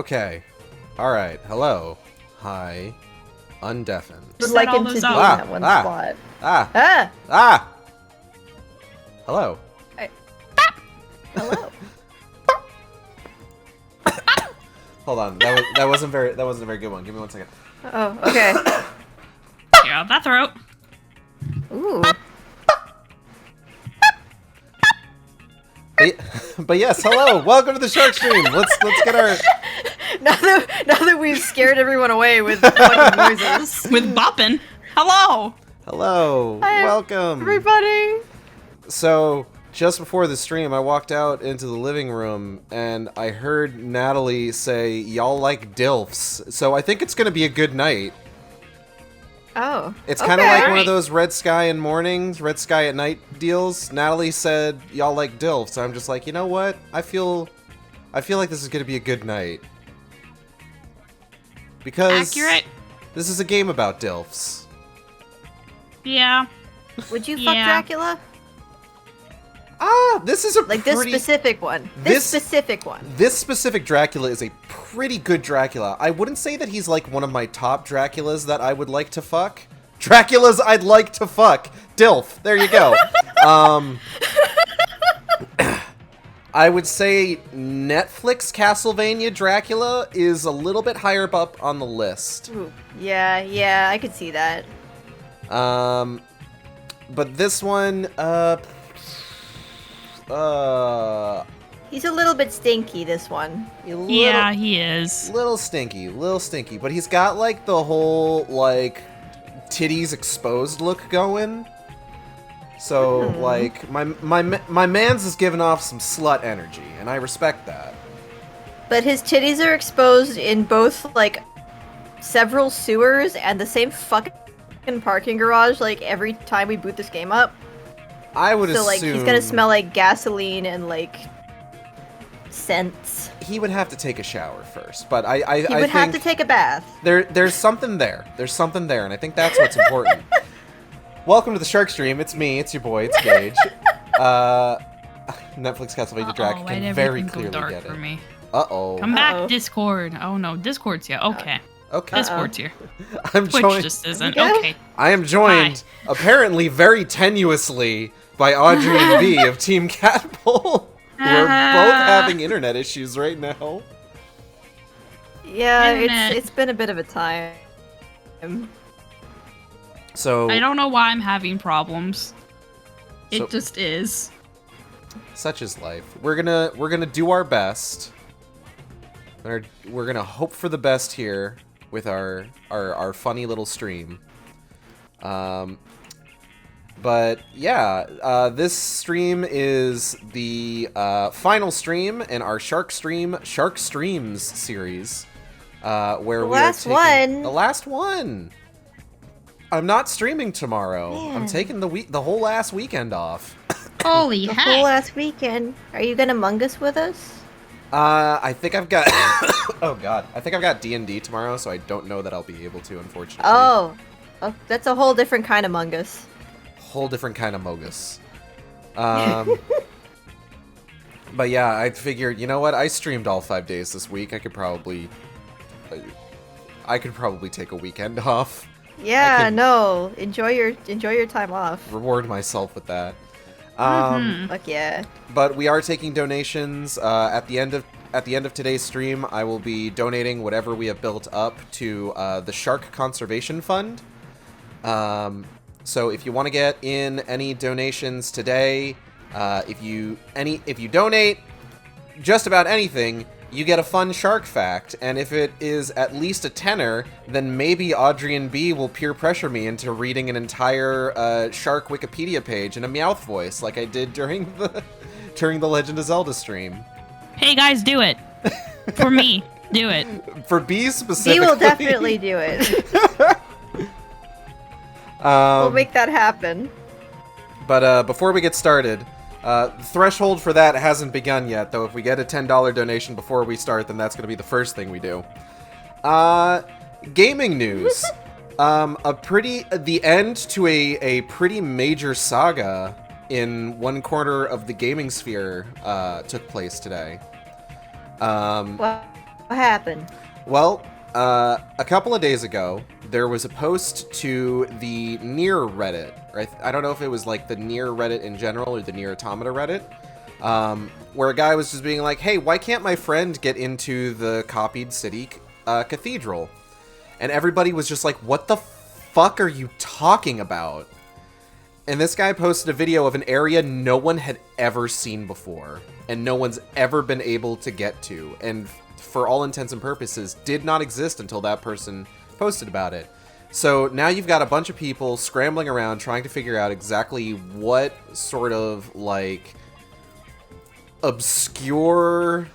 Okay. Alright. Hello. Hi. Undeafened. Would like him to be in that one spot. Hello. Hello. Hold on. That wasn't a very good one. Give me 1 second. Oh, okay. Yeah, that throat. Ooh. But yes, hello. Welcome to the Shark Stream. Let's get our Now that we've scared everyone away with fucking noises. With bopping. Hello. hello. Hi, Welcome. everybody. So, just before the stream, I walked out into the living room and I heard Natalie say, "Y'all like DILFs." So I think it's gonna be a good night. Oh. It's kind of like one Alright. of those red sky in mornings, red sky at night deals. Natalie said, "Y'all like DILFs." So I'm just like, you know what? I feel like this is gonna be a good night. Because Accurate. this is a game about DILFs. Yeah. Would you fuck Yeah. Dracula? This is a Like this pretty... specific one. This- Specific one. This specific Dracula is a pretty good Dracula. I wouldn't say that he's like one of my top Draculas that I would like to fuck. Draculas I'd like to fuck. DILF. There you go. I would say Netflix Castlevania Dracula is a little bit higher up on the list. Ooh. Yeah, I could see that. But this one, He's a little bit stinky, this one. Yeah, he is. little stinky, but he's got like the whole like titties exposed look going. So like my man's is giving off some slut energy, and I respect that. But his titties are exposed in both, like, several sewers and the same fucking parking garage, like, every time we boot this game up. I would So, assume like, he's gonna smell like gasoline and, like, scents. he would have to take a shower first, but I He would think have to take a bath. there's something there. There's something there, and I think that's what's important. Welcome to the Shark Stream. It's me. It's your boy. It's Gage. Netflix Castlevania Drac why'd can everything very go clearly dark get for it. me? Uh-oh. Come Uh-oh. back, Discord. Oh no, Discord's here. Okay. Okay. Discord's here. I'm Twitch joined. just isn't. Okay. Okay. I am joined, apparently very tenuously, by Audrey and B of Team Catbull, who are both having internet issues right now. Yeah, Internet. it's been a bit of a time. So, I don't know why I'm having problems. It So- just is. such is life. We're gonna do our best. We're gonna hope for the best here with our funny little stream. But yeah, this stream is the final stream in our Shark Streams series, where The we are last taking one. the last one. I'm not streaming tomorrow. I'm Man. taking the whole last weekend off. Holy The heck. whole last weekend. Are you gonna Among Us with us? I think I've got. Oh God, I think I've got D&D tomorrow, so I don't know that I'll be able to, unfortunately. Oh, that's a whole different kind of Among Us. Whole different kind of mogus. But yeah, I figured, you know what? I streamed all 5 days this week. I could probably take a weekend off. Yeah, can- no. Enjoy your time off. Reward myself with that. Fuck yeah. But we are taking donations at the end of today's stream. I will be donating whatever we have built up to the Shark Conservation Fund. So if you want to get in any donations today, if you donate just about anything, you get a fun shark fact. And if it is at least a tenner, then maybe Audrey and B will peer pressure me into reading an entire shark Wikipedia page in a Meowth voice, like I did during the Legend of Zelda stream. Hey guys, do it. For me, do it. For B specifically, We will definitely do it. We'll make that happen. But before we get started, the threshold for that hasn't begun yet, though if we get a $10 donation before we start, then that's going to be the first thing we do. Gaming news. The end to a pretty major saga in one corner of the gaming sphere took place today. What happened? Well, a couple of days ago, there was a post to the Near Reddit. Right? I don't know if it was like the Near Reddit in general or the Near Automata Reddit, where a guy was just being like, hey, why can't my friend get into the copied city cathedral? And everybody was just like, what the fuck are you talking about? And this guy posted a video of an area no one had ever seen before, and no one's ever been able to get to, and for all intents and purposes, did not exist until that person posted about it. So now you've got a bunch of people scrambling around trying to figure out exactly what sort of, like, obscure,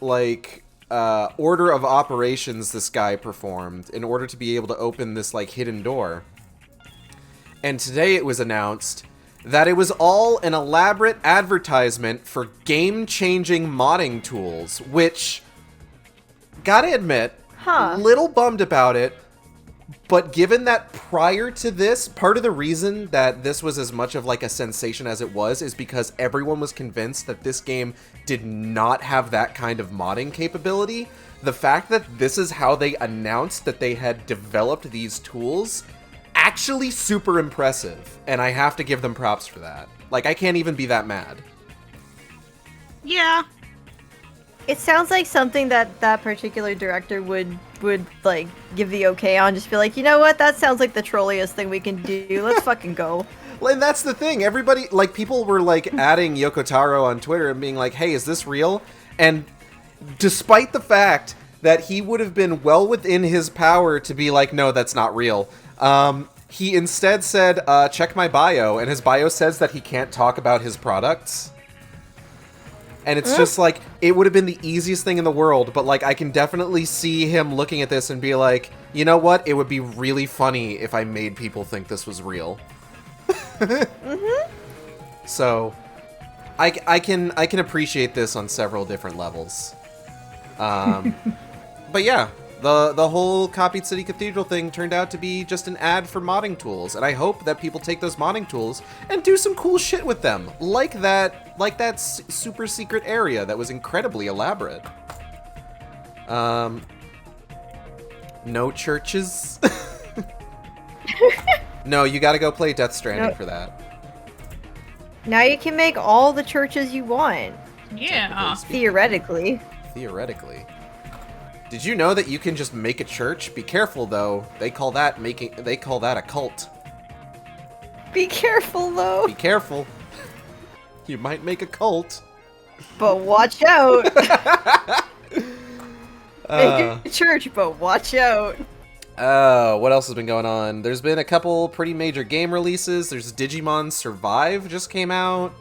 like, order of operations this guy performed in order to be able to open this, like, hidden door. And today it was announced that it was all an elaborate advertisement for game-changing modding tools, which, gotta admit, little bummed about it, but given that prior to this, part of the reason that this was as much of like a sensation as it was is because everyone was convinced that this game did not have that kind of modding capability. The fact that this is how they announced that they had developed these tools, actually super impressive, and I have to give them props for that. Like, I can't even be that mad. Yeah. It sounds like something that that particular director would like give the okay on. Just be like, you know what? That sounds like the trolliest thing we can do. Let's fucking go. And that's the thing. Everybody, like, people were like adding Yoko Taro on Twitter and being like, "Hey, is this real?" And despite the fact that he would have been well within his power to be like, "No, that's not real," he instead said, "Check my bio," and his bio says that he can't talk about his products. And it's just like, it would have been the easiest thing in the world, but like, I can definitely see him looking at this and be like, you know what? It would be really funny if I made people think this was real. So, I can appreciate this on several different levels. But yeah, the whole copied City Cathedral thing turned out to be just an ad for modding tools, and I hope that people take those modding tools and do some cool shit with them, like that super secret area that was incredibly elaborate. No churches. No, you gotta go play Death Stranding for that. Now you can make all the churches you want. Yeah. Theoretically. Theoretically. Did you know that you can just make a church? Be careful though. They call that a cult. Be careful though. Be careful. You might make a cult. But watch out. Make a church, but watch out. What else has been going on? There's been a couple pretty major game releases. There's Digimon Survive just came out.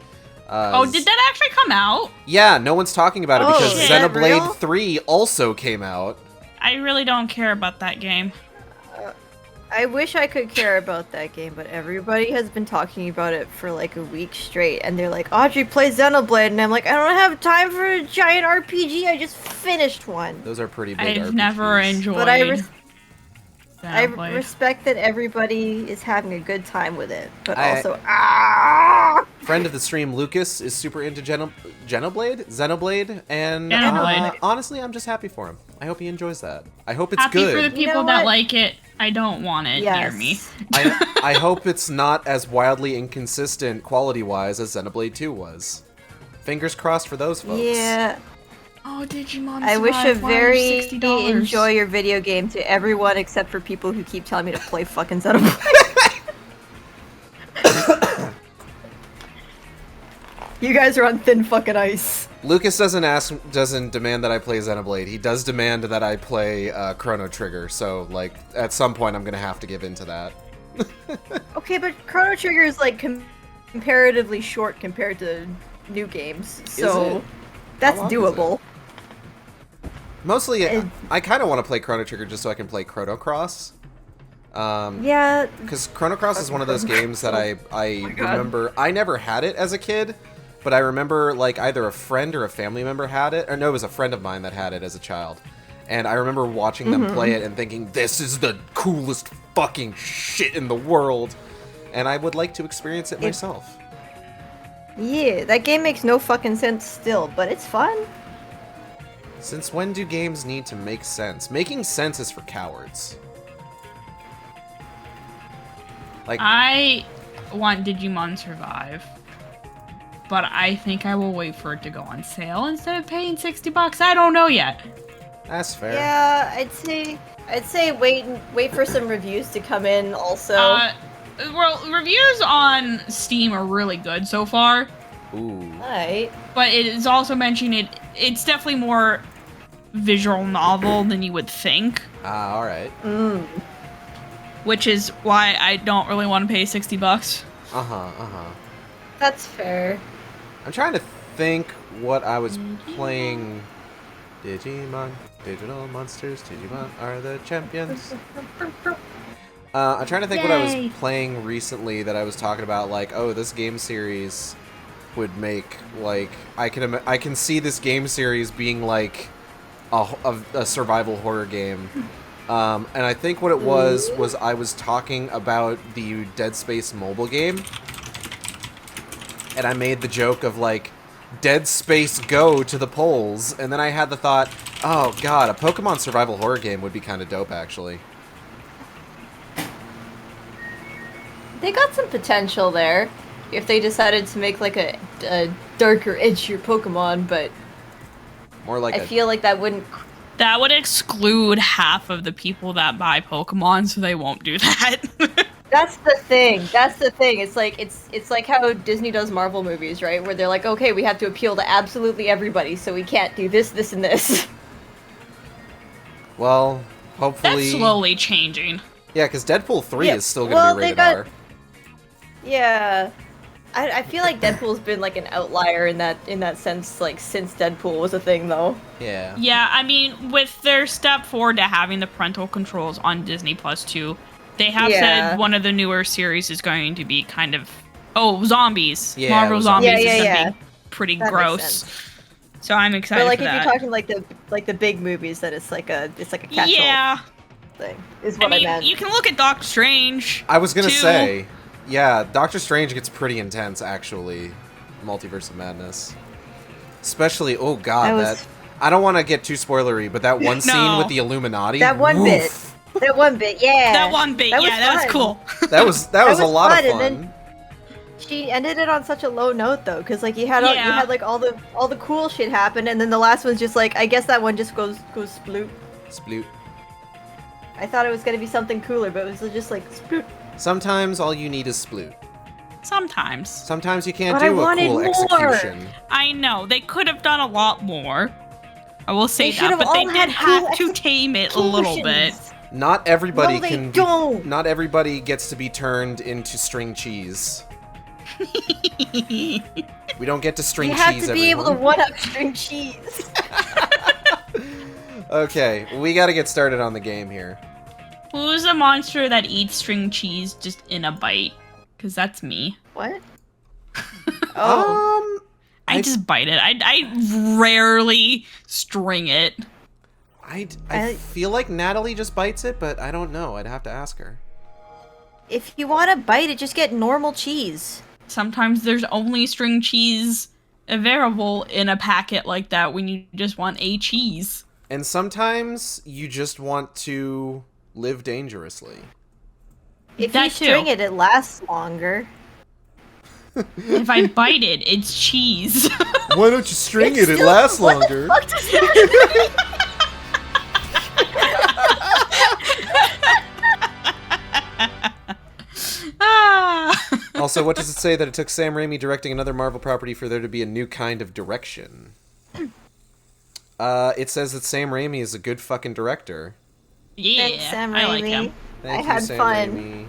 Did that actually come out? Yeah, no one's talking about it because shit, Xenoblade real? 3 also came out. I really don't care about that game. I wish I could care about that game, but everybody has been talking about it for like a week straight, and they're like, Audrey, play Xenoblade, and I'm like, I don't have time for a giant RPG, I just finished one. Those are pretty big I've RPGs. never enjoyed But I Xenoblade. respect that everybody is having a good time with it, but also, Friend of the stream, Lucas, is super into Xenoblade, and Xenoblade. honestly, I'm just happy for him. I hope he enjoys that. I hope it's Happy good. for the people You know that what? like it. I don't want it near me. I hope it's not as wildly inconsistent quality-wise as Xenoblade 2 was. Fingers crossed for those folks. Yeah. Oh, Digimon I wish a Survive, why are very $60? enjoy your video game to everyone except for people who keep telling me to play fucking Xenoblade. You guys are on thin fucking ice. Lucas doesn't demand that I play Xenoblade. He does demand that I play Chrono Trigger. So, like, at some point, I'm gonna have to give in to that. Okay, but Chrono Trigger is like comparatively short compared to new games, so it? that's How long is doable. Mostly, I kind of want to play Chrono Trigger just so I can play Chrono Cross. Yeah. Because Chrono Cross is one of those games that I God. remember. I never had it as a kid, but I remember like either a friend or a family member had it. Or no, it was a friend of mine that had it as a child. And I remember watching them play it and thinking, this is the coolest fucking shit in the world. And I would like to experience it myself. Yeah, that game makes no fucking sense still, but it's fun. Since when do games need to make sense? Making sense is for cowards. Like, I want Digimon Survive, but I think I will wait for it to go on sale instead of paying $60. I don't know yet. that's fair. Yeah, I'd say wait for some reviews to come in also. Well, reviews on Steam are really good so far, Ooh. Alright. but it is also mentioning it's definitely more visual novel than you would think, Ah, alright. which is why I don't really want to pay $60. That's fair. I'm trying to think what I was playing. Digimon, digital monsters, Digimon are the champions. I'm trying to think what I was Yay. playing recently that I was talking about, like, oh, this game series would make, like, I can see this game series being, like, a survival horror game. And I think what it was I was talking about the Dead Space mobile game. And I made the joke of, like, Dead Space Go to the polls, and then I had the thought, oh god, a Pokemon survival horror game would be kind of dope, actually. They got some potential there if they decided to make like a darker, edgier Pokemon, but More like I feel like that wouldn't. That would exclude half of the people that buy Pokemon, so they won't do that. That's the thing. That's the thing. It's like how Disney does Marvel movies, right? Where they're like, okay, we have to appeal to absolutely everybody, so we can't do this, this, and this. Well, hopefully... That's slowly changing. Yeah, because Deadpool 3 Yeah, is still going to well, be they rated got- R. Yeah. I feel like Deadpool's been like an outlier in that sense, like since Deadpool was a thing, though. Yeah. Yeah, I mean, with their step forward to having the parental controls on Disney Plus 2, they have Yeah. said one of the newer series is going to be kind of... Oh, zombies. Yeah, Marvel it was Zombies zombies. is going Yeah, to be pretty That makes gross. sense. So I'm excited But like for if that. you're talking like the big movies, that it's like a catch-all Yeah. thing. Is I what I, mean, meant. you can look at Doctor Strange. I was going to too. say, yeah, Doctor Strange gets pretty intense, actually. Multiverse of Madness. Especially, oh god, I don't want to get too spoilery, but that one scene No. with the Illuminati. That one woof. That one bit, yeah. That one bit, that was fun. cool. That was a was lot of fun, and fun. then she ended it on such a low note though, because like you had like all the cool shit happen, and then the last one's just like I guess that one just goes sploot. Sploot. I thought it was gonna be something cooler, but it was just like sploot. Sometimes all you need is sploot. Sometimes. Sometimes you can't But I do a wanted cool more. execution. I know, they could have done a lot more. I will say They should that, have but they all did had cool have to tame it a little bit. executions. Not everybody No, they can. don't. Not everybody gets to be turned into string cheese. We don't get to string You have cheese. to be able to everyone. one-up string cheese. Okay, we got to get started on the game here. Who's a monster that eats string cheese just in a bite? Because that's me. What? Oh. I just bite it. I rarely string it. I feel like Natalie just bites it, but I don't know. I'd have to ask her. If you want to bite it, just get normal cheese. Sometimes there's only string cheese available in a packet like that when you just want a cheese. And sometimes you just want to live dangerously. If That you too. string it, it lasts longer. If I bite it, it's cheese. Why don't you string it? It Still- lasts what longer. The fuck does that Ah. Also, what does it say that it took Sam Raimi directing another Marvel property for there to be a new kind of direction? It says that Sam Raimi is a good fucking director. Yeah, Thanks, Sam I like Raimi. him. Thank I you, had Sam fun.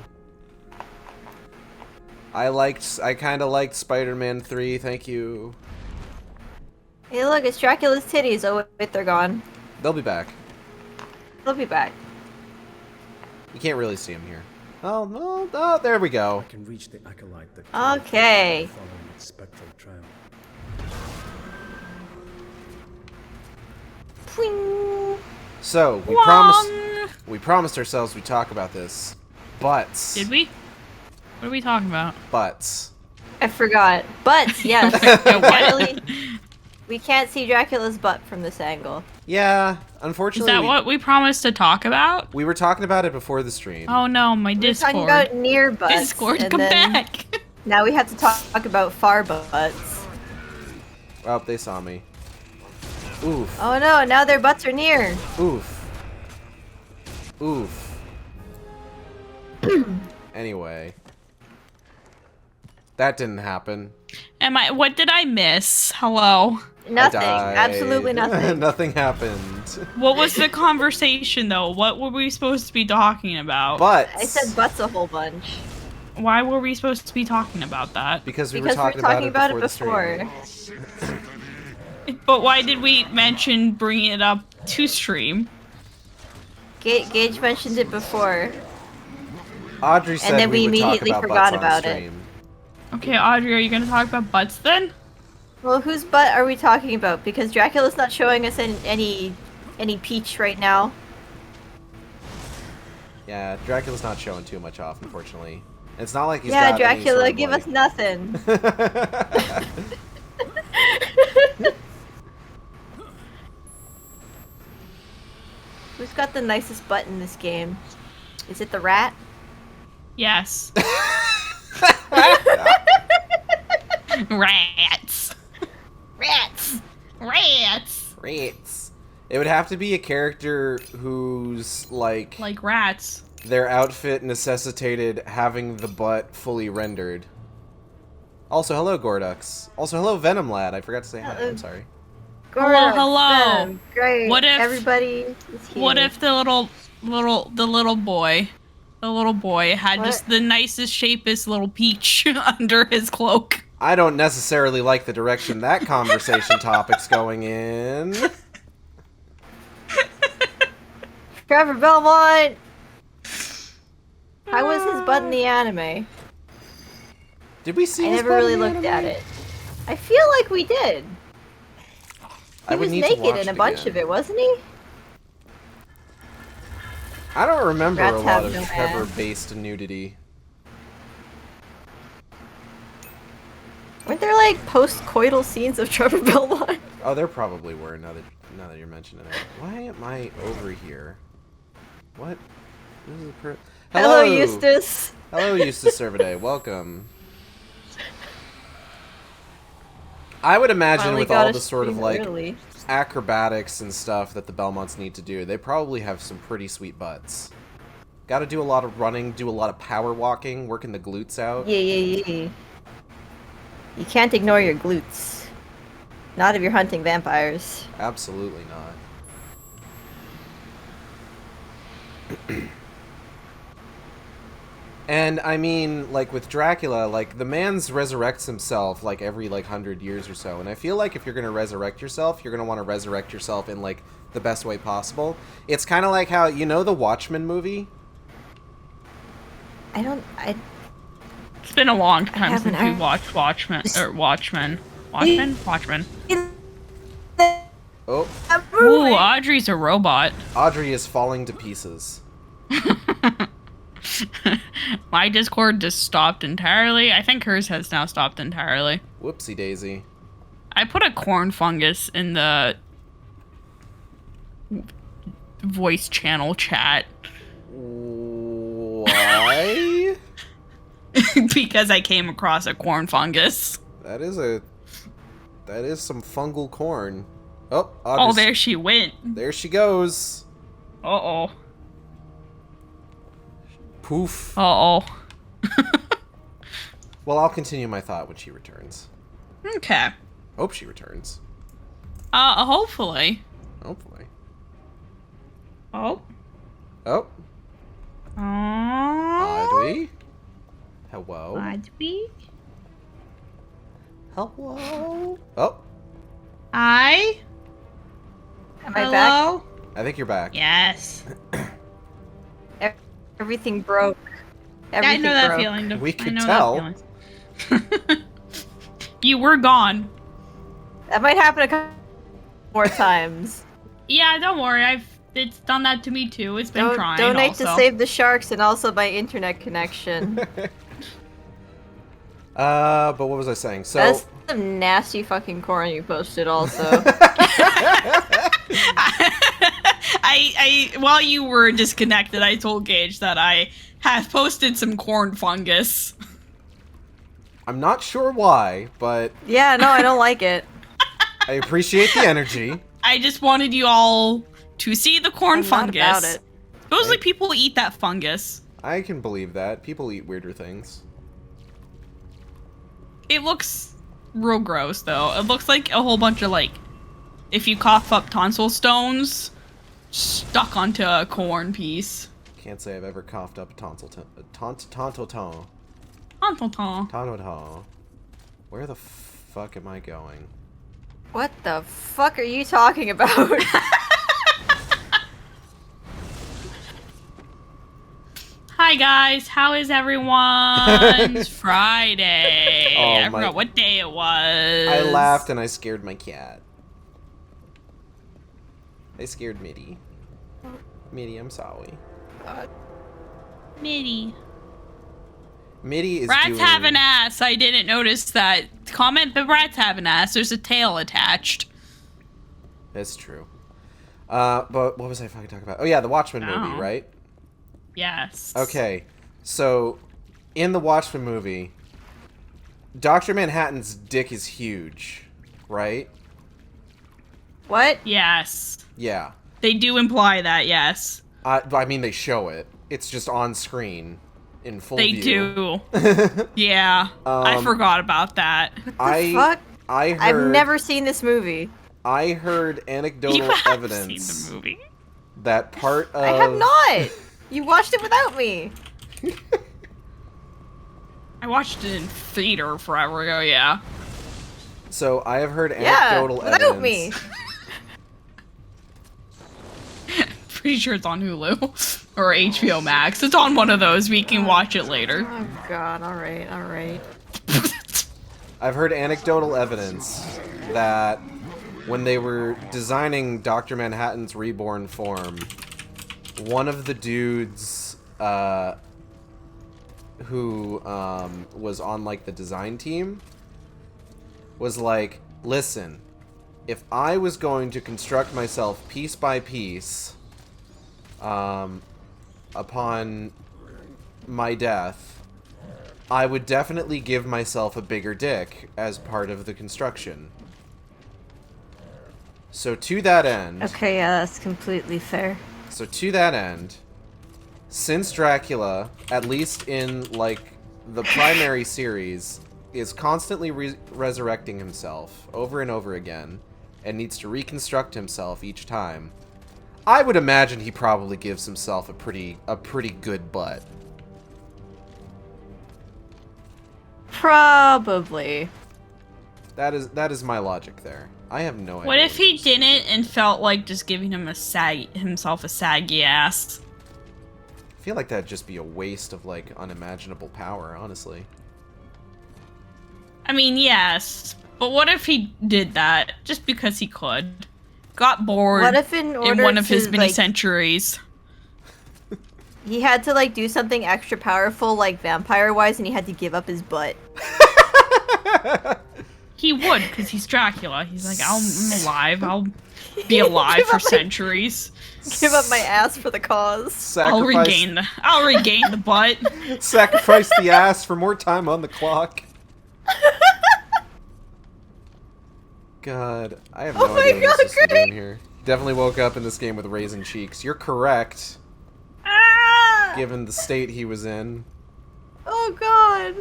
Raimi. I kind of liked Spider-Man 3, thank you. Hey, look, it's Dracula's titties. Oh, wait, they're gone. They'll be back. They'll be back. You can't really see them here. Oh, no, oh, there we go. Can reach the acolyte that Okay. following its spectral trail. Pwing. So, we promised ourselves we'd talk about this. Butts. Did we? What are we talking about? Butts. I forgot. But, yes. What? finally, We can't see Dracula's butt from this angle. Yeah, Is unfortunately, that what we promised to talk about? we were talking about it before the stream. Oh no, my We were Discord. talking about near butts. Discord, and come then back! Now we have to talk about far butts. Oh, they saw me. Oof. Oh no, now their butts are near. Oof. Oof. Anyway. That didn't happen. What did I miss? Hello? Nothing. I died. Absolutely nothing. Nothing happened. What was the conversation though? What were we supposed to be talking about? But I said butts a whole bunch. Why were we supposed to be talking about that? because we Because were we talking, were talking about about it it before. before. But why did we mention bringing it up to stream? Gage mentioned it before. Audrey said then we would talk immediately about forgot butts on about it. stream. Okay, Audrey, are you gonna talk about butts then? Well, whose butt are we talking about? Because Dracula's not showing us any peach right now. Yeah, Dracula's not showing too much off, unfortunately. It's not like he's Yeah, got Dracula, any sort give of, us nothing. like... Who's got the nicest butt in this game? Is it the rat? Yes. Rats. Rats. Rats. Rats. It would have to be a character whose, like rats. their outfit necessitated having the butt fully rendered. Also, hello, Gordux. Also, hello, Venom Lad. I forgot to say hi. I'm sorry. Hello, hello. Great. What if- everybody is here? What if the little boy had What? just the nicest, shapest little peach under his cloak? I don't necessarily like the direction that conversation topic's going in. Trevor Belmont? How was his butt in the anime? Did we see I his never butt really in the looked anime? at it. I feel like we did. I He would was need to naked watch in a it bunch again. of it, wasn't he? I don't remember Rats a lot have of no ass. Trevor-based nudity. Weren't there like post-coital scenes of Trevor Belmont? Oh, there probably were. Now that you're mentioning it, why am I over here? What? This is a Hello, Eustace. Hello, Eustace Cervidae. Welcome. I would imagine Finally with got all a the sort of stream like early. acrobatics and stuff that the Belmonts need to do, they probably have some pretty sweet butts. Got to do a lot of running, do a lot of power walking, working the glutes out. Yeah. You can't ignore your glutes. Not if you're hunting vampires. Absolutely not. And I mean, like with Dracula, like the man's resurrects himself like every like 100 years or so, and I feel like if you're gonna resurrect yourself, you're gonna want to resurrect yourself in like the best way possible. It's kind of like how the Watchmen movie. It's been a long time since we watched Watchmen. Watchmen. Oh, Ooh, Audrey's a robot. Audrey is falling to pieces. My Discord just stopped entirely. I think hers has now stopped entirely. Whoopsie daisy. I put a corn fungus in the voice channel chat. Why? Because I came across a corn fungus. That is some fungal corn. Oh, Oh, Audrey's, there she went. there she goes. Uh-oh. Poof. Uh-oh. Well, I'll continue my thought when she returns. Okay. Hope she returns. Hopefully. Hopefully. Oh. Oh, Audrey. Hello. Audrey. Hello. Oh, Hi. Am I back? Hello? I think you're back. Yes. Everything broke. I Everything know that broke. feeling. We I could know tell. that feeling. You were gone. That might happen a couple more times. Yeah, don't worry. It's done that to me too. It's been trying. Donate also. to save the sharks and also my internet connection. But what was I saying? So That's some nasty fucking corn you posted also. I while you were disconnected, I told Gage that I have posted some corn fungus. I'm not sure why, but Yeah, no, I don't like it. I appreciate the energy. I just wanted you all to see the corn I'm not fungus. about it. Supposedly people eat that fungus. I can believe that. People eat weirder things. It looks real gross, though. It looks like a whole bunch of, like, if you cough up tonsil stones stuck onto a corn piece. Can't say I've ever coughed up a tonsil tonsil. Where the fuck am I going? What the fuck are you talking about? Hi guys, how is everyone? It's Friday. Oh, I forgot what day it was. I laughed and I scared my cat. I scared Mitty. Mitty, I'm sorry. Mitty. Mitty is Rats doing... have an ass. I didn't notice that. Comment the rats have an ass. There's a tail attached. That's true. But what was I fucking talking about? Oh yeah, the Watchmen movie, right? Yes. Okay, so in the Watchmen movie, Dr. Manhattan's dick is huge, right? What? Yes. Yeah. They do imply that, yes. I mean, they show it. It's just on screen in full They view. do. Yeah. I forgot about that. What the fuck? I heard, I've never seen this movie. I heard anecdotal You have evidence seen the movie. that part of... I have not! You watched it without me! I watched it in theater forever ago, yeah. So I have heard Yeah, anecdotal without evidence... me! Pretty sure it's on Hulu. Or HBO Max. It's on one of those. We can watch it later. Oh god, alright, alright. I've heard anecdotal evidence that when they were designing Dr. Manhattan's reborn form, one of the dudes who was on like the design team was like, listen, if I was going to construct myself piece by piece upon my death, I would definitely give myself a bigger dick as part of the construction. So to that end... Okay, yeah, that's completely fair. So to that end, since Dracula, at least in, like, the primary series, is constantly resurrecting himself over and over again, and needs to reconstruct himself each time, I would imagine he probably gives himself a pretty good butt. Probably. That is my logic there. I have no idea. What if he didn't and felt like just giving himself a saggy ass? I feel like that'd just be a waste of, like, unimaginable power, honestly. I mean, yes. But what if he did that just because he could? Got bored What if in order one of his to, mini like, centuries. he had to, like, do something extra powerful, like, vampire-wise, and he had to give up his butt? He would, because he's Dracula. He's like, I'm alive. I'll be alive for centuries. Give up my ass for the cause. I'll regain the butt. Sacrifice the ass for more time on the clock. God, I have no idea what I'm supposed to be doing here. Definitely woke up in this game with raisin cheeks. You're correct, Ah! given the state he was in. Oh god.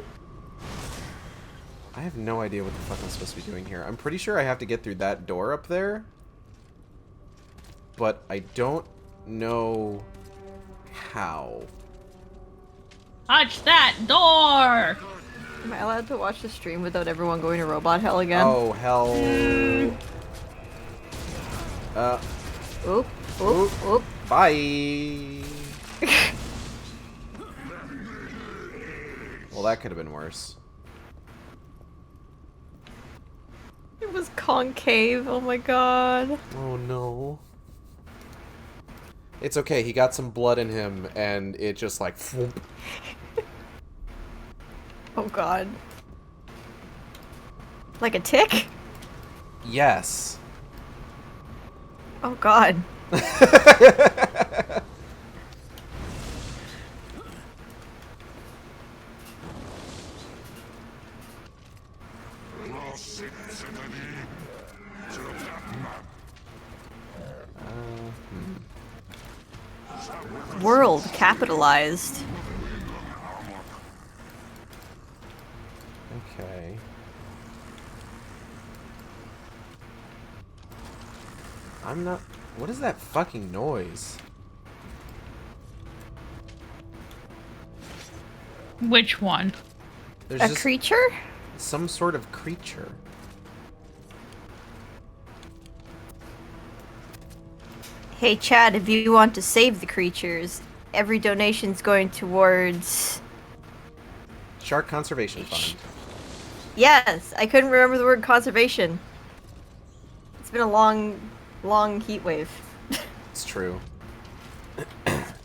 I have no idea what the fuck I'm supposed to be doing here. I'm pretty sure I have to get through that door up there, but I don't know how. Touch that door! Am I allowed to watch the stream without everyone going to robot hell again? Oh, hell. Oop, oop, oop. Bye. Well, that could have been worse. It was concave, oh my god. Oh no. It's okay, he got some blood in him, and it just like... Whoop. Oh god. Like a tick? Yes. Oh god. World capitalized. Okay. I'm not... What is that fucking noise? Which one? There's A just creature? some sort of creature. Hey Chad, if you want to save the creatures, every donation's going towards... Shark Conservation Fund. Yes, I couldn't remember the word conservation. It's been a long heat wave. It's true.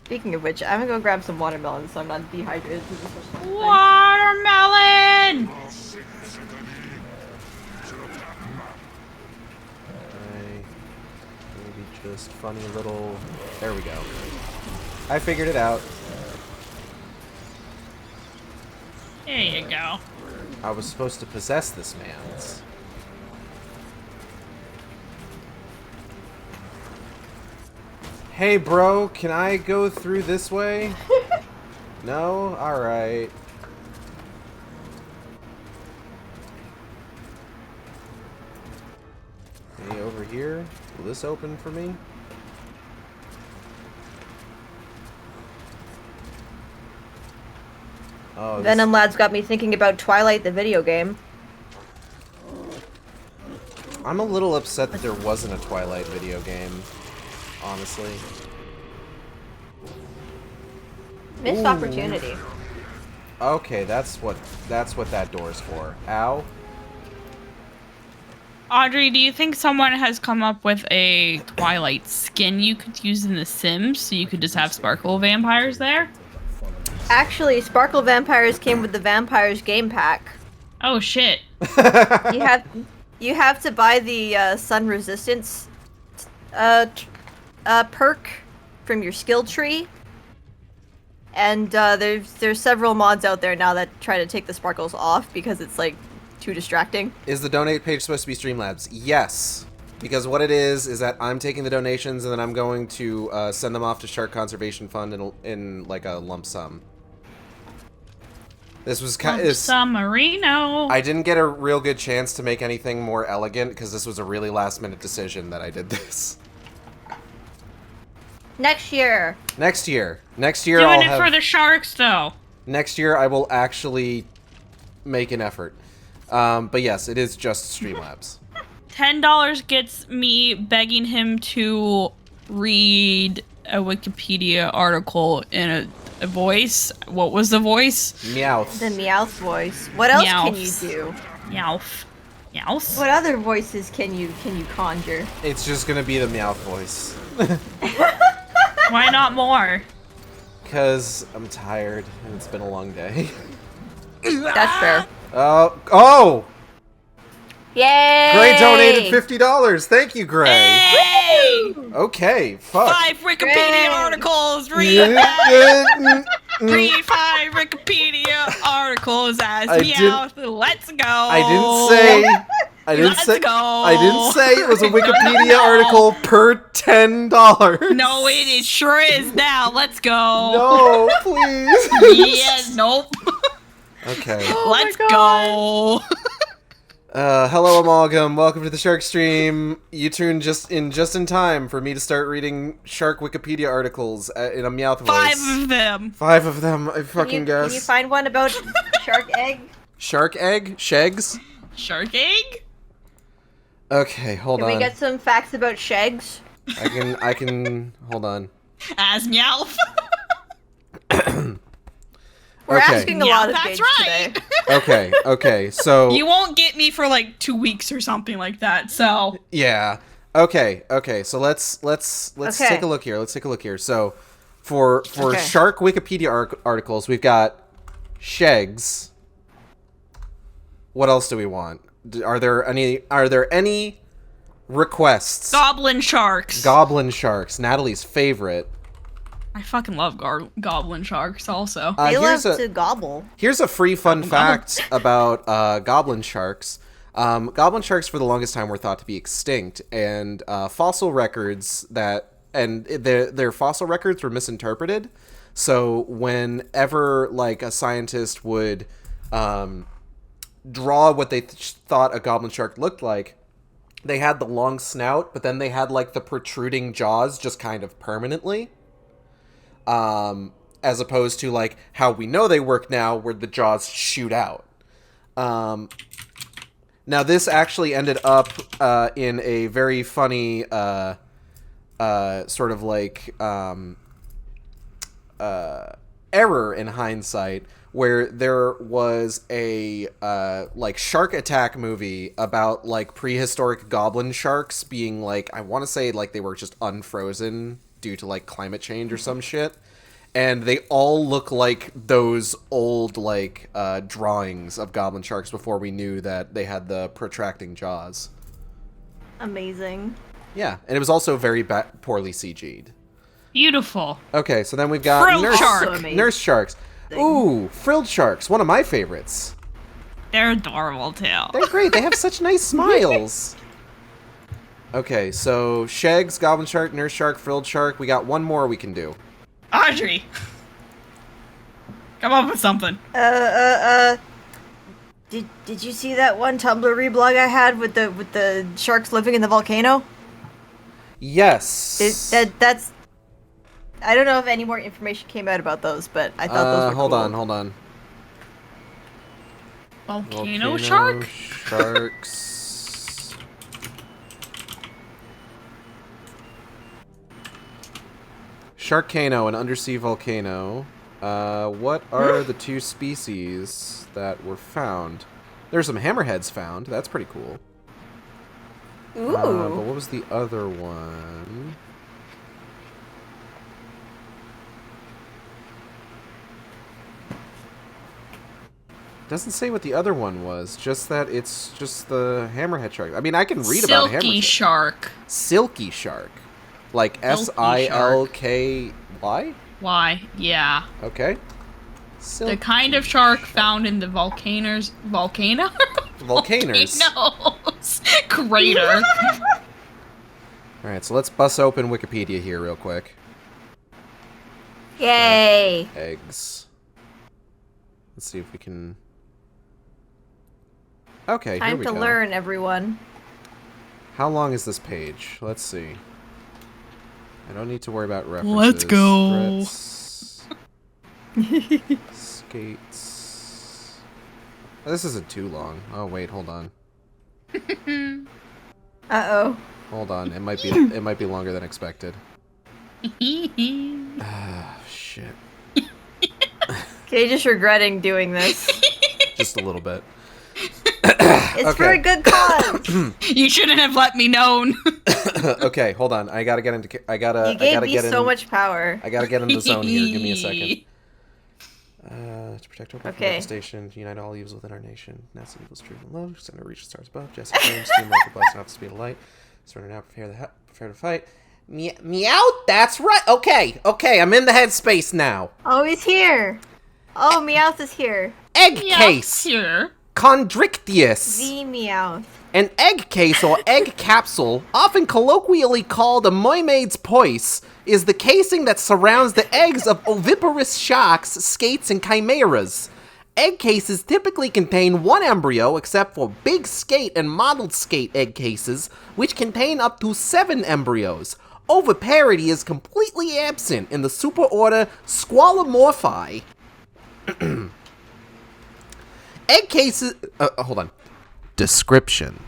Speaking of which, I'm gonna go grab some watermelon so I'm not dehydrated. Watermelon! Maybe just funny little... There we go. I figured it out. There you go. I was supposed to possess this man's. Hey bro, can I go through this way? No? Alright. Hey, over here? Will this open for me? Oh, this... Venom Lad's got me thinking about Twilight the video game. I'm a little upset that there wasn't a Twilight video game, honestly. Missed Ooh. opportunity. Okay, that's what that door's for. Ow. Audrey, do you think someone has come up with a Twilight skin you could use in The Sims so you could just have sparkle vampires there? Actually, Sparkle Vampires came with the Vampires game pack. Oh shit. You have to buy the sun resistance perk from your skill tree. And there's several mods out there now that try to take the sparkles off because it's like too distracting. Is the donate page supposed to be Streamlabs? Yes. Because what it is that I'm taking the donations and then I'm going to send them off to Shark Conservation Fund in like a lump sum. This was kind of... Submarino. I didn't get a real good chance to make anything more elegant because this was a really last-minute decision that I did this. Next year. Next year. Next year Doing I'll it have... for the sharks, though. Next year I will actually make an effort. But yes, it is just Streamlabs. $10 gets me begging him to read a Wikipedia article in a voice. What was the voice? Meowth. The Meowth voice. What else can you Meowth. do? Meowth. Meowth? What other voices can you conjure? It's just gonna be the Meowth voice. Why not more? Because I'm tired and it's been a long day. That's fair. Oh! Yay! Gray donated $50. Thank you, Gray. Hey! Okay, fuck. 5 Wikipedia Yay! articles. Read 5 Wikipedia articles as I Meowth. Let's go. I didn't say it was a Wikipedia article per $10. No, it sure is now. Let's go. No, please. Yes, nope. Okay. Let's go. Hello, Amalgam. Welcome to the Shark Stream. You tuned just in time for me to start reading Shark Wikipedia articles in a Meowth voice. 5 of them. 5 of them, I fucking guess. Can you find one about shark egg? Shark egg? Shegs? Shark egg? Okay, hold Can on. we get some facts about Shegs? I can, hold on. As Meowth. We're Okay. asking a Yeah, lot of that's gigs right. today. Okay, so... You won't get me for like 2 weeks or something like that, so. Yeah. Okay, so let's Okay. take a look here. Let's take a look here. So, for Okay. Shark Wikipedia articles, we've got Shegs. What else do we want? Are there any requests? Goblin sharks. Goblin sharks, Natalie's favorite. I fucking love goblin sharks also. They love Here's to gobble. Here's a free fun Gobble, fact about goblin sharks. Goblin sharks for the longest time were thought to be extinct, and fossil records their fossil records were misinterpreted. So whenever like a scientist would draw what they thought a goblin shark looked like, they had the long snout, but then they had like the protruding jaws just kind of permanently. As opposed to like how we know they work now, where the jaws shoot out. Now this actually ended up in a very funny sort of like error in hindsight, where there was a like shark attack movie about like prehistoric goblin sharks being like, I want to say like they were just unfrozen due to like climate change or some shit, and they all look like those old like drawings of goblin sharks before we knew that they had the protracting jaws. Amazing. Yeah, and it was also very poorly CG'd. Beautiful. Okay, so then we've got Frilled shark. Also amazing. nurse sharks. Ooh, frilled sharks, one of my favorites. They're adorable too. They're great. They have such nice smiles. Okay, so Shegs, goblin shark, nurse shark, frilled shark. We got one more we can do. Audrey, come up with something. Did you see that one Tumblr reblog I had with the sharks living in the volcano? Yes. That's. I don't know if any more information came out about those, but I thought those were hold cool. on. Volcano shark? Sharks. Sharkano, an undersea volcano. What are the two species that were found? There's some hammerheads found. That's pretty cool. Ooh. But what was the other one? Doesn't say what the other one was. Just that it's just the hammerhead shark. I mean, I can read about hammerhead. Silky shark. Silky shark. Like Silky S-I-L-K-Y? Why? Yeah. Okay. The kind of shark found in the volcanoes. Volcano? Volcanoes. Volcanoes. Crater. Alright, so let's bust open Wikipedia here real quick. Yay! Eggs. Let's see if we can... Okay, here Time we to go. learn, everyone. How long is this page? Let's see. I don't need to worry about references. Let's go. Skates. Oh, this isn't too long. Oh wait, hold on. Uh-oh. Hold on. It might be longer than expected. Ah, shit. Okay, just regretting doing this. Just a little bit. It's for a good cause. You shouldn't have let me know. Okay, hold on. I gotta get into. You gave me so much power. I gotta get in the zone here. Give me a second. To protect our people Okay. devastation, unite all evils within our nation. Nasty evils, truth and love. Send a reach the stars above. Jesse James, steam like a blast off the speed of light. Surrender now. Prepare to fight. Meow. That's right. Okay. I'm in the headspace now. Oh, he's here. Oh, Meowth is here. Egg Yeah, case. here. Chondrictius. The Meowth. An egg case or egg capsule, often colloquially called a mermaid's poise, is the casing that surrounds the eggs of oviparous sharks, skates, and chimeras. Egg cases typically contain one embryo, except for big skate and mottled skate egg cases, which contain up to 7 embryos. Oviparity is completely absent in the superorder Squalomorphi. Egg cases... hold on. Description.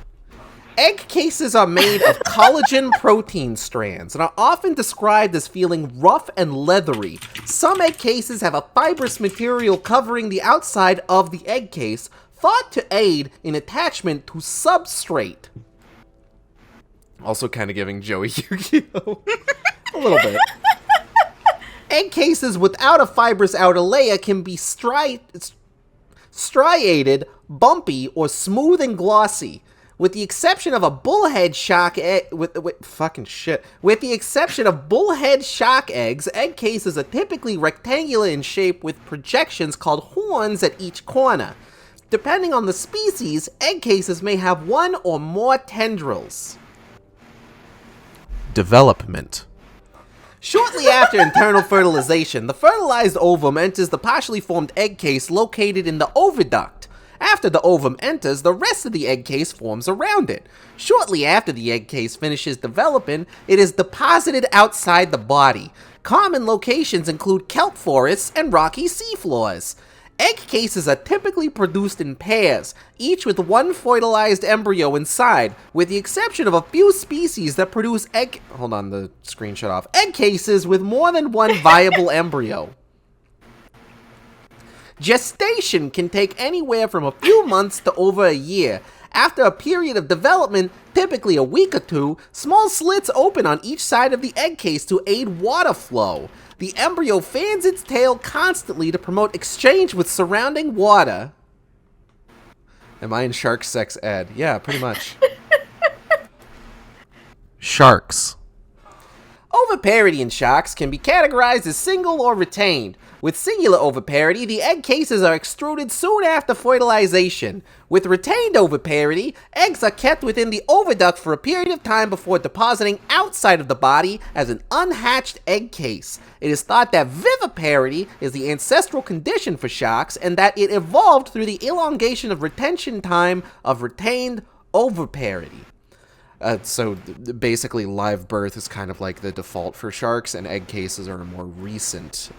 Egg cases are made of collagen protein strands and are often described as feeling rough and leathery. Some egg cases have a fibrous material covering the outside of the egg case, thought to aid in attachment to substrate. Also kind of giving Joey Yu-Gi-Oh! A little bit. Egg cases without a fibrous outer layer can be striated, bumpy, or smooth and glossy. With the exception of a bullhead shark egg, with the exception of bullhead shark eggs, egg cases are typically rectangular in shape with projections called horns at each corner. Depending on the species, egg cases may have one or more tendrils. Development. Shortly after internal fertilization, the fertilized ovum enters the partially formed egg case located in the oviduct. After the ovum enters, the rest of the egg case forms around it. Shortly after the egg case finishes developing, it is deposited outside the body. Common locations include kelp forests and rocky seafloors. Egg cases are typically produced in pairs, each with one fertilized embryo inside, with the exception of a few species that produce egg cases with more than one viable embryo. Gestation can take anywhere from a few months to over a year. After a period of development, typically a week or two, small slits open on each side of the egg case to aid water flow. The embryo fans its tail constantly to promote exchange with surrounding water. Am I in shark sex ed? Yeah, pretty much. Sharks. Oviparity in sharks can be categorized as single or retained. With singular oviparity, the egg cases are extruded soon after fertilization. With retained oviparity, eggs are kept within the oviduct for a period of time before depositing outside of the body as an unhatched egg case. It is thought that viviparity is the ancestral condition for sharks and that it evolved through the elongation of retention time of retained oviparity. So basically live birth is kind of like the default for sharks, and egg cases are a more recent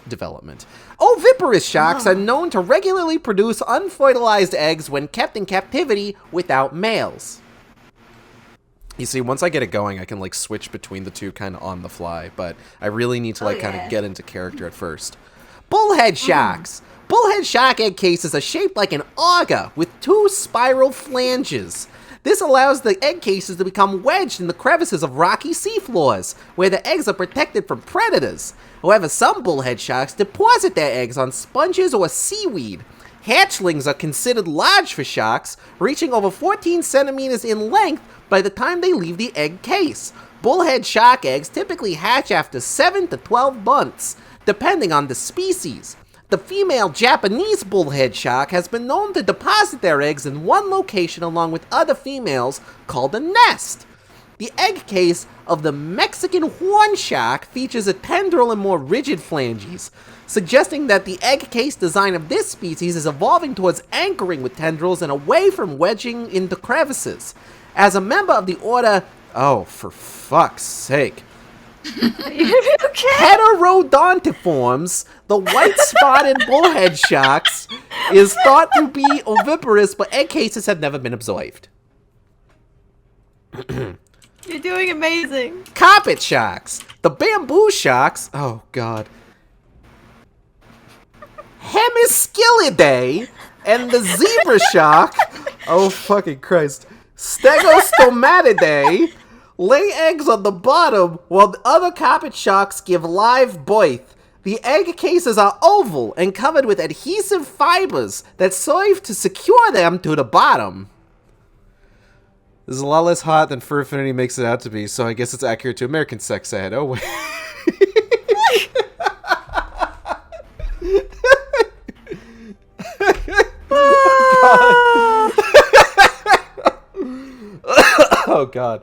development. Oviparous sharks are known to regularly produce unfertilized eggs when kept in captivity without males. You see, once I get it going, I can like switch between the two kind of on the fly, but I really need to kind of get into character at first. Bullhead sharks. Bullhead shark egg cases are shaped like an auger with two spiral flanges. This allows the egg cases to become wedged in the crevices of rocky seafloors, where the eggs are protected from predators. However, some bullhead sharks deposit their eggs on sponges or seaweed. Hatchlings are considered large for sharks, reaching over 14 centimeters in length by the time they leave the egg case. Bullhead shark eggs typically hatch after 7 to 12 months, depending on the species. The female Japanese bullhead shark has been known to deposit their eggs in one location along with other females called a nest. The egg case of the Mexican horn shark features a tendril and more rigid phalanges, suggesting that the egg case design of this species is evolving towards anchoring with tendrils and away from wedging into crevices. As a member of the order... Oh, for fuck's sake. Heterodontiforms, the white-spotted bullhead sharks, is thought to be oviparous, but egg cases have never been observed. You're doing amazing. Carpet sharks, the bamboo sharks, oh god, Hemiskilidae, and the zebra shark, oh fucking Christ, Stegostomatidae, lay eggs on the bottom, while the other carpet sharks give live birth. The egg cases are oval and covered with adhesive fibers that serve to secure them to the bottom. This is a lot less hot than Fur Affinity makes it out to be, so I guess it's accurate to American sex ed. Oh, wait. Oh, God.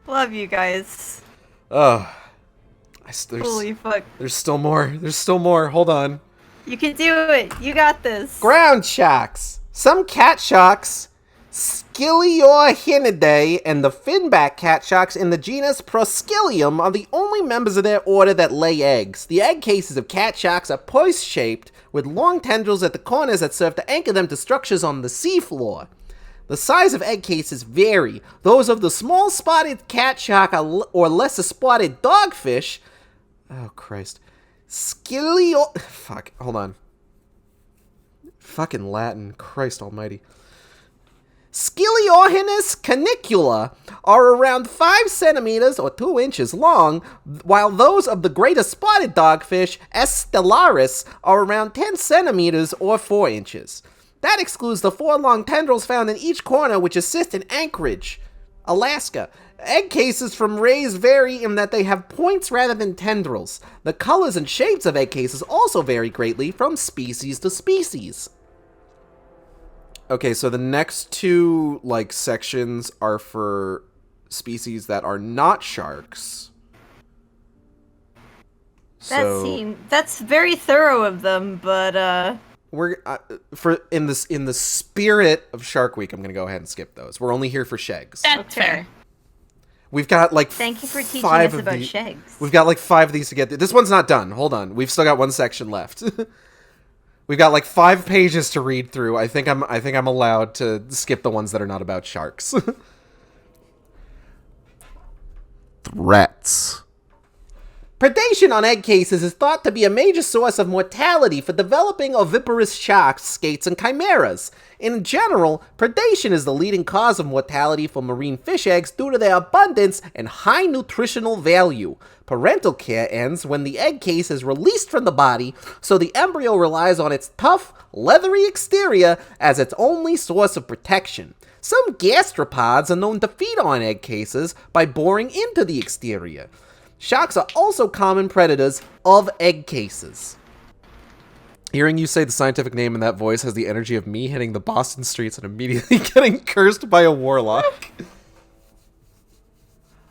Love you guys. Oh. Holy fuck. There's still more. There's still more. Hold on. You can do it. You got this. Ground sharks. Some cat sharks, Sciliorhinidae, and the finback cat sharks in the genus Proscilium are the only members of their order that lay eggs. The egg cases of cat sharks are purse-shaped, with long tendrils at the corners that serve to anchor them to structures on the seafloor. The size of egg cases vary. Those of the small spotted cat shark or lesser spotted dogfish... Oh, Christ. Fuck, hold on. Fucking Latin. Christ almighty. Scyliohinus canicula are around 5 centimeters or 2 inches long, while those of the greater spotted dogfish, S. stellaris, are around 10 centimeters or 4 inches. That excludes the 4 long tendrils found in each corner, which assist in Anchorage, Alaska. Egg cases from rays vary in that they have points rather than tendrils. The colors and shapes of egg cases also vary greatly from species to species. Okay, so the next 2, sections are for species that are not sharks. That's very thorough of them, but we're in the spirit of Shark Week, I'm gonna go ahead and skip those. We're only here for Shegs. That's fair. We've got Thank you for teaching us about Shegs. We've got 5 of these to get through. This one's not done. Hold on. We've still got 1 section left. We've got 5 pages to read through. I think I'm allowed to skip the ones that are not about sharks. Threats. Predation on egg cases is thought to be a major source of mortality for developing oviparous sharks, skates, and chimeras. In general, predation is the leading cause of mortality for marine fish eggs due to their abundance and high nutritional value. Parental care ends when the egg case is released from the body, so the embryo relies on its tough, leathery exterior as its only source of protection. Some gastropods are known to feed on egg cases by boring into the exterior. Sharks are also common predators of egg cases. Hearing you say the scientific name in that voice has the energy of me hitting the Boston streets and immediately getting cursed by a warlock.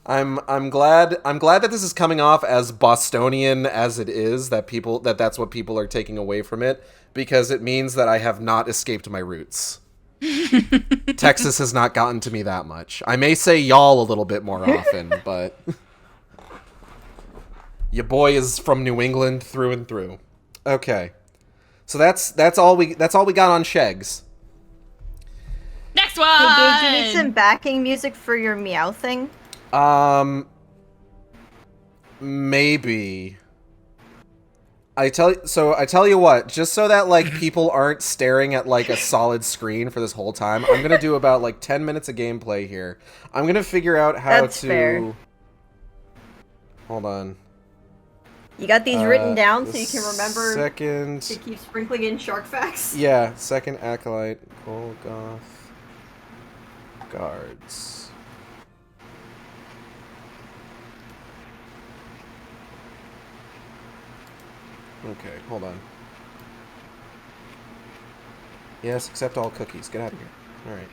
I'm glad that this is coming off as Bostonian as it is, that's what people are taking away from it, because it means that I have not escaped my roots. Texas has not gotten to me that much. I may say y'all a little bit more often, but your boy is from New England through and through. Okay. So that's all we got on Shegs. Next one. Hey, Gabe, do you need some backing music for your meow thing? Maybe. I tell you what, just so that people aren't staring at a solid screen for this whole time, I'm gonna do about 10 minutes of gameplay here. I'm gonna figure out how That's to. Fair. Hold on. You got these written down so you can remember second... to keep sprinkling in shark facts? Yeah, second Acolyte, Golgoth, Guards. Okay, hold on. Yes, accept all cookies. Get out of here. Alright,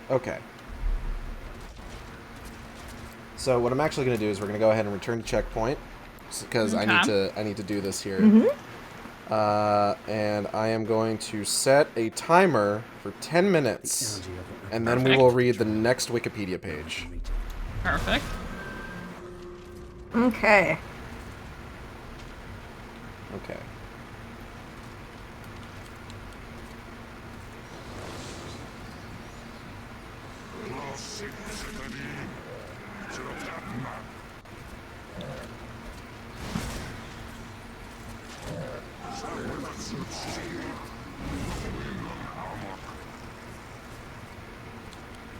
Okay. So what I'm actually going to do is we're going to go ahead and return to checkpoint because I need to do this here. And I am going to set a timer for 10 minutes, and then we will read the next Wikipedia page. Perfect. Okay. Okay.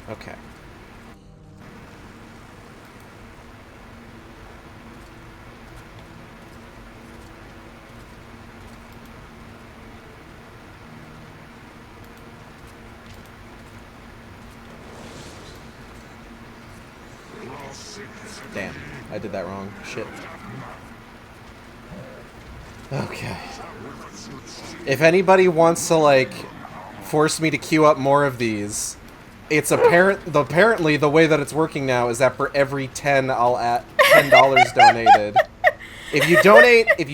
Okay. Damn, I did that wrong. Shit. Okay. If anybody wants to, force me to queue up more of these, it's apparently the way that it's working now is that for every 10, I'll add $10 donated. if you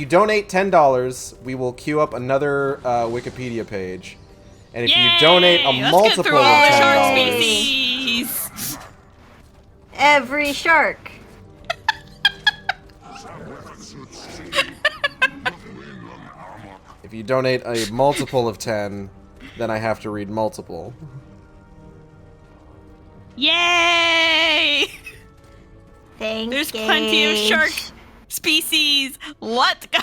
donate $10, we will queue up another Wikipedia page. And if you donate a Let's get multiple through of all the shark $10, species. Every shark. if you donate a multiple of 10, then I have to read multiple. Yay! Thanks, There's plenty of shark species. Let's go.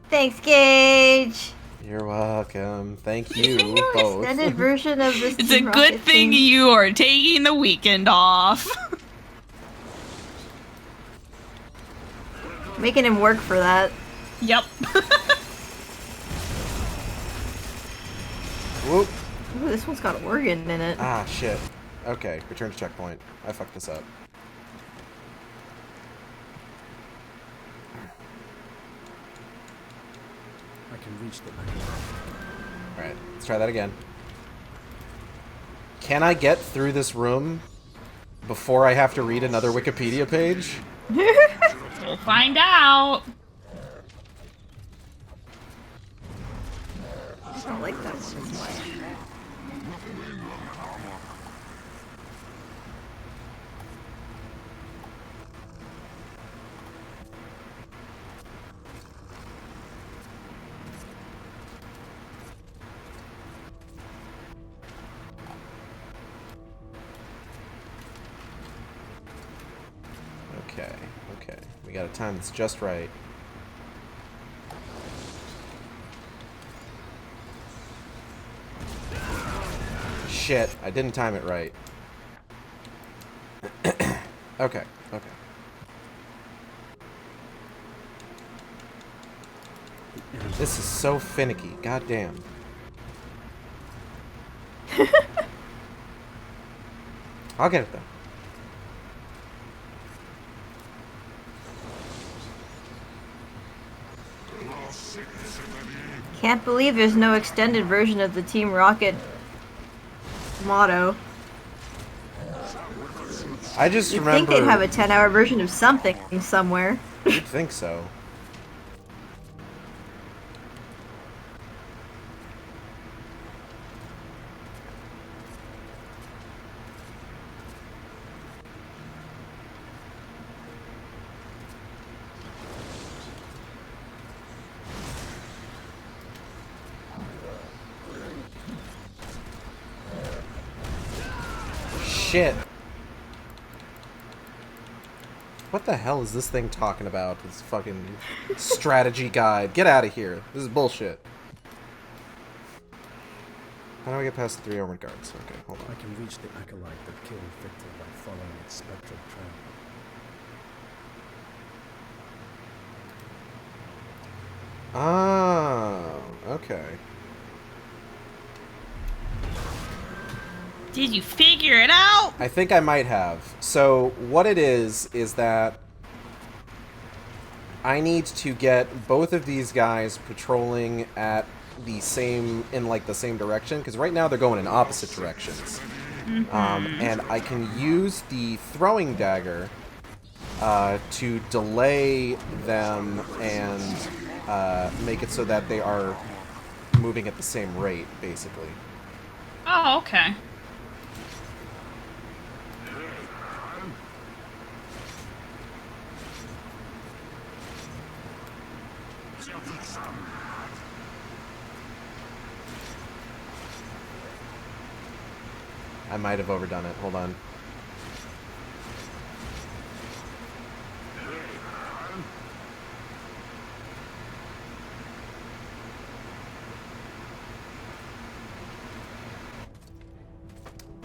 Thanks, Gage. You're welcome. Thank you both. Extended version of this. It's a Team good Rocket thing you are taking the weekend off. Making him work for that. Yep. Whoop. Ooh, this one's got organ in it. Ah, shit. Okay, return to checkpoint. I fucked this up. I can reach the acolyte. Alright, let's try that again. Can I get through this room before I have to read another Wikipedia page? We'll find out. I don't like that one as much. Okay, okay. We got a time that's just right. Shit, I didn't time it right. Okay, okay. This is so finicky, goddamn. I'll get it though. Can't believe there's no extended version of the Team Rocket motto. I just You'd remember. think they'd have a 10-hour version of something somewhere. You'd think so. Shit. What the hell is this thing talking about? This fucking strategy guide. Get out of here. This is bullshit. How do I get past the 3 armored guards? Okay, hold I on. can reach the acolyte that killed Victor by following its spectral trail. Oh, okay. Did you figure it out? I think I might have. So what it is that I need to get both of these guys patrolling at the same, in like the same direction, because right now they're going in opposite directions. And I can use the throwing dagger to delay them and make it so that they are moving at the same rate, basically. Oh, okay. I might have overdone it. Hold on.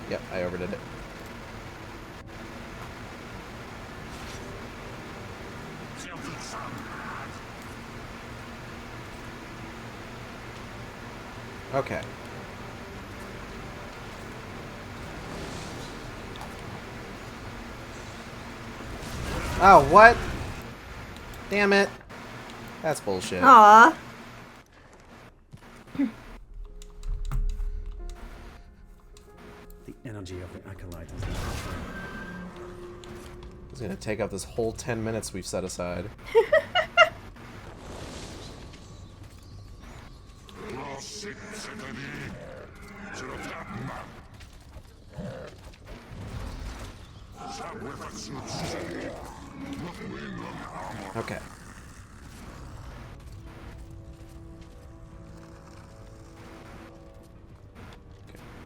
Yep, I overdid it. Okay. Oh, what? Damn it. That's bullshit. Aw. The energy of the acolyte is now controlled. It's gonna take up this whole 10 minutes we've set aside. Okay.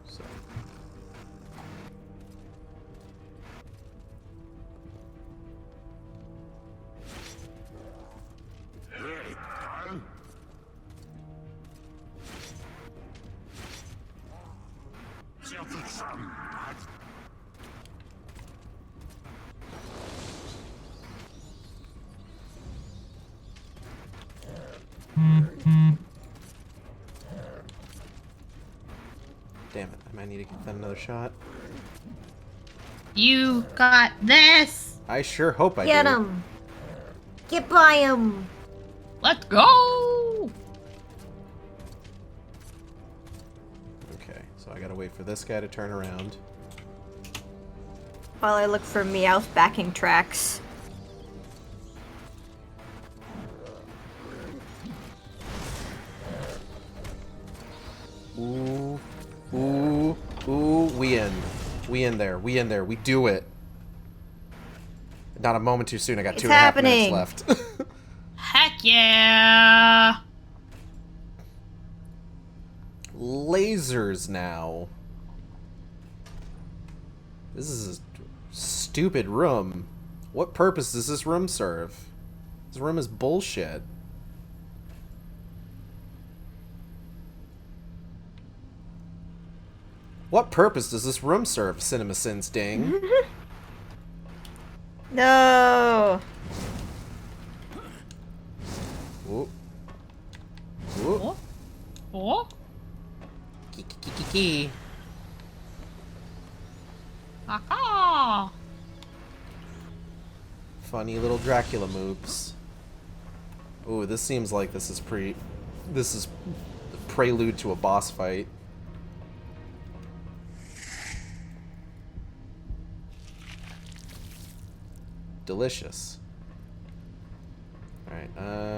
So. Damn it, I might need to give that another shot. You got this! I sure hope I Get do. him! Get by him! Let's go! Okay, so I gotta wait for this guy to turn around. While I look for Meowth backing tracks. Ooh, ooh, ooh, we in. We in there, we in there, we do it. Not a moment too soon, I got It's 2.5 minutes happening. left. Heck yeah! Lasers now. This is a stupid room. What purpose does this room serve? This room is bullshit. What purpose does this room serve, CinemaSins Ding? No! Ooh. Ooh. Oh? Oh? Key. Aha! Funny little Dracula moves. Ooh, this seems like this is the prelude to a boss fight. Delicious. Alright,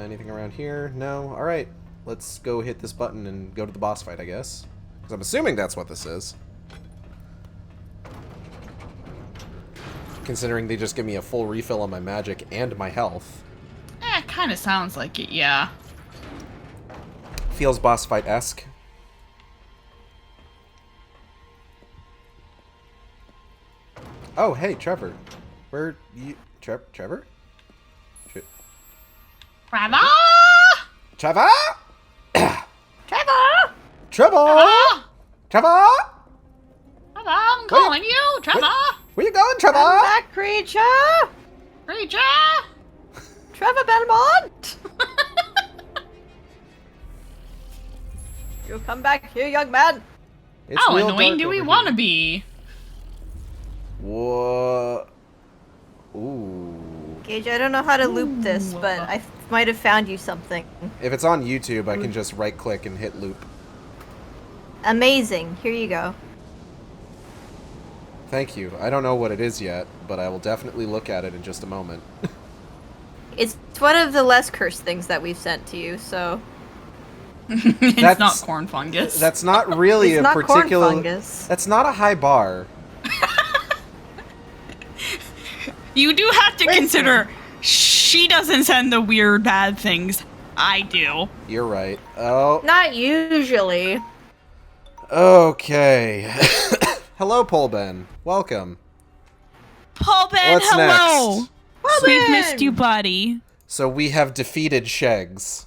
anything around here? No? Alright, let's go hit this button and go to the boss fight, I guess. Because I'm assuming that's what this is. Considering they just give me a full refill on my magic and my health. It kinda sounds like it, yeah. Feels boss fight-esque. Oh, hey, Trevor. Where you... Trevor? Trevor? Trevor? Trevor! Trevor? Trevor? Trevor, I'm calling you, Trevor! Where you going, Trevor? Come back, creature! Creature! Trevor Belmont! You come back here, young man! It's How real annoying dark do we over want to here. be? What? Ooh. Gage, I don't know how to loop this, Ooh. but I might have found you something. If it's on YouTube, I can just right-click and hit loop. Amazing. Here you go. Thank you. I don't know what it is yet, but I will definitely look at it in just a moment. It's one of the less cursed things that we've sent to you, so... It's That's- not corn fungus. That's not really It's a not particular... corn fungus. That's not a high bar. You do have to consider, she doesn't send the weird bad things. I do. You're right. Oh, Not usually. okay. Hello, Polben. Welcome. Paul Ben, What's hello! next? We've missed you, buddy. So we have defeated Shegs.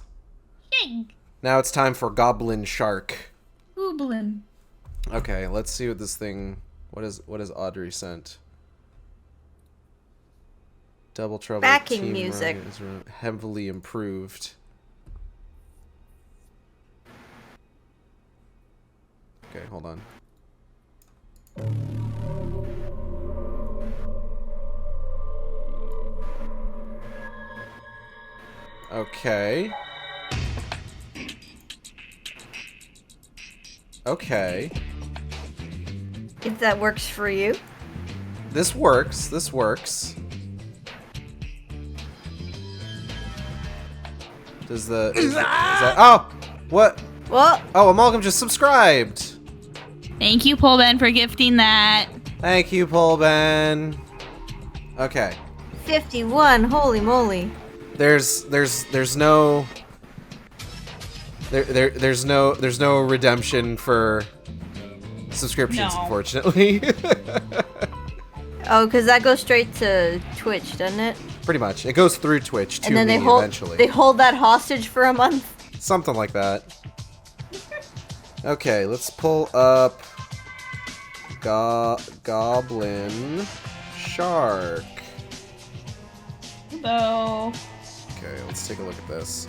Now it's time for Goblin Shark. Ooblin. Okay, let's see what this thing... What is Audrey sent? Double Trouble. Backing Team music. Rocket is heavily improved. Okay, hold on. Okay. Okay. If that works for you. This works. This works. Does the... Is that... Oh! What? What? Oh, Amalgam just subscribed. Thank you, Polben, for gifting that. Thank you, Polben. Okay. 51. Holy moly. There's no redemption for subscriptions, No. unfortunately. Oh, because that goes straight to Twitch, doesn't it? Pretty much. It goes through Twitch to And then me eventually. they hold that hostage for a month. Something like that. Okay, let's pull up Goblin Shark. Hello. Okay, let's take a look at this.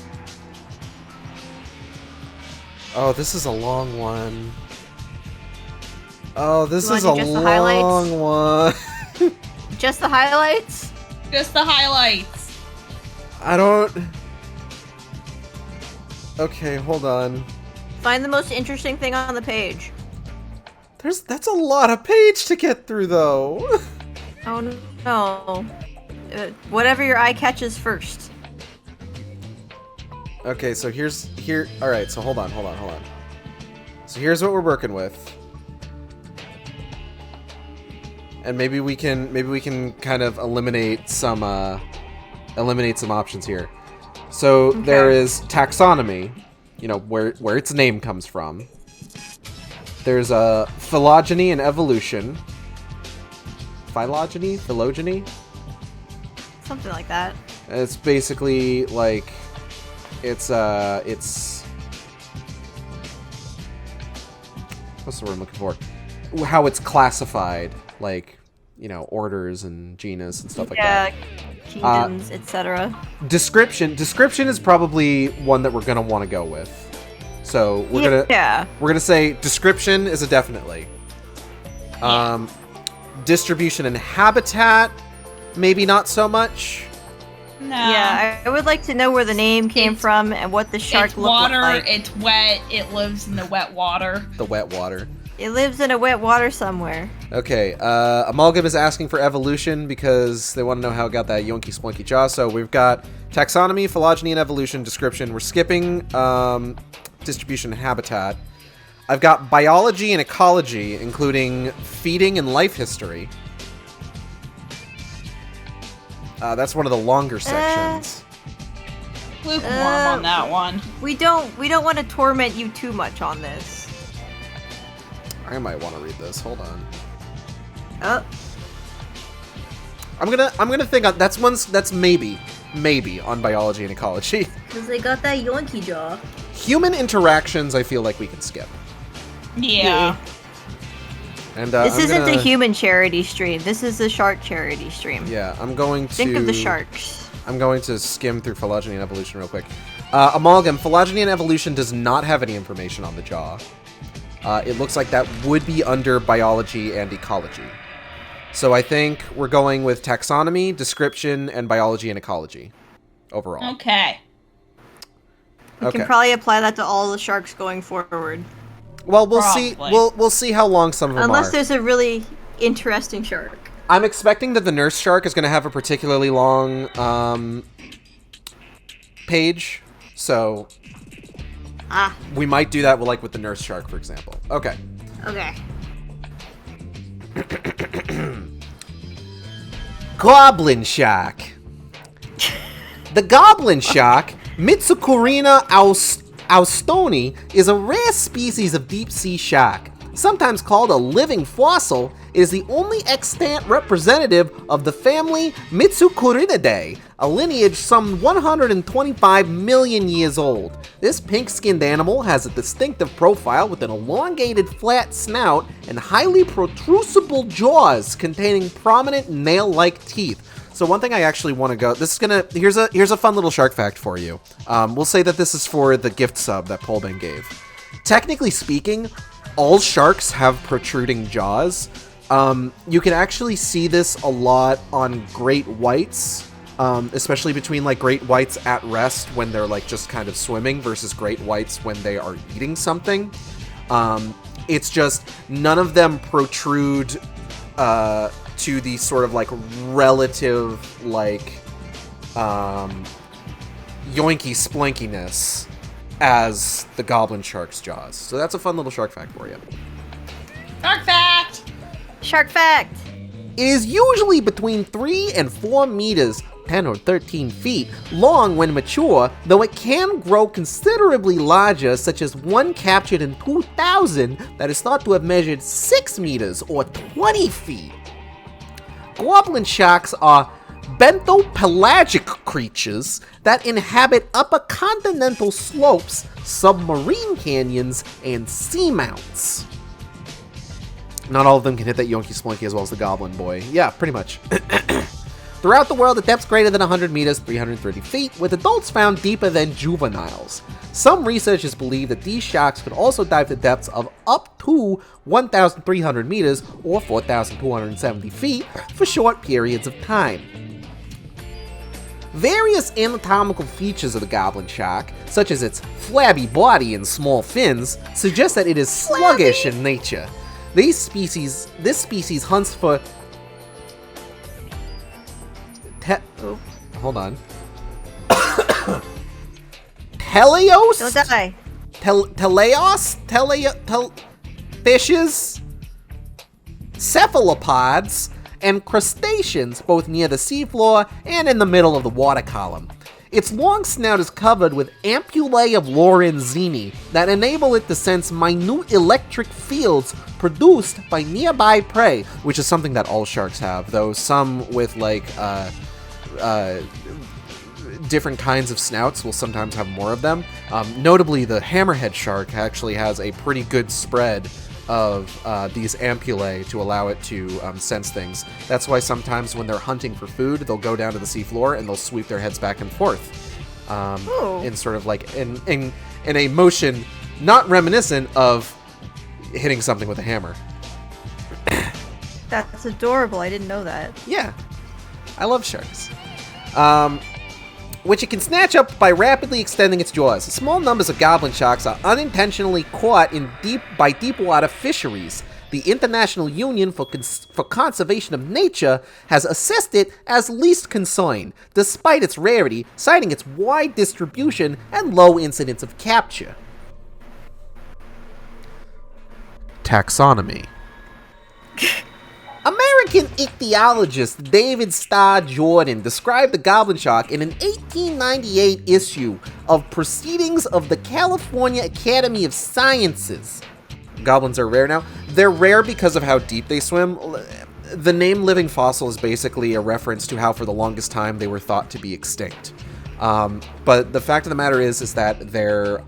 Oh, this is a long one. Oh, this You is a wanna do just the highlights? long one. Just the highlights? Just the highlights. I don't... Okay, hold on. Find the most interesting thing on the page. That's a lot of page to get through, though. Oh no. Whatever your eye catches first. Okay, so all right, so hold on. So here's what we're working with. And maybe we can kind of eliminate some options here. So Okay. there is taxonomy, you know, where its name comes from. There's phylogeny and evolution. Phylogeny? Something like that. It's basically like it's what's the word I'm looking for? How it's classified, like, you know, orders and genus and stuff like that. Kingdoms, etc. Description is probably one that we're gonna want to go with. So we're gonna say description is a definitely. Distribution and habitat, maybe not so much. No. Yeah, I would like to know where the name came It's- from and what the shark It's looked water, like. it's wet, it lives in the wet water. The wet water. It lives in a wet water somewhere. Okay, Amalgam is asking for evolution because they want to know how it got that yoinky splunky jaw. So we've got taxonomy, phylogeny, and evolution description. We're skipping distribution and habitat. I've got biology and ecology, including feeding and life history. That's one of the longer sections. Lukewarm on that one. We don't want to torment you too much on this. I might want to read this. Hold on. Oh, I'm gonna think on that's maybe on biology and ecology. because they got that yoinky jaw. Human interactions, I feel like we can skip. Yeah. And This I'm isn't gonna, a human charity stream. This is a shark charity stream. Yeah, I'm going to Think of the sharks. I'm going to skim through phylogeny and evolution real quick. Amalgam, phylogeny and evolution does not have any information on the jaw. It looks like that would be under biology and ecology. So I think we're going with taxonomy, description, and biology and ecology overall. Okay. We Okay. can probably apply that to all the sharks going forward. Well, we'll see. Probably. We'll see how long some of them Unless are. there's a really interesting shark. I'm expecting that the nurse shark is going to have a particularly long page, so we might do that with the nurse shark, for example. Okay. Okay. Goblin shark. The goblin shark, Mitsukurina austoni, is a rare species of deep-sea shark. Sometimes called a living fossil, it is the only extant representative of the family Mitsukurinidae, a lineage some 125 million years old. This pink-skinned animal has a distinctive profile with an elongated flat snout and highly protrusible jaws containing prominent nail-like teeth. So one thing I actually want to go, here's a fun little shark fact for you. We'll say that this is for the gift sub that Polben gave. Technically speaking, all sharks have protruding jaws. You can actually see this a lot on great whites, especially between like great whites at rest when they're like just kind of swimming versus great whites when they are eating something. It's just none of them protrude to the sort of like relative like yoinky splankiness as the goblin shark's jaws. So that's a fun little shark fact for you. Shark fact! Shark fact! It is usually between 3 and 4 meters, 10 or 13 feet, long when mature, though it can grow considerably larger, such as one captured in 2000 that is thought to have measured 6 meters or 20 feet. Goblin sharks are benthopelagic creatures that inhabit upper continental slopes, submarine canyons, and seamounts. Not all of them can hit that Yonky Splunky as well as the Goblin Boy. Yeah, pretty much. Throughout the world, at depths greater than 100 meters, 330 feet, with adults found deeper than juveniles. Some researchers believe that these sharks could also dive to depths of up to 1,300 meters or 4,270 feet for short periods of time. Various anatomical features of the goblin shark, such as its flabby body and small fins, suggest that it is sluggish in nature. This species hunts for... hold on. Teleos? Don't die. Fishes, cephalopods, and crustaceans, both near the seafloor and in the middle of the water column. Its long snout is covered with ampullae of Lorenzini that enable it to sense minute electric fields produced by nearby prey, which is something that all sharks have, though some with different kinds of snouts will sometimes have more of them. Notably, the hammerhead shark actually has a pretty good spread of these ampullae to allow it to sense things. That's why sometimes when they're hunting for food, they'll go down to the seafloor and they'll sweep their heads back and forth in sort of like in a motion not reminiscent of hitting something with a hammer. That's adorable. I didn't know that. Yeah, I love sharks. Which it can snatch up by rapidly extending its jaws. Small numbers of goblin sharks are unintentionally caught by deep water fisheries. The International Union for Conservation of Nature has assessed it as least concern, despite its rarity, citing its wide distribution and low incidence of capture. Taxonomy. American ichthyologist David Starr Jordan described the goblin shark in an 1898 issue of Proceedings of the California Academy of Sciences. Goblins are rare now. They're rare because of how deep they swim. The name living fossil is basically a reference to how for the longest time they were thought to be extinct. But the fact of the matter is that their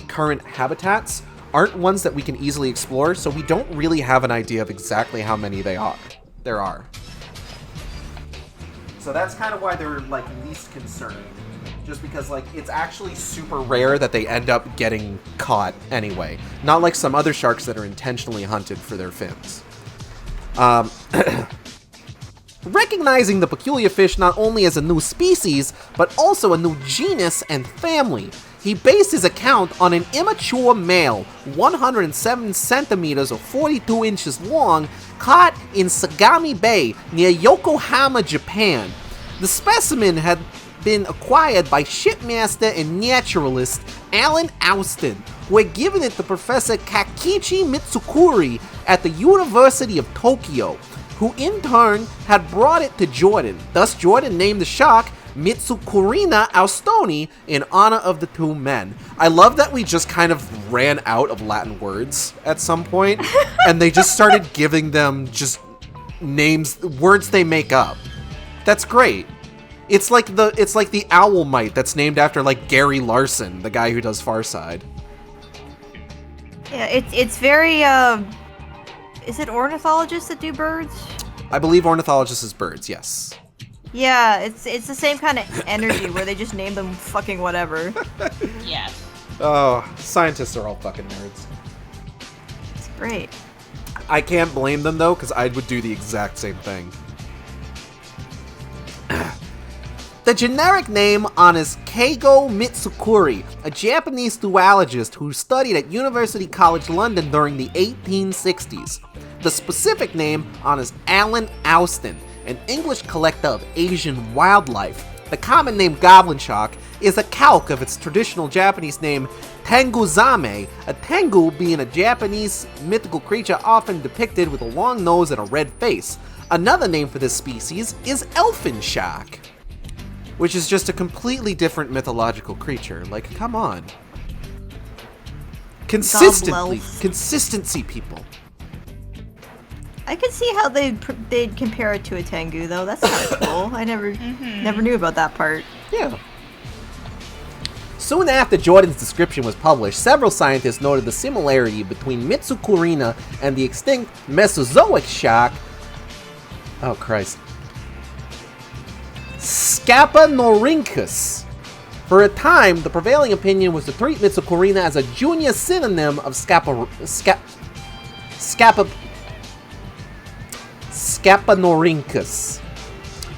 current habitats aren't ones that we can easily explore, so we don't really have an idea of exactly how many there are. So that's kind of why they're like least concerned, just because like it's actually super rare that they end up getting caught anyway. Not like some other sharks that are intentionally hunted for their fins. Recognizing the peculiar fish not only as a new species, but also a new genus and family, he based his account on an immature male, 107 centimeters or 42 inches long, caught in Sagami Bay near Yokohama, Japan. The specimen had been acquired by shipmaster and naturalist Alan Austin, who had given it to Professor Kakichi Mitsukuri at the University of Tokyo, who in turn had brought it to Jordan. Thus, Jordan named the shark Mitsukurina Austoni in honor of the two men. I love that we just kind of ran out of Latin words at some point, and they just started giving them just names, words they make up. That's great. It's like the owl mite that's named after like Gary Larson, the guy who does Far Side. Yeah, it's very is it ornithologists that do birds? I believe ornithologists is birds, yes. Yeah, it's the same kind of energy where they just name them fucking whatever. Yes. Oh, scientists are all fucking nerds. It's great. I can't blame them though, because I would do the exact same thing. The generic name honors Keigo Mitsukuri, a Japanese zoologist who studied at University College London during the 1860s. The specific name honors Alan Austin, an English collector of Asian wildlife. The common name goblin shark is a calque of its traditional Japanese name Tenguzame, a tengu being a Japanese mythical creature often depicted with a long nose and a red face. Another name for this species is elfin shark, which is just a completely different mythological creature. Like, come on. Consistency, people. I could see how they'd compare it to a tengu, though. That's kind of cool. I never knew about that part. Yeah. Soon after Jordan's description was published, several scientists noted the similarity between Mitsukurina and the extinct Mesozoic shark. Oh, Christ. Scapanorhynchus. For a time, the prevailing opinion was to treat Mitsukurina as a junior synonym of Scapanorhynchus.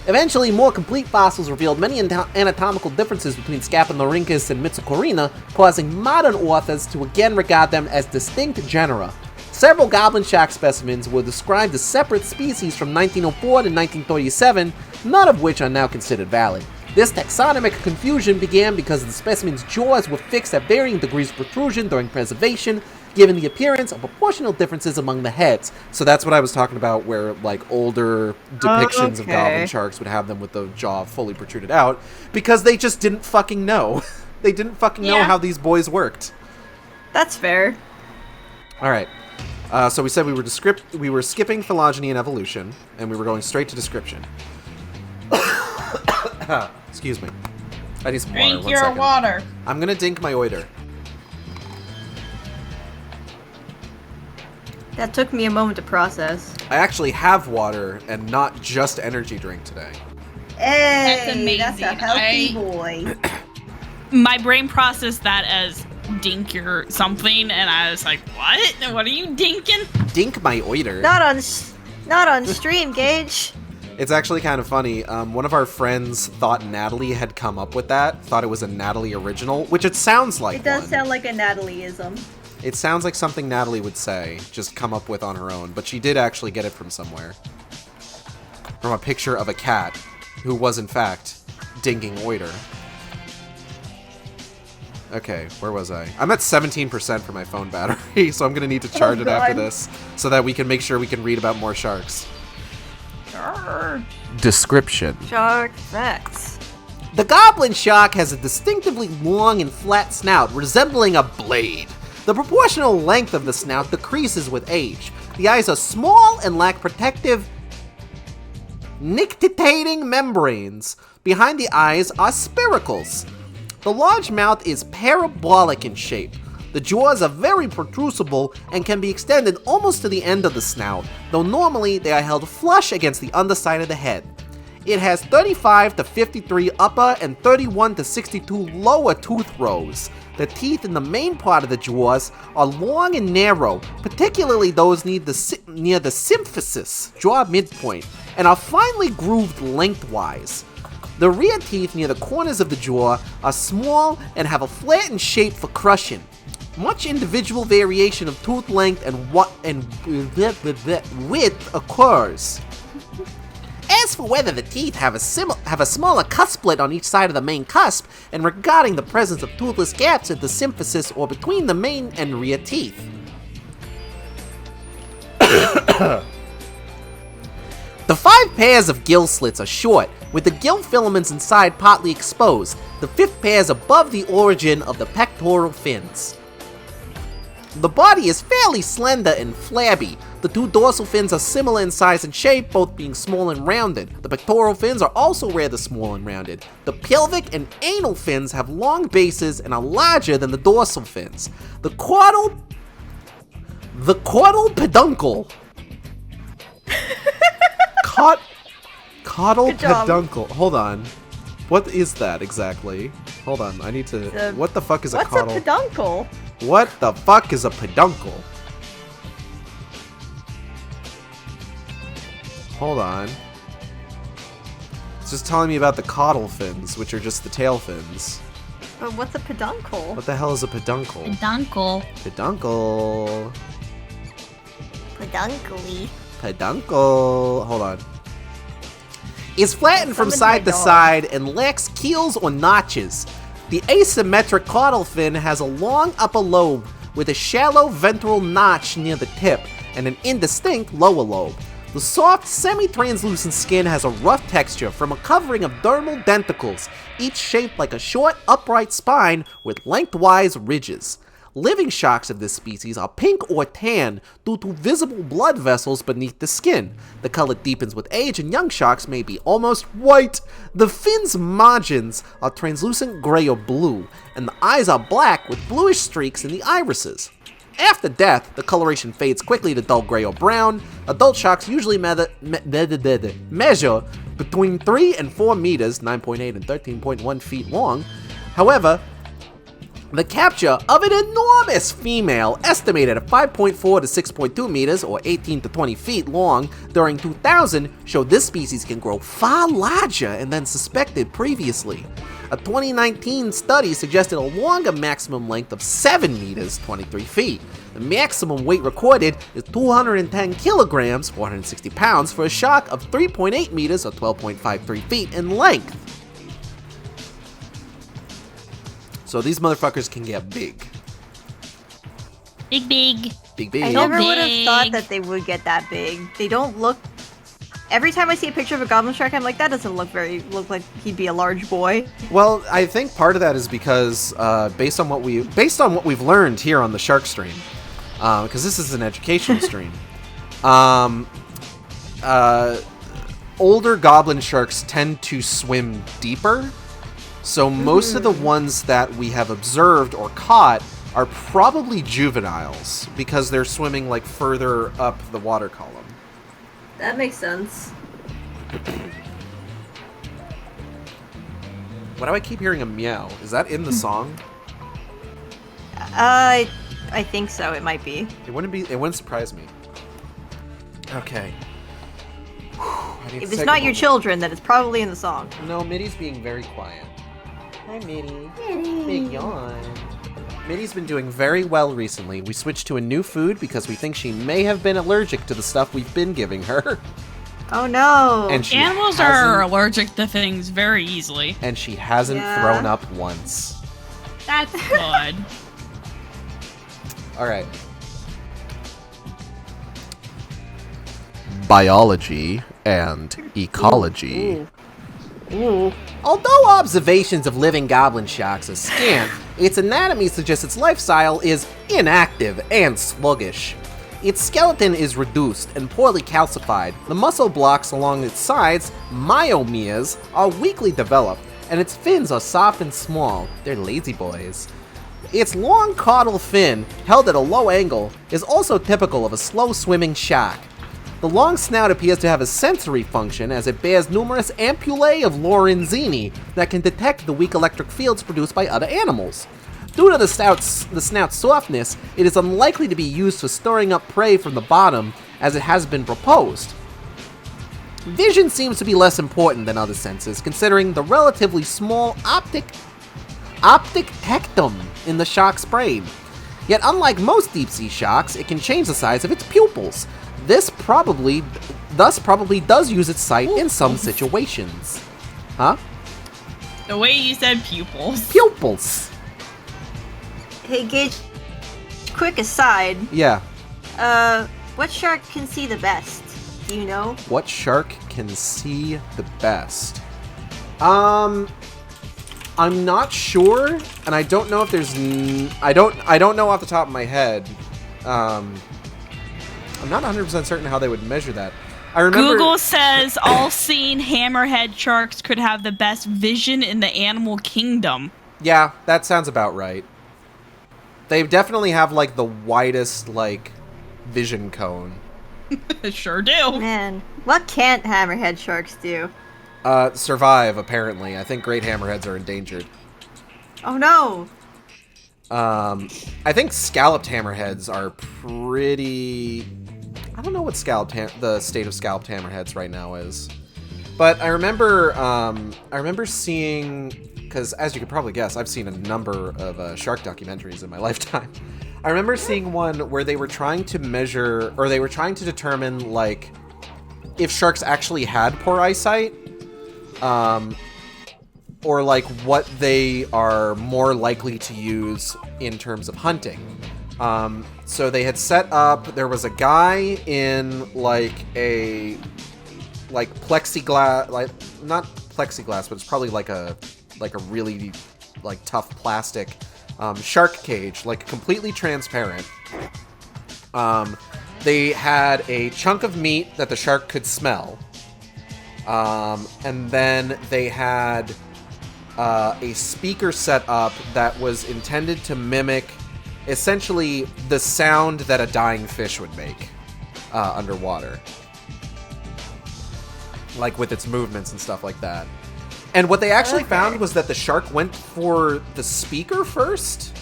Eventually, more complete fossils revealed many anatomical differences between Scapanorhynchus and Mitsukurina, causing modern authors to again regard them as distinct genera. Several goblin shark specimens were described as separate species from 1904 to 1937, none of which are now considered valid. This taxonomic confusion began because the specimen's jaws were fixed at varying degrees of protrusion during preservation, given the appearance of proportional differences among the heads. So that's what I was talking about, where like older depictions of goblin sharks would have them with the jaw fully protruded out, because they just didn't fucking know. They didn't fucking know how these boys worked. That's fair. All right. So we said we were skipping phylogeny and evolution, and we were going straight to description. Excuse me. I need some water. Drink your water. I'm gonna dink my oiter. That took me a moment to process. I actually have water and not just energy drink today. Hey, That's amazing. That's a healthy boy. My brain processed that as dink your something, and I was like, what? What are you dinking? Dink my oiter. Not on stream, Gage. It's actually kind of funny. One of our friends thought Natalie had come up with that, thought it was a Natalie original, which it sounds like It does one. sound like a Natalieism. It sounds like something Natalie would say, just come up with on her own, but she did actually get it from somewhere. From a picture of a cat, who was in fact dinking oiter. Okay, where was I? I'm at 17% for my phone battery, so I'm gonna need to charge it after this, so that we can make sure we can read about more sharks. Description. Shark facts. The goblin shark has a distinctively long and flat snout, resembling a blade. The proportional length of the snout decreases with age. The eyes are small and lack protective nictitating membranes. Behind the eyes are spiracles. The large mouth is parabolic in shape. The jaws are very protrusible and can be extended almost to the end of the snout, though normally they are held flush against the underside of the head. It has 35 to 53 upper and 31 to 62 lower tooth rows. The teeth in the main part of the jaws are long and narrow, particularly those near the symphysis, jaw midpoint, and are finely grooved lengthwise. The rear teeth near the corners of the jaw are small and have a flattened shape for crushing. Much individual variation of tooth length and width occurs. As for whether the teeth have a smaller cusplet on each side of the main cusp, and regarding the presence of toothless gaps at the symphysis or between the main and rear teeth. The 5 pairs of gill slits are short, with the gill filaments inside partly exposed. The 5th pair is above the origin of the pectoral fins. The body is fairly slender and flabby. The 2 dorsal fins are similar in size and shape, both being small and rounded. The pectoral fins are also rather small and rounded. The pelvic and anal fins have long bases and are larger than the dorsal fins. The caudal peduncle. Caudal peduncle. Hold on. What is that exactly? Hold on, I need to... what the fuck is a caudal? What's a peduncle? What the fuck is a peduncle? Hold on. It's just telling me about the caudal fins, which are just the tail fins. But what's a peduncle? What the hell is a peduncle? Peduncle. Peduncle. Peduncle. Peduncle. Hold on. Is flattened from side to side and lacks keels or notches. The asymmetric caudal fin has a long upper lobe with a shallow ventral notch near the tip and an indistinct lower lobe. The soft, semi-translucent skin has a rough texture from a covering of dermal denticles, each shaped like a short, upright spine with lengthwise ridges. Living sharks of this species are pink or tan due to visible blood vessels beneath the skin. The color deepens with age and young sharks may be almost white. The fin's margins are translucent gray or blue, and the eyes are black with bluish streaks in the irises. After death, the coloration fades quickly to dull gray or brown. Adult sharks usually measure between 3 and 4 meters, 9.8 and 13.1 feet long. However, the capture of an enormous female, estimated at 5.4 to 6.2 meters, or 18 to 20 feet long, during 2000, showed this species can grow far larger than suspected previously. A 2019 study suggested a longer maximum length of 7 meters, 23 feet. The maximum weight recorded is 210 kilograms, 460 pounds, for a shark of 3.8 meters, or 12.53 feet in length. So these motherfuckers can get big. Big, big. Big, big. I never big. would have thought that they would get that big. They don't look. Every time I see a picture of a goblin shark, I'm like, that doesn't look like he'd be a large boy. Well, I think part of that is because based on what we've learned here on the Shark Stream, because this is an educational stream, older goblin sharks tend to swim deeper. So most of the ones that we have observed or caught are probably juveniles because they're swimming like further up the water column. That makes sense. Why do I keep hearing a meow? Is that in the song? I think so. It might be. It wouldn't surprise me. Okay. If it's not your children, then it's probably in the song. No, Mitty's being very quiet. Hi, Mitty. Big yawn. Mitty's been doing very well recently. We switched to a new food because we think she may have been allergic to the stuff we've been giving her. Oh no! And Animals are allergic to things very easily. And she hasn't thrown up once. That's good. Alright. Biology and ecology. Ooh. Although observations of living goblin sharks are scant, its anatomy suggests its lifestyle is inactive and sluggish. Its skeleton is reduced and poorly calcified. The muscle blocks along its sides, myomeres, are weakly developed, and its fins are soft and small. They're lazy boys. Its long caudal fin, held at a low angle, is also typical of a slow-swimming shark. The long snout appears to have a sensory function as it bears numerous ampullae of Lorenzini that can detect the weak electric fields produced by other animals. Due to the snout's softness, it is unlikely to be used for stirring up prey from the bottom, as it has been proposed. Vision seems to be less important than other senses, considering the relatively small optic tectum in the shark's brain. Yet unlike most deep-sea sharks, it can change the size of its pupils. Thus probably does use its sight in some situations. Huh? The way you said pupils. Pupils. Hey Gage, quick aside. Yeah. What shark can see the best? Do you know? What shark can see the best? I'm not sure, and I don't know if there's. I don't know off the top of my head. I'm not 100% certain how they would measure that. I remember Google says all-seeing hammerhead sharks could have the best vision in the animal kingdom. Yeah, that sounds about right. They definitely have like the widest like vision cone. Sure do. Man, what can't hammerhead sharks do? Survive apparently. I think great hammerheads are endangered. Oh no! I think scalloped hammerheads are pretty. I don't know what the state of scalloped hammerheads right now is, but I remember seeing, because as you could probably guess, I've seen a number of shark documentaries in my lifetime. I remember seeing one where they were trying to measure, or they were trying to determine like if sharks actually had poor eyesight. like what they are more likely to use in terms of hunting. So they had set up, there was a guy in like a plexiglass, like not plexiglass, but it's probably like a really like tough plastic shark cage, like completely transparent. They had a chunk of meat that the shark could smell. And then they had a speaker set up that was intended to mimic essentially the sound that a dying fish would make underwater. Like with its movements and stuff like that. And what they actually found was that the shark went for the speaker first.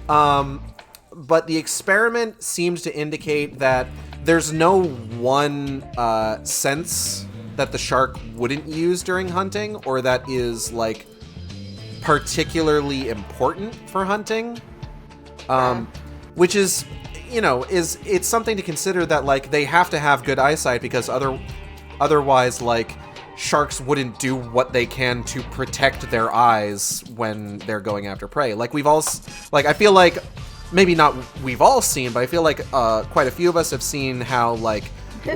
But the experiment seemed to indicate that there's no one sense that the shark wouldn't use during hunting, or that is like particularly important for hunting. Which is, you know, it's something to consider, that like they have to have good eyesight, because otherwise like sharks wouldn't do what they can to protect their eyes when they're going after prey. Like we've all, like I feel like, maybe not we've all seen, but I feel like quite a few of us have seen how like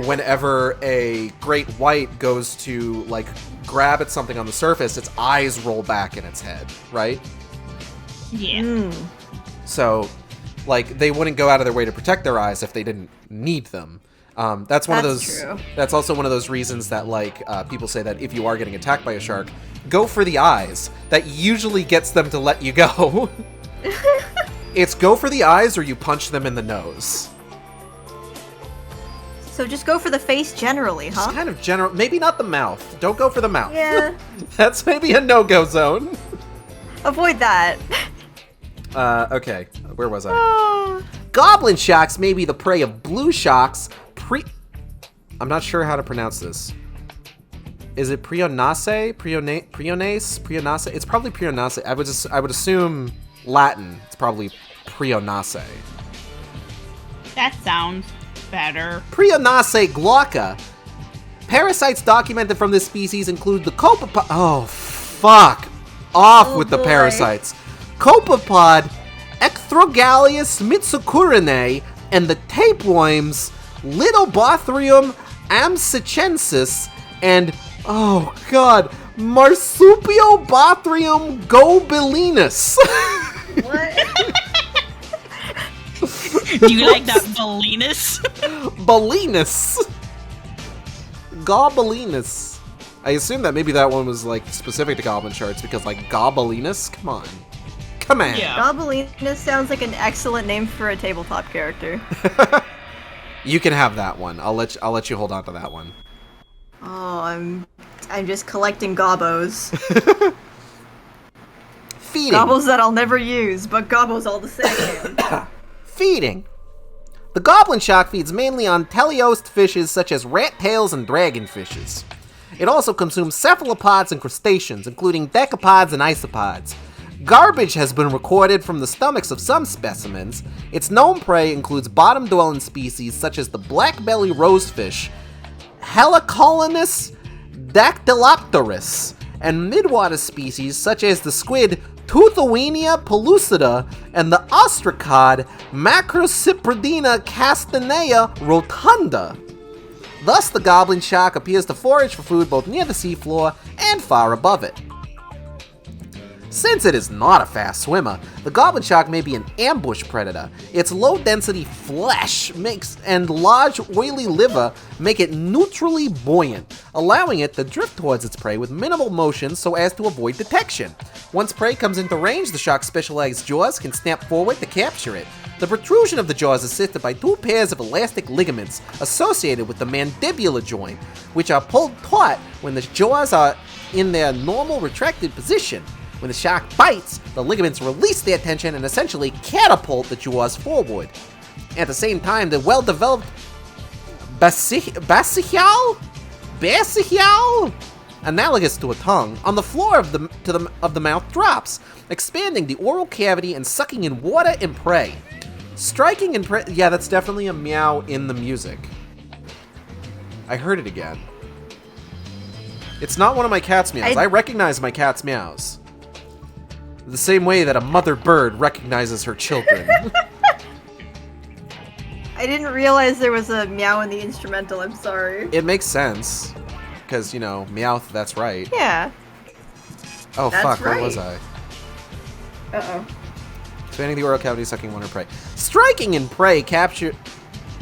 whenever a great white goes to like grab at something on the surface, its eyes roll back in its head, right? Yeah. So like they wouldn't go out of their way to protect their eyes if they didn't need them. That's one of those. True. That's also one of those reasons that like people say that if you are getting attacked by a shark, go for the eyes. That usually gets them to let you go. It's go for the eyes or you punch them in the nose. So just go for the face generally, huh? Just kind of general. Maybe not the mouth. Don't go for the mouth. Yeah. That's maybe a no-go zone. Avoid that. Okay. Where was I? Goblin sharks may be the prey of blue sharks. I'm not sure how to pronounce this. Is it Prionace? Prionace? It's probably Prionace. I would assume Latin. It's probably Prionace. That sounds better. Prionace glauca. Parasites documented from this species include the copepod. Oh, fuck. Off with the boy. parasites. Copepod, Ecthrogalius mitsukurinae, and the tapeworms Lidobothrium amsichensis and, oh god, Marsupiobothrym gobilinus. What? Do you like that Belinus? Balinus. Gobilinus. I assume that maybe that one was like specific to goblin sharks, because like Gobilinus, come on. Yeah. Gobilinus sounds like an excellent name for a tabletop character. You can have that one. I'll let you hold on to that one. Oh, I'm just collecting gobbos. Feeding. Gobbles that I'll never use, but gobbles all the same. Feeding. The goblin shark feeds mainly on teleost fishes such as rat tails and dragonfishes. It also consumes cephalopods and crustaceans, including decapods and isopods. Garbage has been recorded from the stomachs of some specimens. Its known prey includes bottom-dwelling species such as the black-belly rosefish, Helicolinus dactylopterus, and midwater species such as the squid Tuthowenia pellucida and the ostracod Macrocypridina castanea rotunda. Thus, the goblin shark appears to forage for food both near the seafloor and far above it. Since it is not a fast swimmer, the goblin shark may be an ambush predator. Its low-density flesh and large, oily liver make it neutrally buoyant, allowing it to drift towards its prey with minimal motion so as to avoid detection. Once prey comes into range, the shark's specialized jaws can snap forward to capture it. The protrusion of the jaws is assisted by two pairs of elastic ligaments associated with the mandibular joint, which are pulled taut when the jaws are in their normal retracted position. When the shark bites, the ligaments release their tension and essentially catapult the jaws forward. At the same time, the well-developed basihial, analogous to a tongue, on the floor of the mouth drops, expanding the oral cavity and sucking in water and prey. Striking and prey. Yeah, that's definitely a meow in the music. I heard it again. It's not one of my cat's meows. I recognize my cat's meows. The same way that a mother bird recognizes her children. I didn't realize there was a meow in the instrumental, I'm sorry. It makes sense. Because, you know, Meowth, that's right. Yeah. Oh, That's fuck, where right. was I? Uh-oh. Expanding the oral cavity, sucking one or prey. Striking and prey capture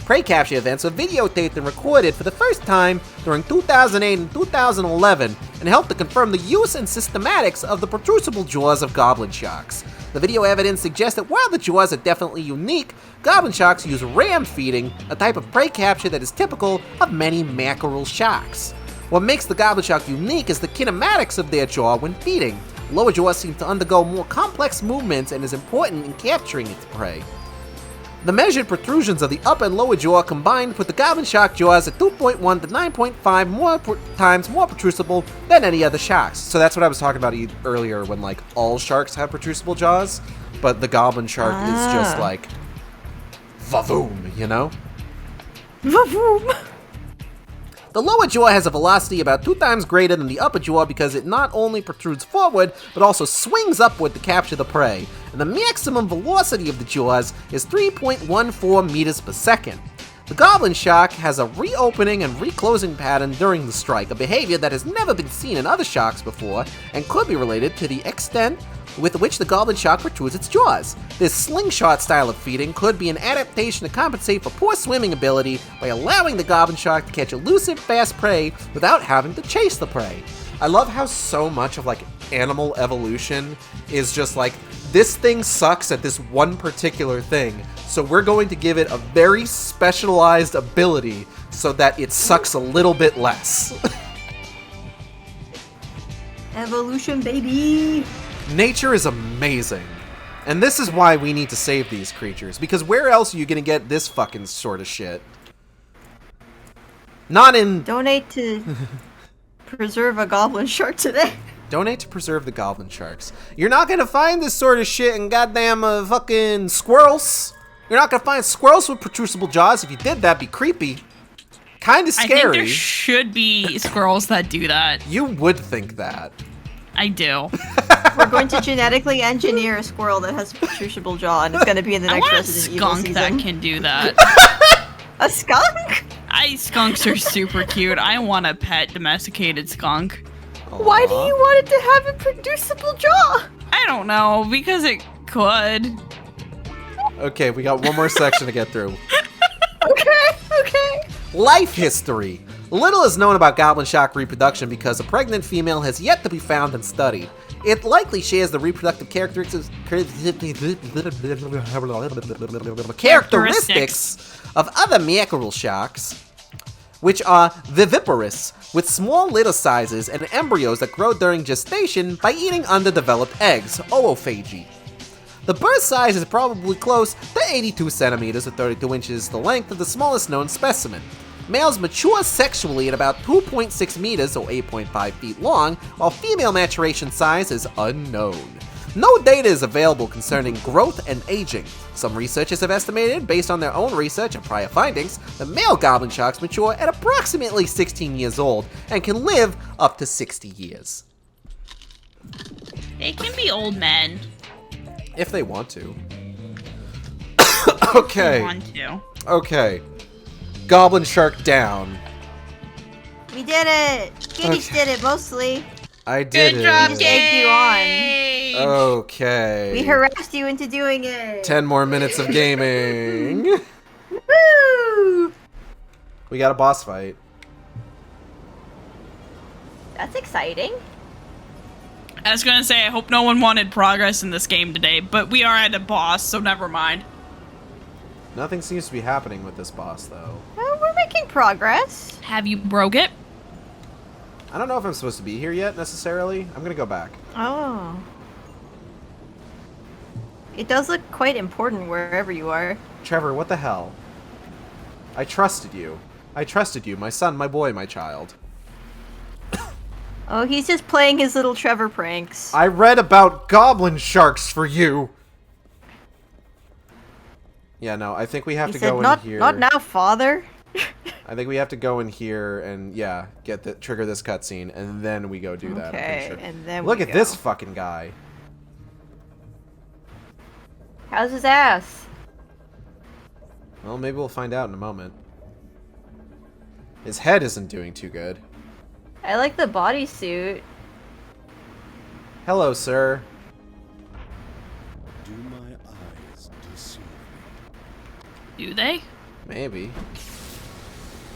events were videotaped and recorded for the first time during 2008 and 2011 and helped to confirm the use and systematics of the protrusible jaws of goblin sharks. The video evidence suggests that while the jaws are definitely unique, goblin sharks use ram feeding, a type of prey capture that is typical of many mackerel sharks. What makes the goblin shark unique is the kinematics of their jaw when feeding. Lower jaws seem to undergo more complex movements and is important in capturing its prey. The measured protrusions of the upper and lower jaw combined put the goblin shark jaws at 2.1 to 9.5 times more protrusible than any other sharks. So that's what I was talking about earlier when, like, all sharks have protrusible jaws, but the goblin shark is just like, vavoom, you know? Vavoom! The lower jaw has a velocity about 2 times greater than the upper jaw because it not only protrudes forward, but also swings upward to capture the prey, and the maximum velocity of the jaws is 3.14 meters per second. The goblin shark has a reopening and reclosing pattern during the strike, a behavior that has never been seen in other sharks before, and could be related to the extent with which the goblin shark protrudes its jaws. This slingshot style of feeding could be an adaptation to compensate for poor swimming ability by allowing the goblin shark to catch elusive, fast prey without having to chase the prey. I love how so much of, like, animal evolution is just like, this thing sucks at this one particular thing, so we're going to give it a very specialized ability so that it sucks a little bit less. Evolution, baby! Nature is amazing. And this is why we need to save these creatures, because where else are you gonna get this fucking sort of shit? Not in... Donate to preserve a goblin shark today. Donate to preserve the goblin sharks. You're not gonna find this sort of shit in goddamn fucking squirrels. You're not gonna find squirrels with protrusible jaws. If you did, that'd be creepy. Kinda scary. I think there should be squirrels that do that. You would think that. I do. We're going to genetically engineer a squirrel that has a protrusible jaw, and it's going to be in the I next want a Resident Evil skunk season. that can do that. A skunk? Skunks are super cute. I want a pet domesticated skunk. Why do you want it to have a producible jaw? I don't know, because it could. Okay, we got one more section to get through. Okay. Life history. Little is known about goblin shark reproduction because a pregnant female has yet to be found and studied. It likely shares the reproductive characteristics of other mackerel sharks, which are viviparous, with small litter sizes and embryos that grow during gestation by eating underdeveloped eggs, oophagy. The birth size is probably close to 82 centimeters or 32 inches, the length of the smallest known specimen. Males mature sexually at about 2.6 meters or 8.5 feet long, while female maturation size is unknown. No data is available concerning growth and aging. Some researchers have estimated, based on their own research and prior findings, that male goblin sharks mature at approximately 16 years old and can live up to 60 years. They can be old men. If they want to. If Okay. they want to. Okay. Goblin shark down. We did it! Katie's did it, mostly. I did Good job, it. Just egged you on. Gage! Okay. We harassed you into doing it. 10 more minutes of gaming. Woo! We got a boss fight. That's exciting. I was gonna say, I hope no one wanted progress in this game today, but we are at a boss, so never mind. Nothing seems to be happening with this boss, though. Well, we're making progress. Have you broke it? I don't know if I'm supposed to be here yet, necessarily. I'm gonna go back. Oh. It does look quite important wherever you are. Trevor, what the hell? I trusted you. I trusted you, my son, my boy, my child. Oh, he's just playing his little Trevor pranks. I read about goblin sharks for you! Yeah, no, I think we have He to said, go not, in here. not now, father. I think we have to go in here and, yeah, trigger this cutscene, and then we go do that. I'm pretty Okay, sure. and then Look we at go. this fucking guy. How's his ass? Well, maybe we'll find out in a moment. His head isn't doing too good. I like the bodysuit. Hello, sir. Do my eyes deceive me? Do they? Maybe.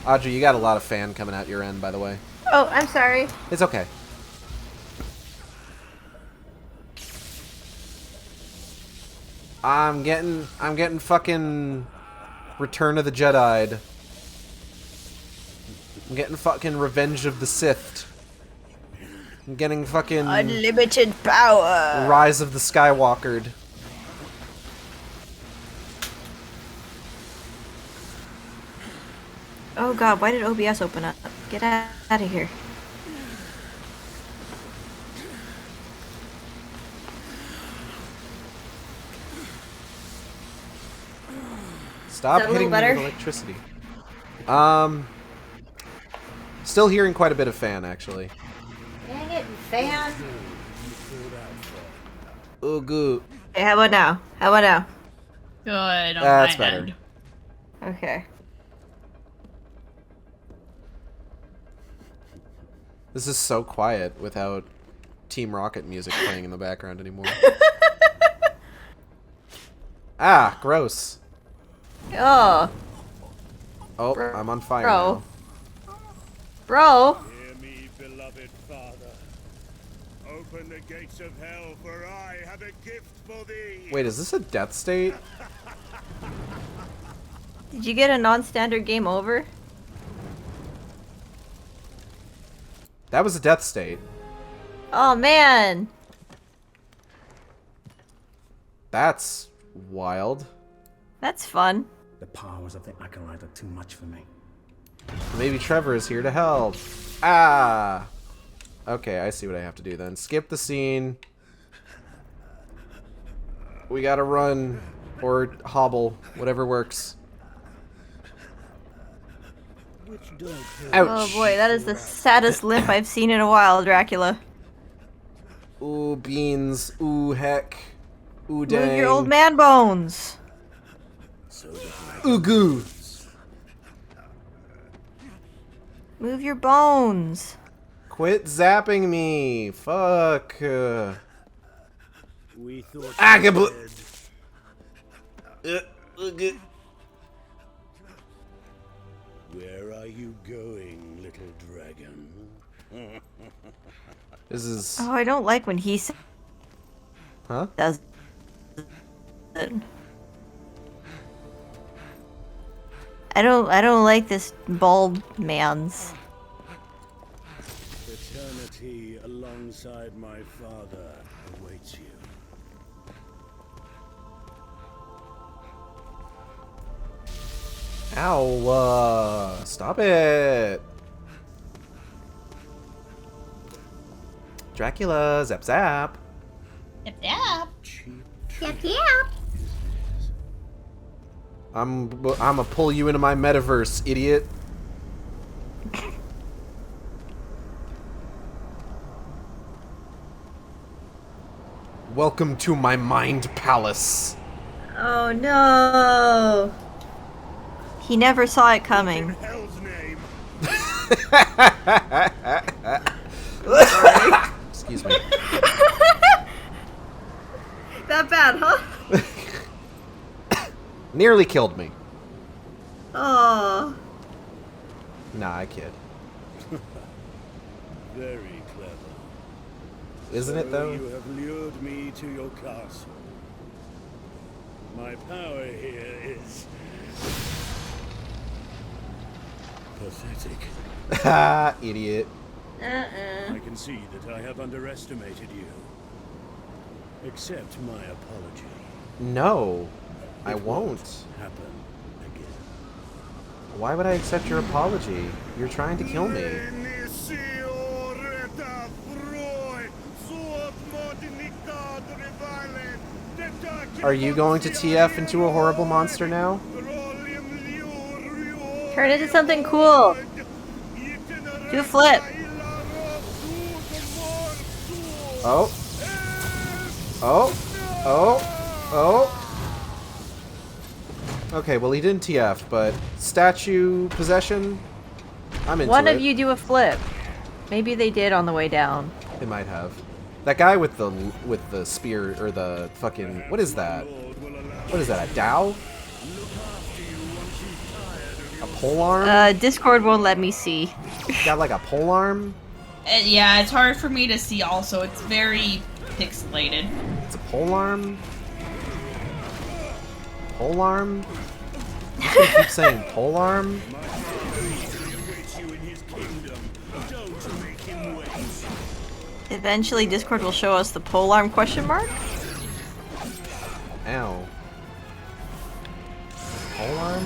Audrey, you got a lot of fan coming out your end, by the way. Oh, I'm sorry. It's okay. I'm getting fucking Return of the Jedi'd. I'm getting fucking Revenge of the Sith. I'm getting fucking Unlimited power. Rise of the Skywalkered. Oh god, why did OBS open up? Get out of here. Stop Is that a hitting me little with better? electricity. Still hearing quite a bit of fan, actually. Dang it, fan. Oh, good. Hey, how about now? How about now? Good. On That's my better. end. Okay. This is so quiet without Team Rocket music playing in the background anymore. Ah, gross. Oh, Oh, Bro- I'm on fire bro. now. bro. Hear me, beloved father. Open the gates of hell, for I have a gift for thee. Wait, is this a death state? Did you get a non-standard game over? That was a death state. Oh man. That's wild. That's fun. The powers of the Acolyte are too much for me. Maybe Trevor is here to help. Ah! Okay, I see what I have to do then. Skip the scene. We gotta run. Or hobble. Whatever works. Ouch! Oh boy, that is the saddest limp I've seen in a while, Dracula. Ooh, beans. Ooh, heck. Ooh, dang. Move your old man bones. Ooh, goo. Move your bones. Quit zapping me. Fuck. We thought Ah, you gabl- dead. Where are you going, little dragon? This is... Oh, I don't like when he Huh? does it. I don't like this bald man's. Eternity alongside my father awaits you. Ow, stop it. Dracula, zap zap. Yep, yep. Cheap Yep, yep. I'ma pull you into my metaverse, idiot. Welcome to my mind palace. Oh no. He never saw it coming. hell's name. Excuse me. That bad, huh? Nearly killed me. Oh. Nah, I kid. Very clever. Isn't it So though? You have lured me to your castle. My power here is pathetic. Ha, idiot. I can see that I have underestimated you. Accept my apology. No, I It won't. happen again. Why would I accept your apology? You're trying to kill me. Are you going to TF into a horrible monster now? Turn into something cool. Do a flip. Oh. Oh. Oh. Oh. Okay, well he didn't TF, but statue possession, I'm into One it. of you do a flip. Maybe they did on the way down. They might have. That guy with the spear or the fucking what is that? What is that? A Dow? A polearm? Discord won't let me see. Got like a polearm? Yeah, it's hard for me to see also. It's very pixelated. It's a polearm? Polearm? You just keep saying polearm? Eventually, Discord will show us the polearm question mark. Ow. Polearm?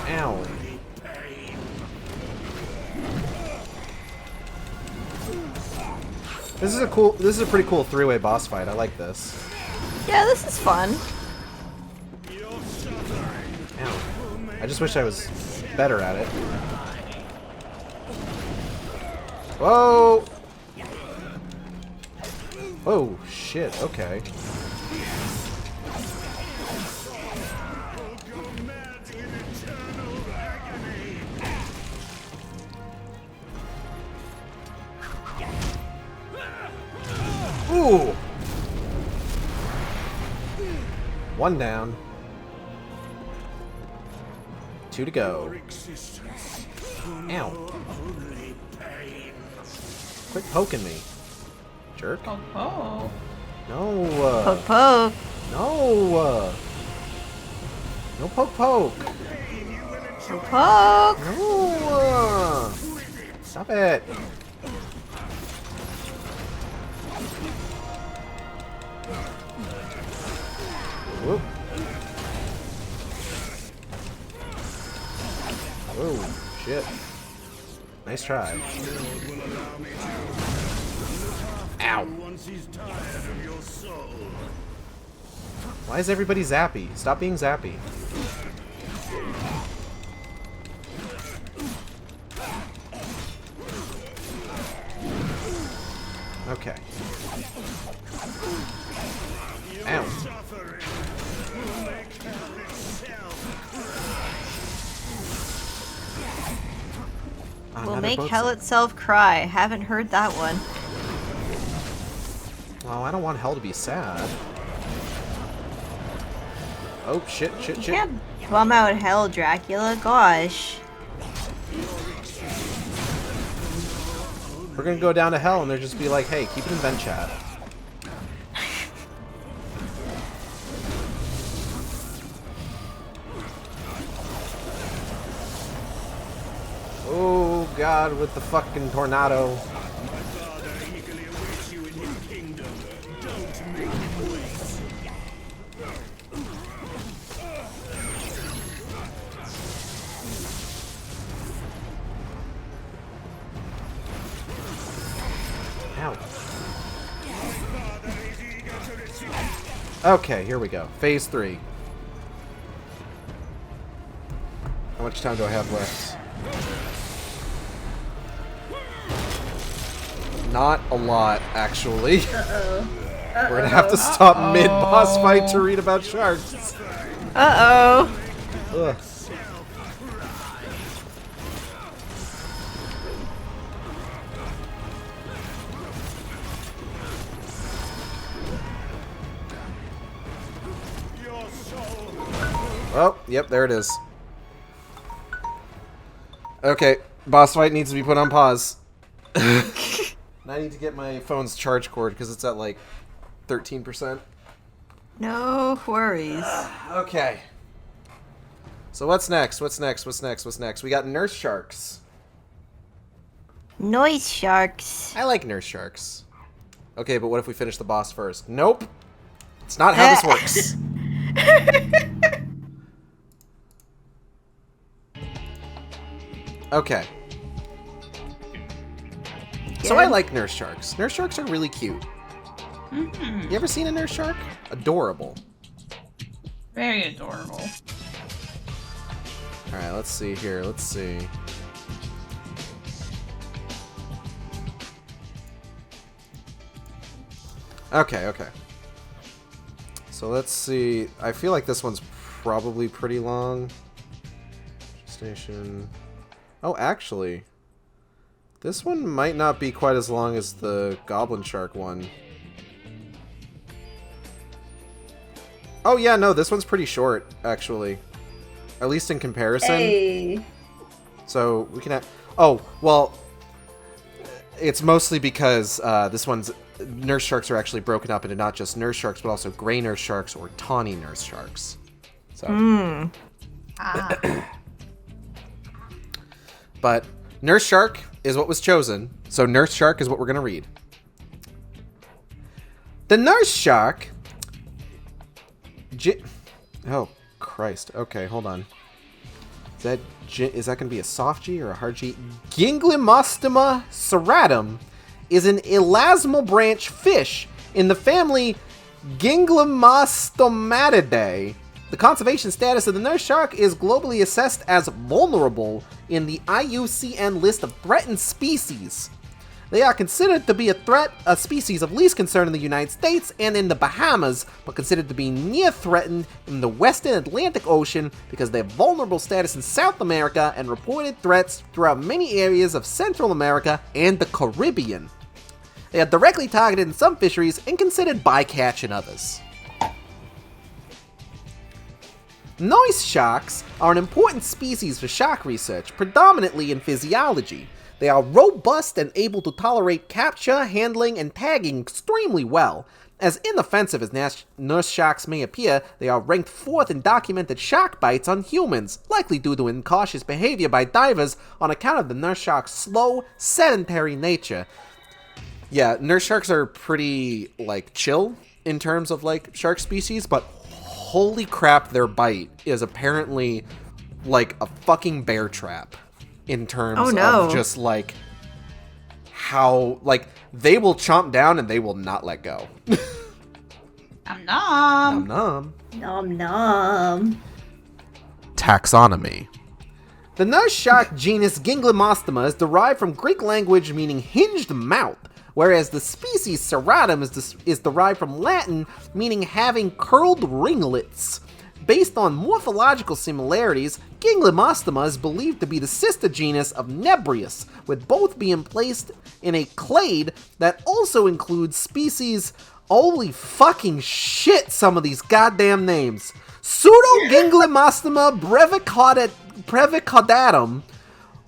Ow. This is a pretty cool three-way boss fight. I like this. Yeah, this is fun. Ow. I just wish I was better at it. Whoa! Oh, shit, okay. Ooh! One down. Two to go. Ow. Quit poking me. Jerk. Oh. No. Poke, poke. No. No poke poke. Poke, poke. No. Stop it. Whoop. Oh, shit. Nice try. Ow. Why is everybody zappy? Stop being zappy. Okay. Ow. Will Another make boat hell side. itself cry. Haven't heard that one. Oh, I don't want hell to be sad. Oh, shit, shit, You shit. can't bum out hell, Dracula. Gosh. We're gonna go down to hell and they'll just be like, hey, keep it in vent chat. Oh, God, with the fucking tornado. Ow. Okay, here we go. Phase 3. How much time do I have left? Not a lot, actually. We're gonna have to stop mid-boss fight to read about sharks. Uh-oh. Ugh. Oh, yep, there it is. Okay, boss fight needs to be put on pause. I need to get my phone's charge cord because it's at like 13%. No worries. Okay. So what's next? What's next? What's next? What's next? We got nurse sharks. Noise sharks. I like nurse sharks. Okay, but what if we finish the boss first? Nope. It's not how this works. Okay. So I like nurse sharks. Nurse sharks are really cute. Mm-hmm. You ever seen a nurse shark? Adorable. Very adorable. Alright, let's see here. Let's see. Okay. So let's see. I feel like this one's probably pretty long. Station. Oh, actually. This one might not be quite as long as the Goblin Shark one. Oh yeah, no, this one's pretty short, actually. At least in comparison. Hey. So we can have... Oh, well, it's mostly because this one's... Nurse sharks are actually broken up into not just nurse sharks, but also gray nurse sharks or tawny nurse sharks. So. But nurse shark is what was chosen, so nurse shark is what we're going to read. The nurse shark... Oh, Christ. Okay, hold on. Is that going to be a soft G or a hard G? Ginglimostoma serratum is an elasmal branch fish in the family Ginglimostomatidae. The conservation status of the nurse shark is globally assessed as vulnerable in the IUCN list of threatened species. They are considered to be a species of least concern in the United States and in the Bahamas, but considered to be near threatened in the Western Atlantic Ocean because of their vulnerable status in South America and reported threats throughout many areas of Central America and the Caribbean. They are directly targeted in some fisheries and considered bycatch in others. Noise sharks are an important species for shark research, predominantly in physiology. They are robust and able to tolerate capture, handling, and tagging extremely well. As inoffensive as nurse sharks may appear, they are ranked 4th in documented shark bites on humans, likely due to incautious behavior by divers on account of the nurse shark's slow, sedentary nature. Yeah, nurse sharks are pretty, like, chill in terms of, like, shark species, but holy crap, their bite is apparently, like, a fucking bear trap. In terms of just, like, how, like, they will chomp down and they will not let go. Nom nom. Nom nom. Nom nom. Taxonomy. The nurse shark genus Ginglimostoma is derived from Greek language meaning hinged mouth, whereas the species serratum is derived from Latin meaning having curled ringlets. Based on morphological similarities, Ginglimostoma is believed to be the sister genus of Nebrius, with both being placed in a clade that also includes species... Holy fucking shit, some of these goddamn names. Pseudoginglimostoma brevicaudatum,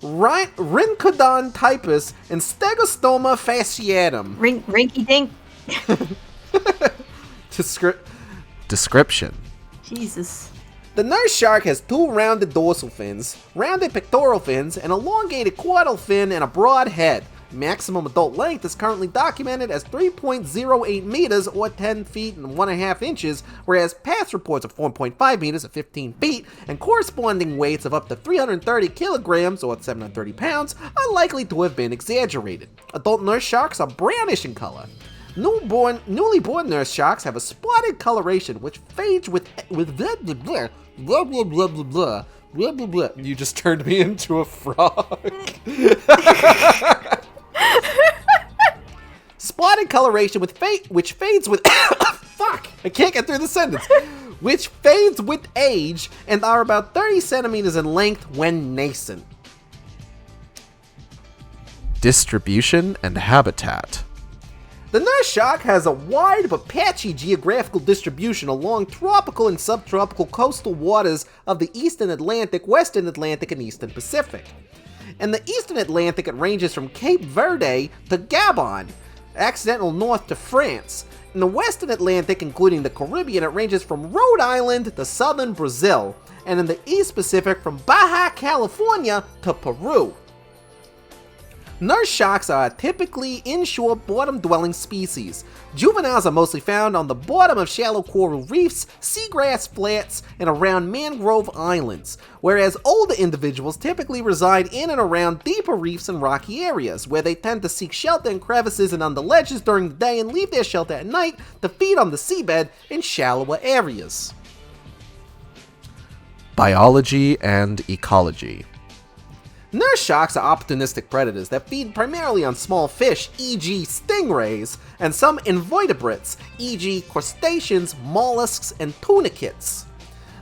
Rincodon typus, and Stegostoma fasciatum. Rinky dink. Description. Jesus. The nurse shark has 2 rounded dorsal fins, rounded pectoral fins, an elongated caudal fin, and a broad head. Maximum adult length is currently documented as 3.08 meters or 10 feet and 1.5 inches, whereas past reports of 4.5 meters or 15 feet and corresponding weights of up to 330 kilograms or 730 pounds are likely to have been exaggerated. Adult nurse sharks are brownish in color. Newly born nurse sharks have a spotted coloration which fades with blah blah blah blah blah blah blah blah blah blah blah. You just turned me into a frog. Spotted coloration which fades with fuck, I can't get through the sentence. Which fades with age and are about 30 centimeters in length when nascent. Distribution and habitat. The nurse shark has a wide but patchy geographical distribution along tropical and subtropical coastal waters of the Eastern Atlantic, Western Atlantic, and Eastern Pacific. In the Eastern Atlantic, it ranges from Cape Verde to Gabon, accidental north to France. In the Western Atlantic, including the Caribbean, it ranges from Rhode Island to southern Brazil, and in the East Pacific from Baja California to Peru. Nurse sharks are typically inshore bottom-dwelling species. Juveniles are mostly found on the bottom of shallow coral reefs, seagrass flats, and around mangrove islands, whereas older individuals typically reside in and around deeper reefs and rocky areas, where they tend to seek shelter in crevices and under ledges during the day and leave their shelter at night to feed on the seabed in shallower areas. Biology and ecology. Nurse sharks are opportunistic predators that feed primarily on small fish, e.g. stingrays, and some invertebrates, e.g. crustaceans, mollusks, and tunicates.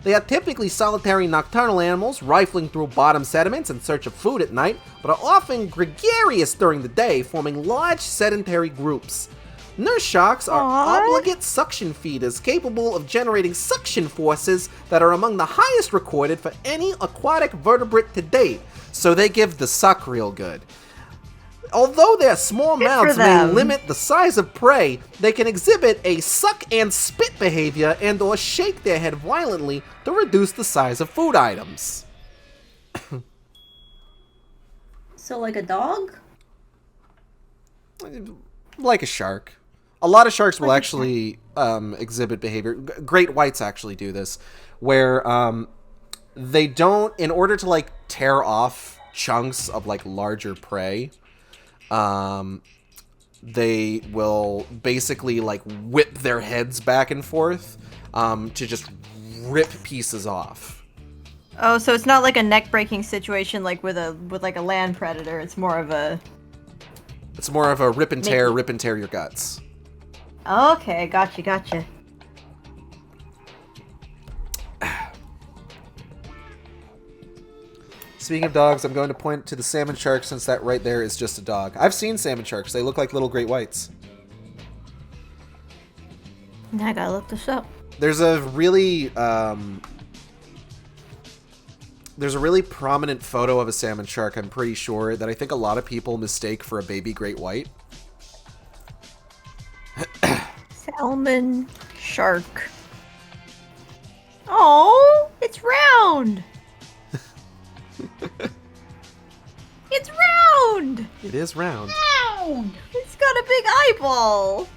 They are typically solitary nocturnal animals, rifling through bottom sediments in search of food at night, but are often gregarious during the day, forming large sedentary groups. Nurse sharks are obligate suction feeders capable of generating suction forces that are among the highest recorded for any aquatic vertebrate to date, so they give the suck real good. Although their small mouths may limit the size of prey, they can exhibit a suck and spit behavior and or shake their head violently to reduce the size of food items. So like a dog? Like a shark. A lot of sharks will actually exhibit behavior. Great whites actually do this, where they don't, in order to like tear off chunks of like larger prey, they will basically like whip their heads back and forth to just rip pieces off. Oh, so it's not like a neck-breaking situation like with like a land predator. It's more of a rip and tear your guts. Okay, gotcha. Speaking of dogs, I'm going to point to the salmon shark since that right there is just a dog. I've seen salmon sharks. They look like little great whites. Now I gotta look this up. There's a really prominent photo of a salmon shark, I'm pretty sure, that I think a lot of people mistake for a baby great white. Salmon shark. Oh, it's round. It's round. It is round. Round. It's got a big eyeball.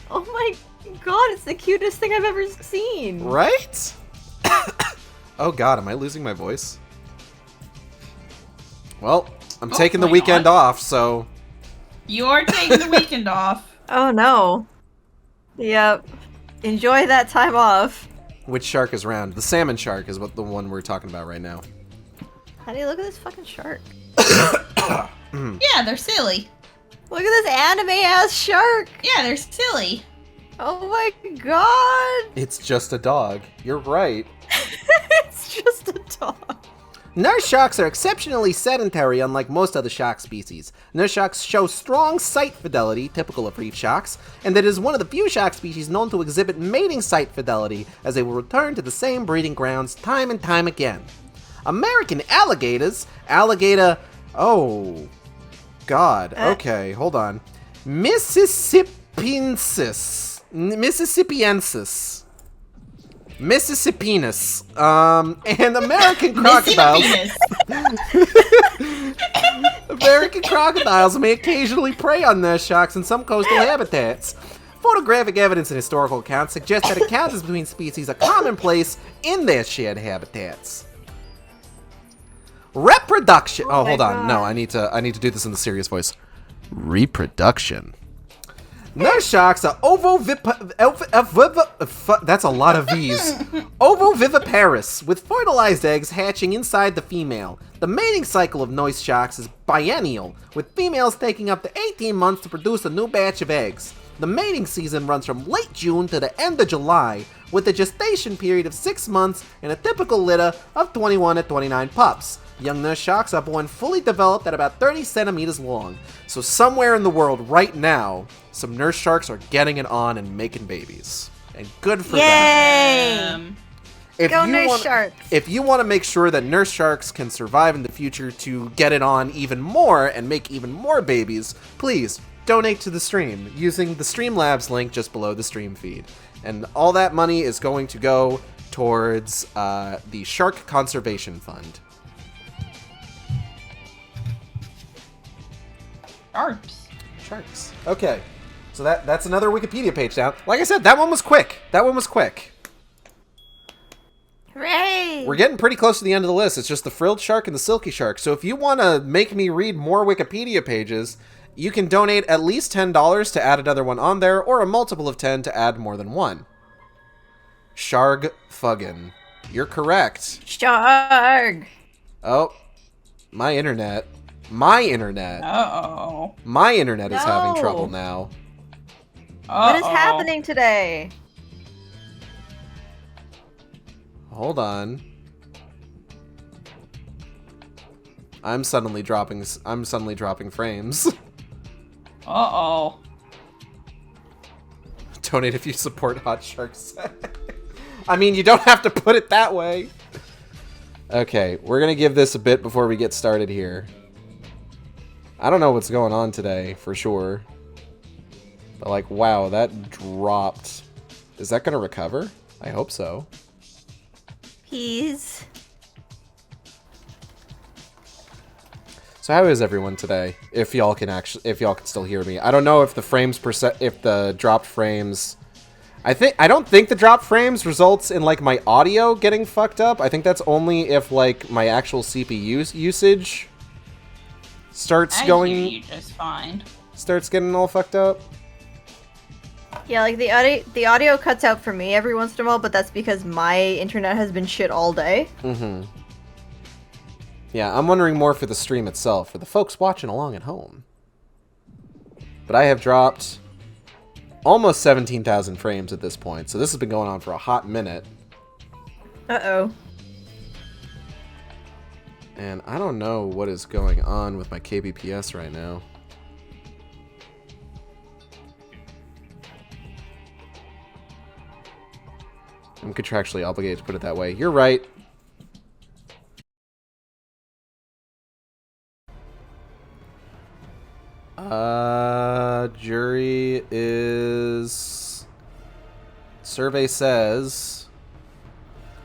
Oh my god, it's the cutest thing I've ever seen. Right? Oh god, am I losing my voice? Well, I'm taking the weekend off, so... You're taking the weekend off. Oh no. Yep. Enjoy that time off. Which shark is round? The salmon shark is what the one we're talking about right now. Honey, look at this fucking shark. Yeah, they're silly. Look at this anime-ass shark. Yeah, they're silly. Oh my god. It's just a dog. You're right. It's just a dog. Nurse sharks are exceptionally sedentary, unlike most other shark species. Nurse sharks show strong sight fidelity, typical of reef sharks, and it is one of the few shark species known to exhibit mating sight fidelity, as they will return to the same breeding grounds time and time again. American alligators, oh, god, okay, hold on. Mississippiensis, and American crocodiles. American crocodiles may occasionally prey on nurse sharks in some coastal habitats. Photographic evidence and historical accounts suggest that encounters between species are commonplace in their shared habitats. Reproduction. Oh, hold on. No, I need to do this in the serious voice. Reproduction. Nurse sharks are that's a lot of V's. Ovoviviparous, with fertilized eggs hatching inside the female. The mating cycle of nurse sharks is biennial, with females taking up to 18 months to produce a new batch of eggs. The mating season runs from late June to the end of July, with a gestation period of 6 months and a typical litter of 21 to 29 pups. Young nurse sharks are born fully developed at about 30 centimeters long. So somewhere in the world right now, some nurse sharks are getting it on and making babies. And good for them. Go nurse sharks. If you want to make sure that nurse sharks can survive in the future to get it on even more and make even more babies, please donate to the stream using the Streamlabs link just below the stream feed. And all that money is going to go towards the Shark Conservation Fund. Sharps. Sharks. Okay. So that's another Wikipedia page down. Like I said, that one was quick. Hooray! We're getting pretty close to the end of the list. It's just the frilled shark and the silky shark. So if you want to make me read more Wikipedia pages, you can donate at least $10 to add another one on there, or a multiple of 10 to add more than one. Sharg-fuggin. You're correct. Shark! Oh, my internet. My internet. Uh-oh. My internet is having No. trouble now. What is happening today? Hold on. I'm suddenly dropping frames. Uh-oh. Donate if you support Hot Sharks. I mean, you don't have to put it that way. Okay, we're gonna give this a bit before we get started here. I don't know what's going on today, for sure. But like, wow, that dropped. Is that gonna recover? I hope so. Peas. So how is everyone today? If y'all can still hear me. I don't know if the frames if the dropped frames. I don't think the dropped frames results in like my audio getting fucked up. I think that's only if like my actual CPU usage starts I going. hear you just fine. Starts getting all fucked up. Yeah, like the audio cuts out for me every once in a while, but that's because my internet has been shit all day. Mm-hmm. Yeah, I'm wondering more for the stream itself, for the folks watching along at home. But I have dropped almost 17,000 frames at this point, so this has been going on for a hot minute. Uh-oh. And I don't know what is going on with my kbps right now. I'm contractually obligated to put it that way. You're right. Jury is... Survey says...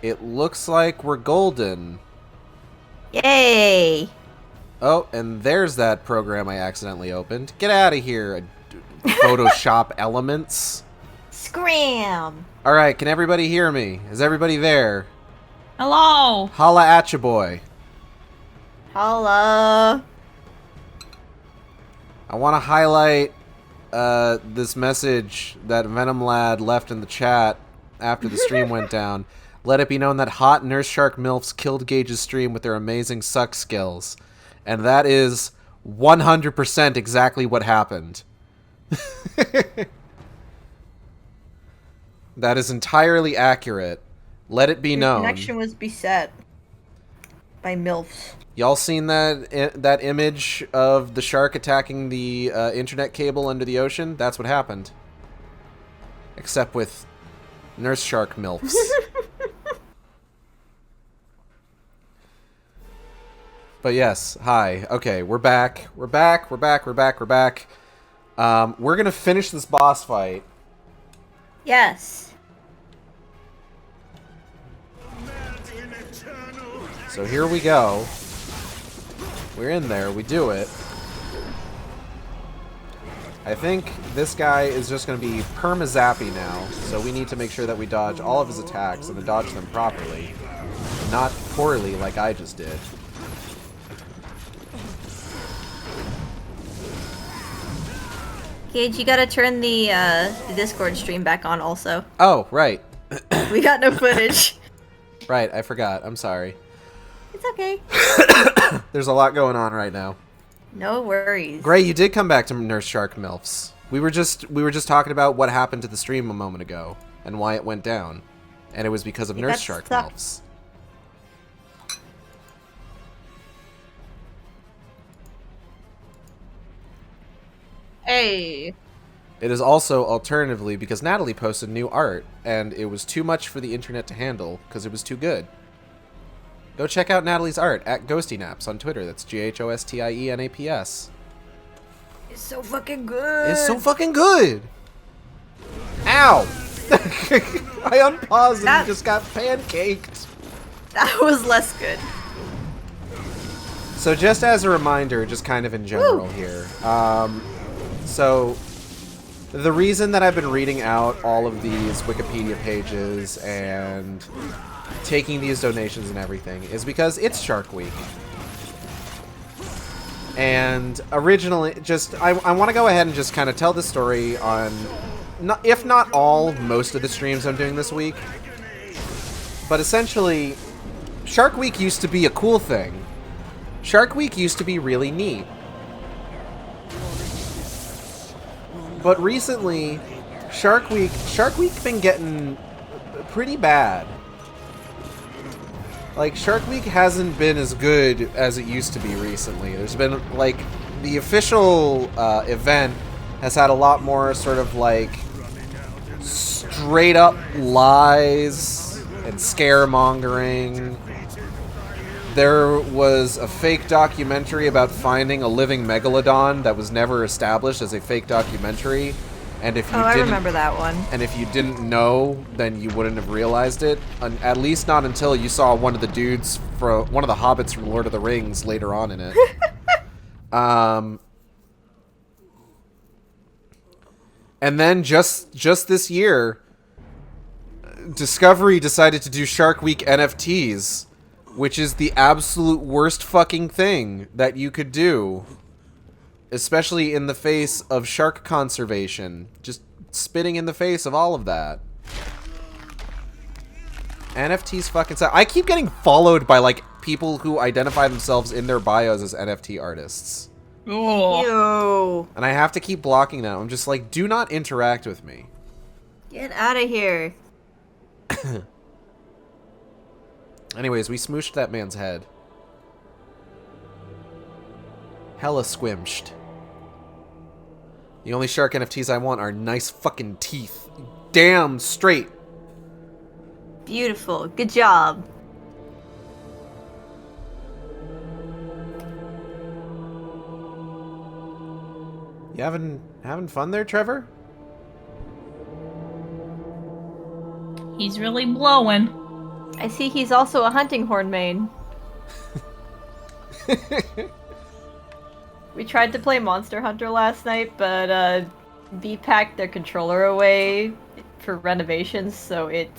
It looks like we're golden. Yay! Oh, and there's that program I accidentally opened. Get out of here, Photoshop elements. Scram! Alright, can everybody hear me? Is everybody there? Hello. Holla at ya, boy. Holla! I want to highlight this message that Venom Lad left in the chat after the stream went down. Let it be known that hot Nurse Shark MILFs killed Gage's stream with their amazing suck skills. And that is 100% exactly what happened. That is entirely accurate. Let it be Your known. connection was beset by MILFs. Y'all seen that image of the shark attacking the internet cable under the ocean? That's what happened. Except with Nurse Shark MILFs. But yes, hi. Okay, we're back. We're back. We're back. We're gonna finish this boss fight. Yes. So here we go. We're in there. We do it. I think this guy is just going to be perma-zappy now, so we need to make sure that we dodge all of his attacks and to dodge them properly. Not poorly like I just did. Gage, you gotta turn the Discord stream back on also. Oh, right. We got no footage. Right, I forgot. I'm sorry. It's okay. There's a lot going on right now. No worries. Gray, you did come back to Nurse Shark MILFs. We were just talking about what happened to the stream a moment ago and why it went down. And it was because of You Nurse got Shark stuck. MILFs. Hey. It is also alternatively because Natalie posted new art and it was too much for the internet to handle because it was too good. Go check out Natalie's art at GhostyNaps on Twitter. That's GHOSTIENAPS. It's so fucking good. It's so fucking good. Ow! I unpaused and just got pancaked. That was less good. So just as a reminder, just kind of in general here. So the reason that I've been reading out all of these Wikipedia pages and taking these donations and everything is because it's Shark Week. And originally, I want to go ahead and just kind of tell the story on, if not all, most of the streams I'm doing this week. But essentially, Shark Week used to be a cool thing. Shark Week used to be really neat. But recently, Shark Week been getting pretty bad. Like, Shark Week hasn't been as good as it used to be recently. There's been, like, the official event has had a lot more sort of, like, straight up lies and scaremongering. There was a fake documentary about finding a living megalodon that was never established as a fake documentary. And if you I remember that one. And if you didn't know, then you wouldn't have realized it. At least not until you saw one of the dudes from one of the hobbits from Lord of the Rings later on in it. And then just this year, Discovery decided to do Shark Week NFTs, which is the absolute worst fucking thing that you could do. Especially in the face of shark conservation. Just spitting in the face of all of that. NFTs fucking suck. I keep getting followed by, like, people who identify themselves in their bios as NFT artists. Oh. Ew. And I have to keep blocking them. I'm just like, do not interact with me. Get out of here. Anyways, we smooshed that man's head. Hella squimshed. The only shark NFTs I want are nice fucking teeth. Damn straight. Beautiful. Good job. You having fun there, Trevor? He's really blowing. I see he's also a hunting horn main. We tried to play Monster Hunter last night, but B packed their controller away for renovations, so it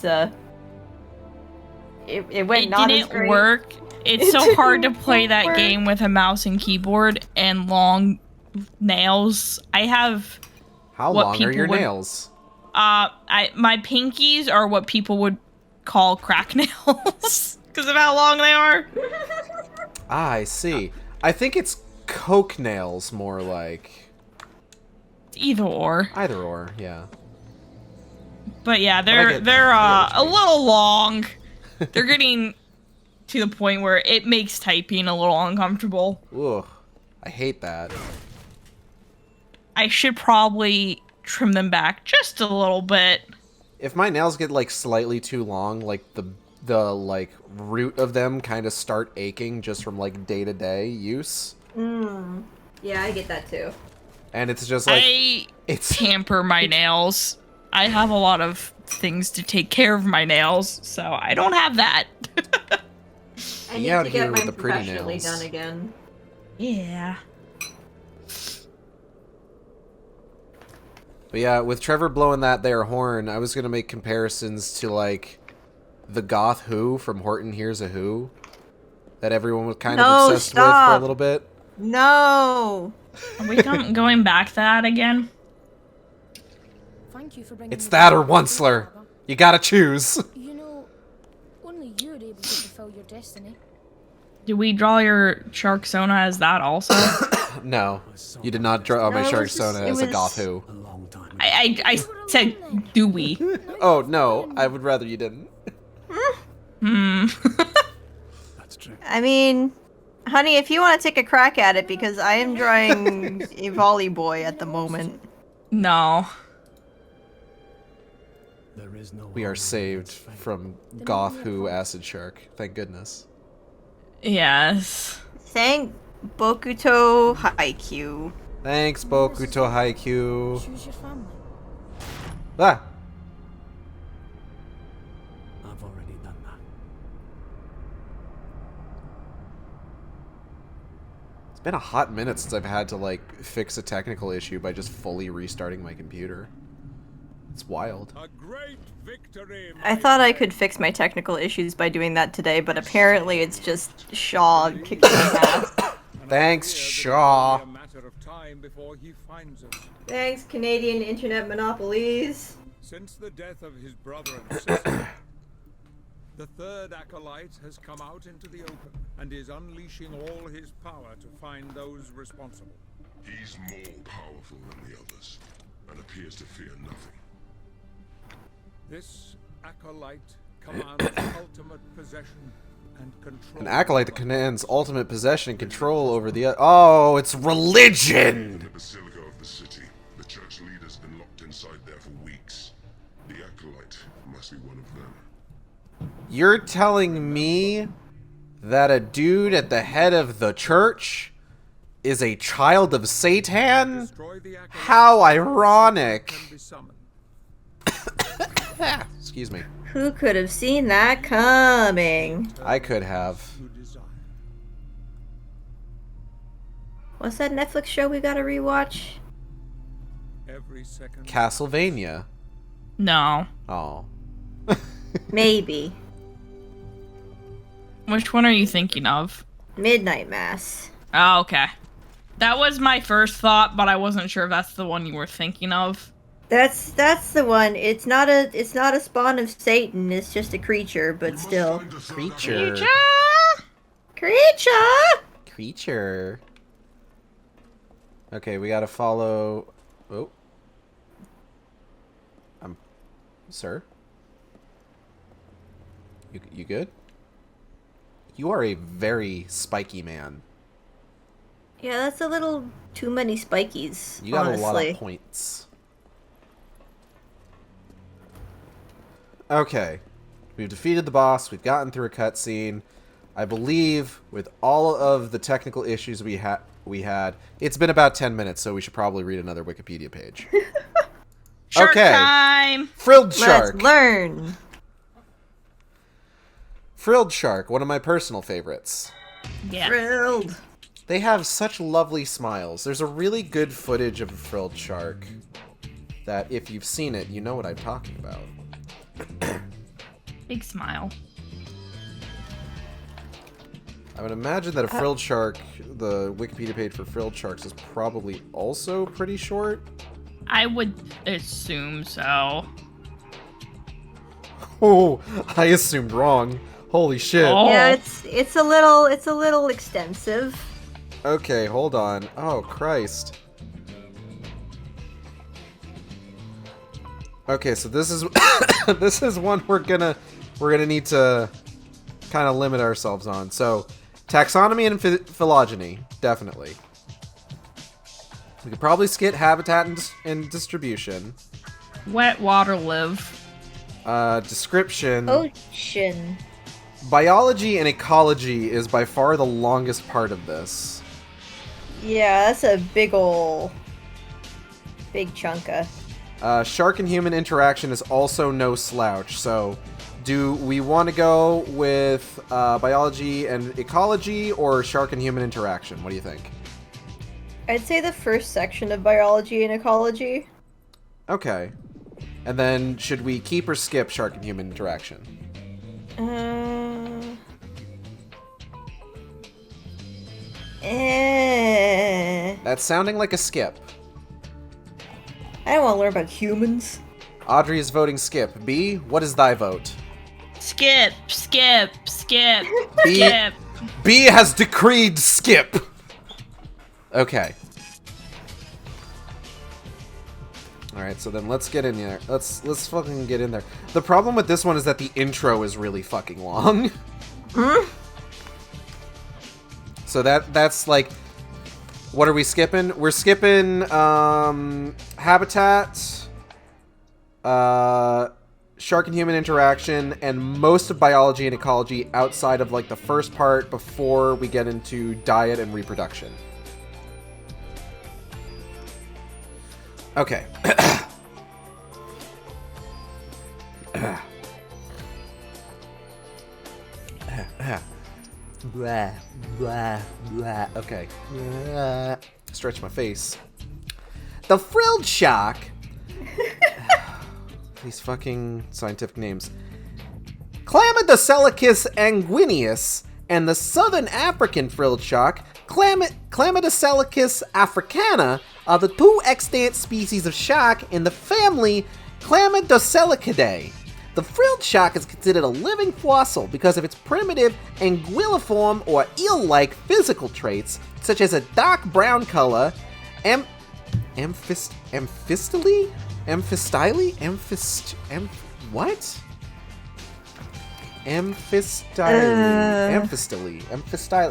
went not as didn't great. work. It's so hard to play that game with a mouse and keyboard and long nails. I have How what long are people your would- nails? my pinkies are what people would call crack nails because of how long they are. Ah, I see. I think it's coke nails, more like. Either or. Either or, yeah. But yeah, I they're get a what you mean. little long. They're getting to the point where it makes typing a little uncomfortable. Ugh. I hate that. I should probably trim them back just a little bit. If my nails get like slightly too long, like the like root of them kind of start aching just from like day-to-day use. Yeah, I get that too. And it's just like I pamper my nails. I have a lot of things to take care of my nails, so I don't have that. I Be need out to here get with mine the pretty professionally nails. done again. Yeah. But yeah, with Trevor blowing that there horn, I was gonna make comparisons to like the goth Who from Horton Hears a Who that everyone was kind of obsessed with for a stop. little bit. No! Are we going back to that again? Thank you for bringing It's me that back. or Onceler. You gotta choose. You know, only you're able to fulfill your destiny. Do we draw your Shark Sona as that also? No, you did not draw my No, it Shark was just- Sona it as a was- goth Who. A long time ago. I said, do we? Oh no, I would rather you didn't. That's true. I mean, honey, if you want to take a crack at it, because I am drawing a volley boy at the moment. No. There is no We are harm in saved its fate. from goth Who Acid Shark. Thank goodness. Yes. Thank Bokuto Haikyuu. Thanks, Bokuto Haikyuu. Choose your family. Ah! I've already done that. been a hot minute since I've had to, like, fix a technical issue by just fully restarting my computer. It's wild. A great victory, I thought I could fix my technical issues by doing that today, but apparently it's just Shaw kicking my ass. Thanks, Shaw. A matter of time before he finds us. Thanks, Canadian internet monopolies. Since the death of his brother and sister, the third acolyte has come out into the open and is unleashing all his power to find those responsible. He's more powerful than the others, and appears to fear nothing. This acolyte commands ultimate possession and control. An acolyte that commands ultimate possession and control over the... Oh, it's religion! In the basilica of the city, the church leader's been locked inside there for weeks. The acolyte must be one of them. You're telling me that a dude at the head of the church is a child of Satan? Destroy the acolyte. How ironic! Can be summoned. Excuse me. Who could have seen that coming? I could have. You desire. What's that Netflix show we gotta rewatch? Every second. Castlevania. No. Oh. Maybe. Which one are you thinking of? Midnight Mass. Oh, okay. That was my first thought, but I wasn't sure if that's the one you were thinking of. That's the one. It's not a spawn of Satan. It's just a creature, but still. Creature. Creature. Okay, we gotta follow... Oh. Sir? You good? You are a very spiky man. Yeah, that's a little too many spikies, You got honestly. a lot of points. Okay. We've defeated the boss. We've gotten through a cutscene. I believe with all of the technical issues we had, it's been about 10 minutes, so we should probably read another Wikipedia page. Shark Okay. time! Frilled Shark. Let's learn. Frilled Shark, one of my personal favorites. Yeah. Thrilled. They have such lovely smiles. There's a really good footage of a frilled shark that if you've seen it, you know what I'm talking about. Big smile. I would imagine that a frilled shark, the Wikipedia page for frilled sharks is probably also pretty short. I would assume so. Oh, I assumed wrong. Holy shit. Oh. Yeah, it's a little extensive. Okay, hold on. Oh, Christ. Okay, so this is this is one we're gonna need to kind of limit ourselves on. So, taxonomy and phylogeny, definitely. We could probably skip habitat and distribution. Wet water live. Description. Ocean. Biology and ecology is by far the longest part of this. Yeah, that's a big chunka. Shark and human interaction is also no slouch, so do we want to go with biology and ecology or shark and human interaction? What do you think? I'd say the first section of biology and ecology. Okay. And then should we keep or skip shark and human interaction? That's sounding like a skip. I don't want to learn about humans. Audrey is voting skip. B, what is thy vote? Skip, skip, skip, B, skip. B has decreed skip. Okay. Alright, so then let's get in there. Let's fucking get in there. The problem with this one is that the intro is really fucking long. So that's like, what are we skipping? We're skipping habitat, shark and human interaction, and most of biology and ecology outside of like the first part before we get into diet and reproduction. Okay. Blah, blah, blah. Okay. Stretch my face. The frilled shark. These fucking scientific names. Chlamydocelicus anguineus and the southern African frilled shark, Chlamydocelicus africana, are the two extant species of shark in the family Chlamydocelidae. The frilled shark is considered a living fossil because of its primitive anguilliform or eel-like physical traits, such as a dark brown color, amphistyle.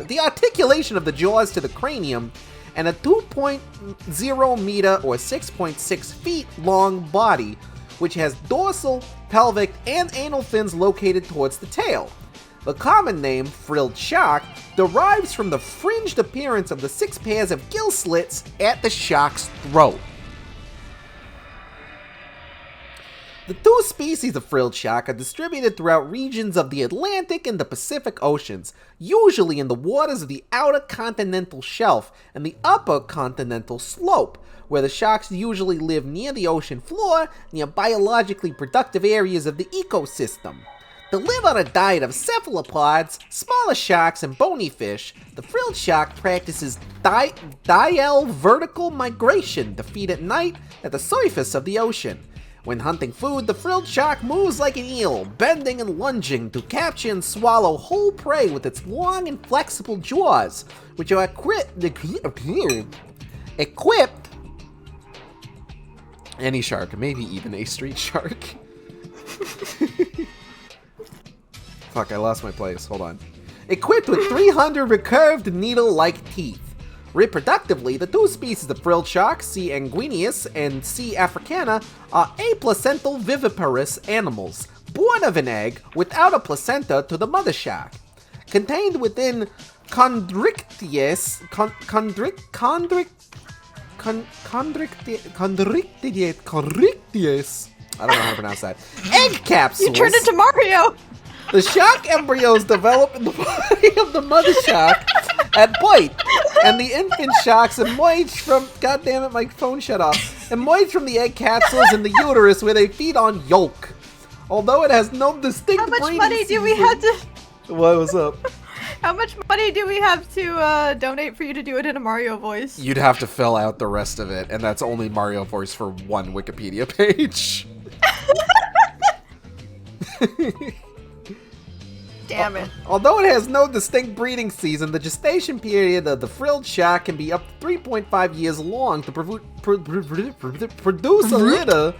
The articulation of the jaws to the cranium, and a 2.0 meter or 6.6 feet long body, which has dorsal, pelvic, and anal fins located towards the tail. The common name, frilled shark, derives from the fringed appearance of the 6 pairs of gill slits at the shark's throat. The 2 species of frilled shark are distributed throughout regions of the Atlantic and the Pacific Oceans, usually in the waters of the outer continental shelf and the upper continental slope, where the sharks usually live near the ocean floor, near biologically productive areas of the ecosystem. To live on a diet of cephalopods, smaller sharks, and bony fish, the frilled shark practices diel vertical migration to feed at night at the surface of the ocean. When hunting food, the frilled shark moves like an eel, bending and lunging to capture and swallow whole prey with its long and flexible jaws, which are equipped any shark, maybe even a street shark. Fuck, I lost my place. Hold on. Equipped with 300 recurved needle-like teeth. Reproductively, the 2 species of frilled shark, C. anguineus and C. africana, are aplacental viviparous animals, born of an egg without a placenta to the mother shark. Contained within chondrichthyes, I don't know how to pronounce that. Egg capsules. You turned into Mario. The shark embryos develop in the body of the mother shark at birth, and the infant sharks emerge from, god damn it, my phone shut off, emerge from the egg capsules in the uterus where they feed on yolk. Although it has no distinct How much breeding money do we season- have to? What was up? How much money do we have to donate for you to do it in a Mario voice? You'd have to fill out the rest of it, and that's only Mario voice for 1 Wikipedia page. Damn it. Although it has no distinct breeding season, the gestation period of the frilled shark can be up to 3.5 years long to produce a litter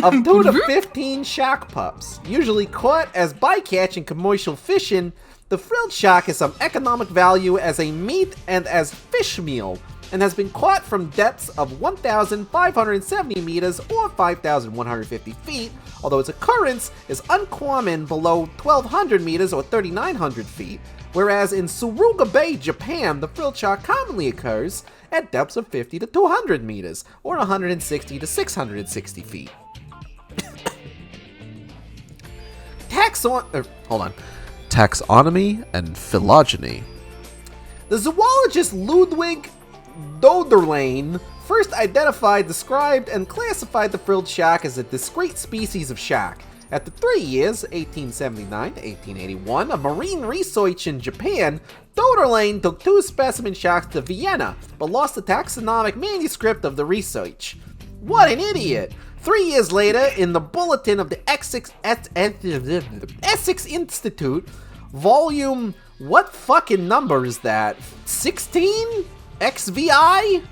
of 2 to 15 shark pups. Usually caught as bycatch in commercial fishing, the frilled shark has some economic value as a meat and as fish meal, and has been caught from depths of 1,570 meters or 5,150 feet, although its occurrence is uncommon below 1,200 meters or 3,900 feet, whereas in Suruga Bay, Japan, the frilled shark commonly occurs at depths of 50 to 200 meters or 160 to 660 feet. Taxonomy and phylogeny. The zoologist Ludwig Doderlein first identified, described, and classified the frilled shark as a discrete species of shark. After 3 years, 1879 to 1881, of marine research in Japan, Doderlein took 2 specimen sharks to Vienna, but lost the taxonomic manuscript of the research. What an idiot! 3 years later, in the Bulletin of the Essex Institute, volume... what fucking number is that? 16? XVI?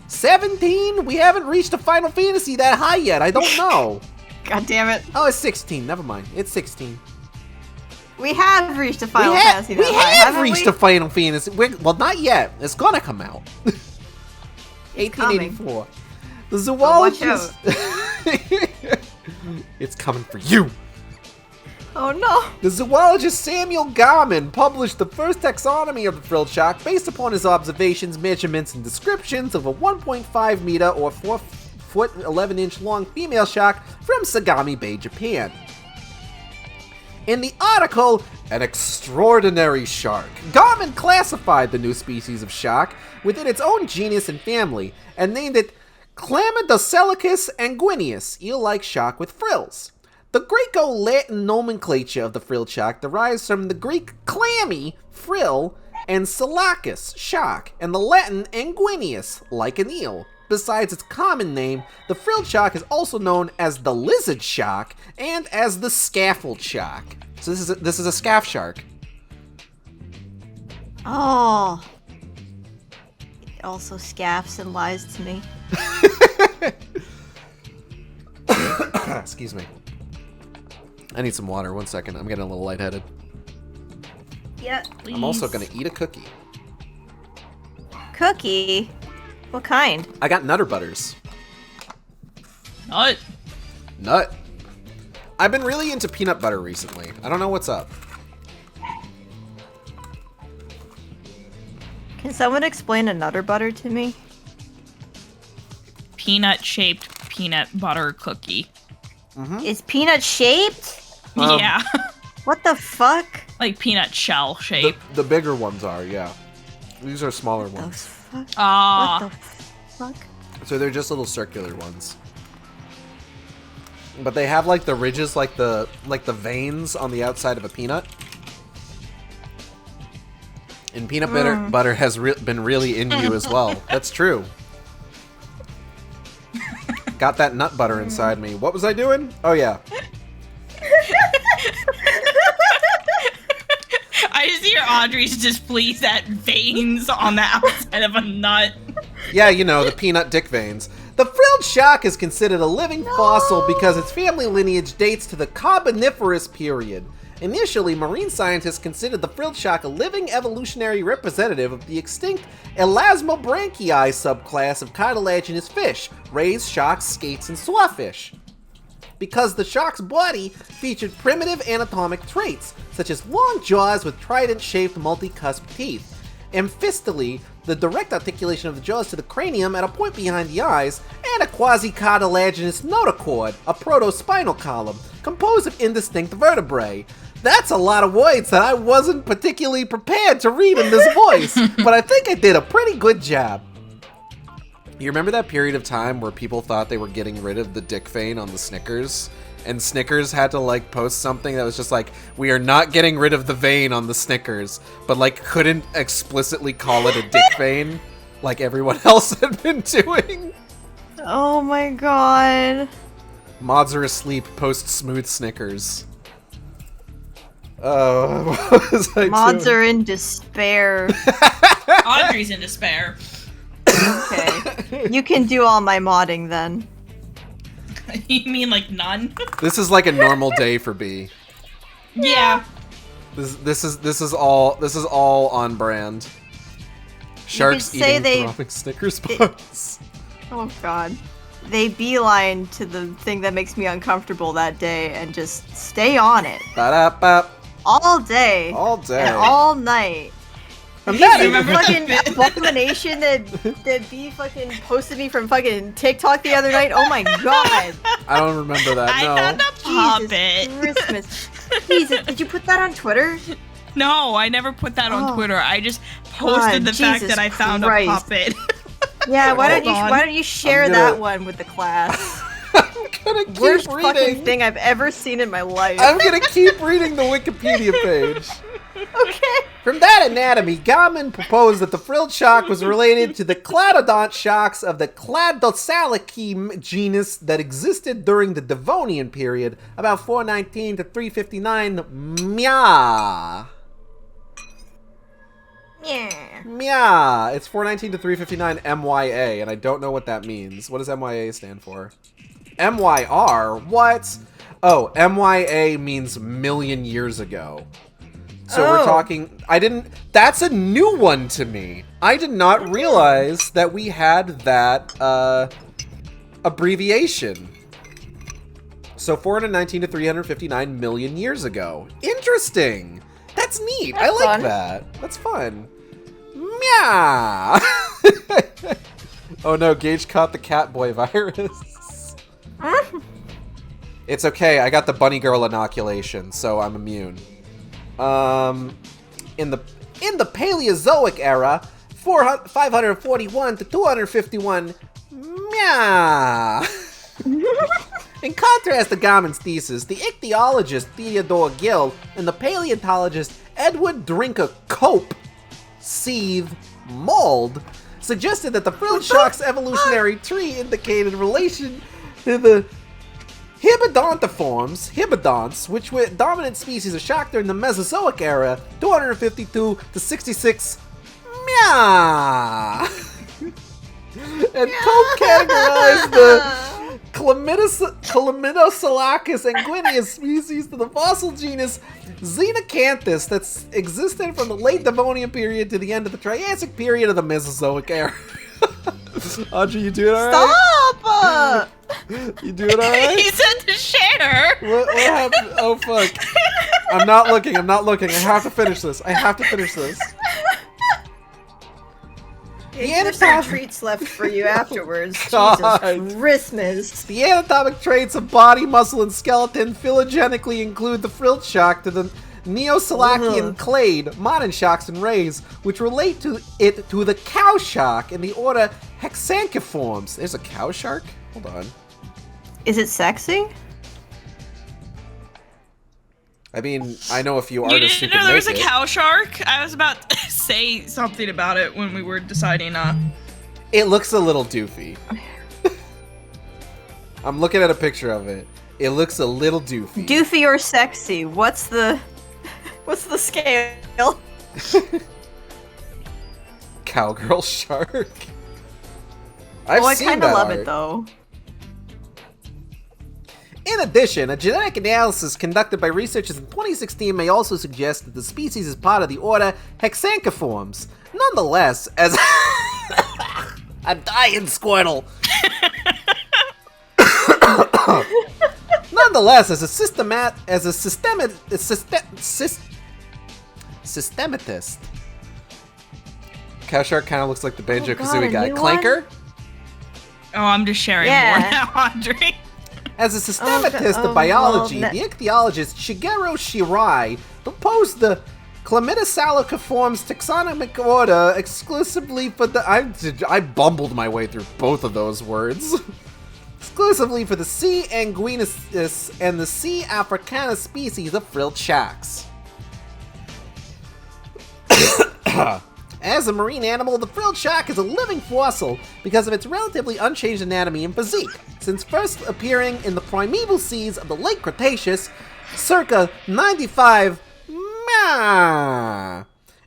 17? We haven't reached a Final Fantasy that high yet. I don't know. God damn it. Oh, it's 16. Never mind. It's 16. We have reached a Final Fantasy that high, We have haven't reached we? a Final Fantasy. Well, not yet. It's gonna come out. 1884. The zoologist... It's coming for you. Oh no. The zoologist Samuel Garman published the first taxonomy of the frilled shark based upon his observations, measurements, and descriptions of a 1.5 meter or 4 foot 11-inch long female shark from Sagami Bay, Japan. In the article, An Extraordinary Shark, Garmin classified the new species of shark within its own genus and family and named it Chlamydocelicus anguineus, eel-like shark with frills. The Greco-Latin nomenclature of the frilled shark derives from the Greek clammy, frill, and selachus, shark, and the Latin anguineus, like an eel. Besides its common name, the frilled shark is also known as the lizard shark and as the scaffold shark. So this is a scaff shark. Oh. It also scaffs and lies to me. Excuse me. I need some water. 1 second. I'm getting a little lightheaded. Yeah. I'm also going to eat a cookie. Cookie? What kind? I got Nutter Butters. Nut. I've been really into peanut butter recently. I don't know what's up. Can someone explain a Nutter Butter to me? Peanut-shaped peanut butter cookie. Mm-hmm. Is peanut shaped? Yeah. What the fuck? Like peanut shell shape. The bigger ones are, yeah. These are smaller What the ones. fuck? Ah. What the fuck? So they're just little circular ones. But they have like the ridges, like the veins on the outside of a peanut. And peanut butter has been really in you as well. That's true. Got that nut butter inside me. What was I doing? Oh yeah. I just hear Audrey's displeased at veins on the outside of a nut. Yeah, you know, the peanut dick veins. The frilled shark is considered a living fossil because its family lineage dates to the Carboniferous period. Initially, marine scientists considered the frilled shark a living evolutionary representative of the extinct Elasmobranchii subclass of cartilaginous fish, rays, sharks, skates, and swordfish. Because the shark's body featured primitive anatomic traits, such as long jaws with trident-shaped multi-cusp teeth, amphistole, the direct articulation of the jaws to the cranium at a point behind the eyes, and a quasi-cartilaginous notochord, a proto-spinal column, composed of indistinct vertebrae. That's a lot of words that I wasn't particularly prepared to read in this voice, but I think I did a pretty good job. You remember that period of time where people thought they were getting rid of the dick vein on the Snickers? And Snickers had to like post something that was just like, we are not getting rid of the vein on the Snickers, but like couldn't explicitly call it a dick vein like everyone else had been doing. Oh my god. Mods are asleep, post smooth Snickers. Oh, what was I Mods doing? are in despair. Audrey's in despair. Okay. You can do all my modding then. You mean like none? This is like a normal day for B. Yeah. This is all on brand. Sharks say eating throbbing Snickers bars. Oh god. They beeline to the thing that makes me uncomfortable that day and just stay on it. Ba-da-ba. All day. All day. And all night. I'm You mad see the at you. fucking abomination that B fucking posted me from fucking TikTok the other night? Oh my god. I don't remember that, I no. found a puppet. Jesus Christmas. Jesus, did you put that on Twitter? No, I never put that on Oh. Twitter. I just posted God, the fact Jesus that I found Christ. a puppet. Yeah, why Hold on. don't you share I'm gonna- that one with the class? I'm gonna keep Worst fucking reading. thing I've ever seen in my life. I'm gonna keep reading the Wikipedia page. Okay. From that anatomy, Garmin proposed that the frilled shark was related to the cladodont sharks of the Cladocalici genus that existed during the Devonian period, about 419 to 359 Mya. Yeah. Mya. It's 419 to 359 MYA, and I don't know what that means. What does MYA stand for? MYR? What? Oh, MYA means million years ago. So we're Oh. talking, that's a new one to me. I did not realize that we had that abbreviation. So 419 to 359 million years ago. Interesting. That's neat. I That's like fun. that. That's fun. Meow. Oh no, Gage caught the Catboy virus. It's okay, I got the bunny girl inoculation, so I'm immune. In the Paleozoic era, 541 to 251, meow. In contrast to Garman's thesis, the ichthyologist Theodore Gill and the paleontologist Edward Drinker Cope Seethe Mold suggested that the frilled shark's evolutionary tree indicated relation to the hibidontiforms, which were dominant species of shark during the Mesozoic era, 252 to 66, meow. And Cope categorized the Chlamydosalacus anguinus species to the fossil genus Xenacanthus that's existed from the late Devonian period to the end of the Triassic period of the Mesozoic era. Audrey, you doing alright? Stop! You doing alright? He said to share. What happened? Oh fuck. I'm not looking. I have to finish this. Yeah, there's some treats left for you afterwards. God. Jesus Christmas. The anatomic traits of body, muscle, and skeleton phylogenetically include the frilled shark to the Neosalacian clade, modern sharks and rays, which relate to the cow shark in the order Hexanchiforms. There's a cow shark? Hold on. Is it sexy? I mean, I know a few You artists who didn't can know there make was a it. cow shark? I was about to say something about it when we were deciding. It looks a little doofy. I'm looking at a picture of it. It looks a little doofy. Doofy or sexy? What's the scale? Cowgirl shark. I've I seen kind of that love art. it though. In addition, a genetic analysis conducted by researchers in 2016 may also suggest that the species is part of the order Hexanchiforms. Nonetheless, as I'm dying, Squirtle. Nonetheless, as a systematist, cow shark kind of looks like the Banjo-Kazooie guy. new Clanker? Oh, I'm just sharing Yeah. more now, Audrey. As a systematist of biology, the ichthyologist Shigeru Shirai proposed the Chlamydosaliciforms taxonomic order exclusively for the... I bumbled my way through both of those words. Exclusively for the C. anguinus and the C. africana species of frilled sharks. As a marine animal, the frilled shark is a living fossil because of its relatively unchanged anatomy and physique, since first appearing in the primeval seas of the late Cretaceous, circa 95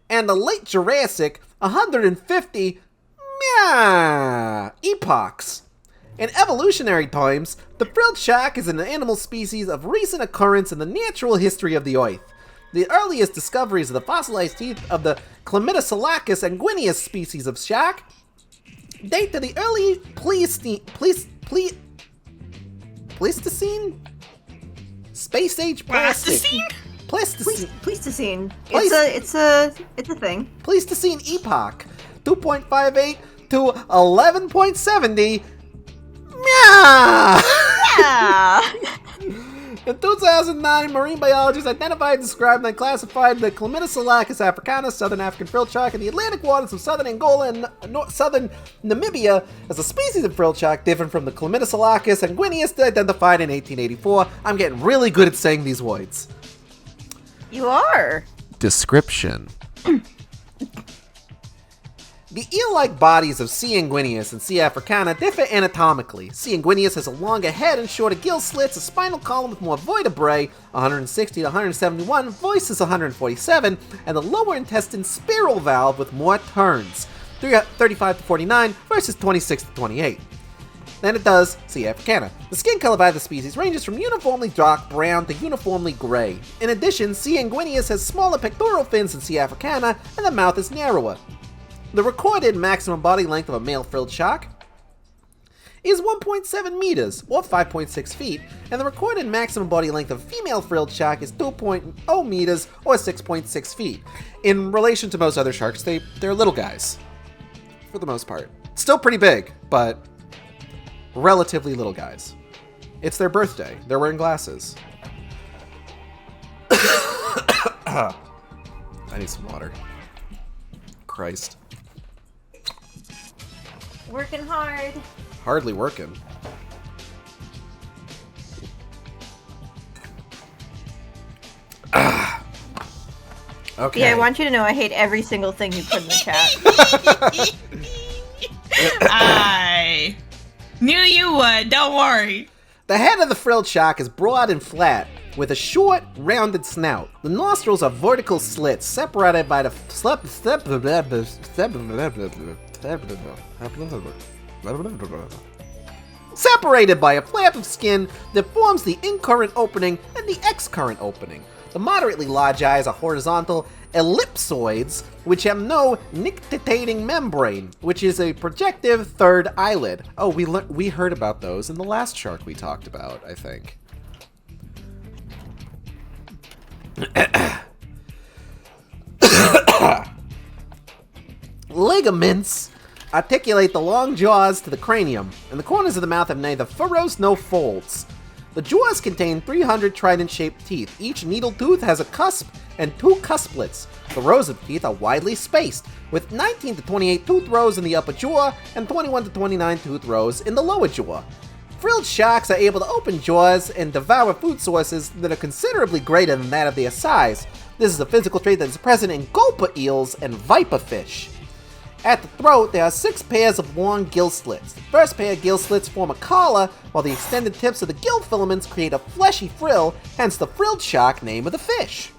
and the late Jurassic, 150 epochs. In evolutionary times, the frilled shark is an animal species of recent occurrence in the natural history of the Earth. The earliest discoveries of the fossilized teeth of the Chlamydosalacus anguinus species of shark date to the early Pleistocene? Space age plastic. Pleistocene. Pleistocene. It's a thing. Pleistocene epoch. 2.58 to 11.70. Yeah. In 2009, marine biologists identified, described, and classified the Chlamydosalacus africanus, southern African frilled shark, in the Atlantic waters of southern Angola and southern Namibia as a species of frilled shark different from the Chlamydosalacus anguinus identified in 1884. I'm getting really good at saying these words. You are. Description. The eel-like bodies of C. anguinus and C. africana differ anatomically. C. anguinus has a longer head and shorter gill slits, a spinal column with more vertebrae, 160 to 171, voices 147, and the lower intestine spiral valve with more turns, 35 to 49 versus 26 to 28. Than it does C. africana. The skin color by the species ranges from uniformly dark brown to uniformly gray. In addition, C. anguinus has smaller pectoral fins than C. africana, and the mouth is narrower. The recorded maximum body length of a male frilled shark is 1.7 meters, or 5.6 feet, and the recorded maximum body length of a female frilled shark is 2.0 meters, or 6.6 feet. In relation to most other sharks, they're little guys, for the most part. Still pretty big, but relatively little guys. It's their birthday. They're wearing glasses. I need some water. Christ. Working hard. Hardly working. Okay. Yeah, I want you to know I hate every single thing you put in the chat. I knew you would. Don't worry. The head of the frilled shark is broad and flat, with a short, rounded snout. The nostrils are vertical slits separated by the separated by a flap of skin that forms the in-current opening and the ex-current opening. The moderately large eyes are horizontal ellipsoids, which have no nictitating membrane, which is a projective third eyelid. Oh, we heard about those in the last shark we talked about, I think. Ligaments articulate the long jaws to the cranium, and the corners of the mouth have neither furrows nor folds. The jaws contain 300 trident-shaped teeth. Each needle tooth has a cusp and 2 cusplets. The rows of teeth are widely spaced, with 19 to 28 tooth rows in the upper jaw and 21 to 29 tooth rows in the lower jaw. Frilled sharks are able to open jaws and devour food sources that are considerably greater than that of their size. This is a physical trait that is present in gulper eels and viper fish. At the throat, there are 6 pairs of long gill slits. The first pair of gill slits form a collar, while the extended tips of the gill filaments create a fleshy frill, hence the frilled shark name of the fish.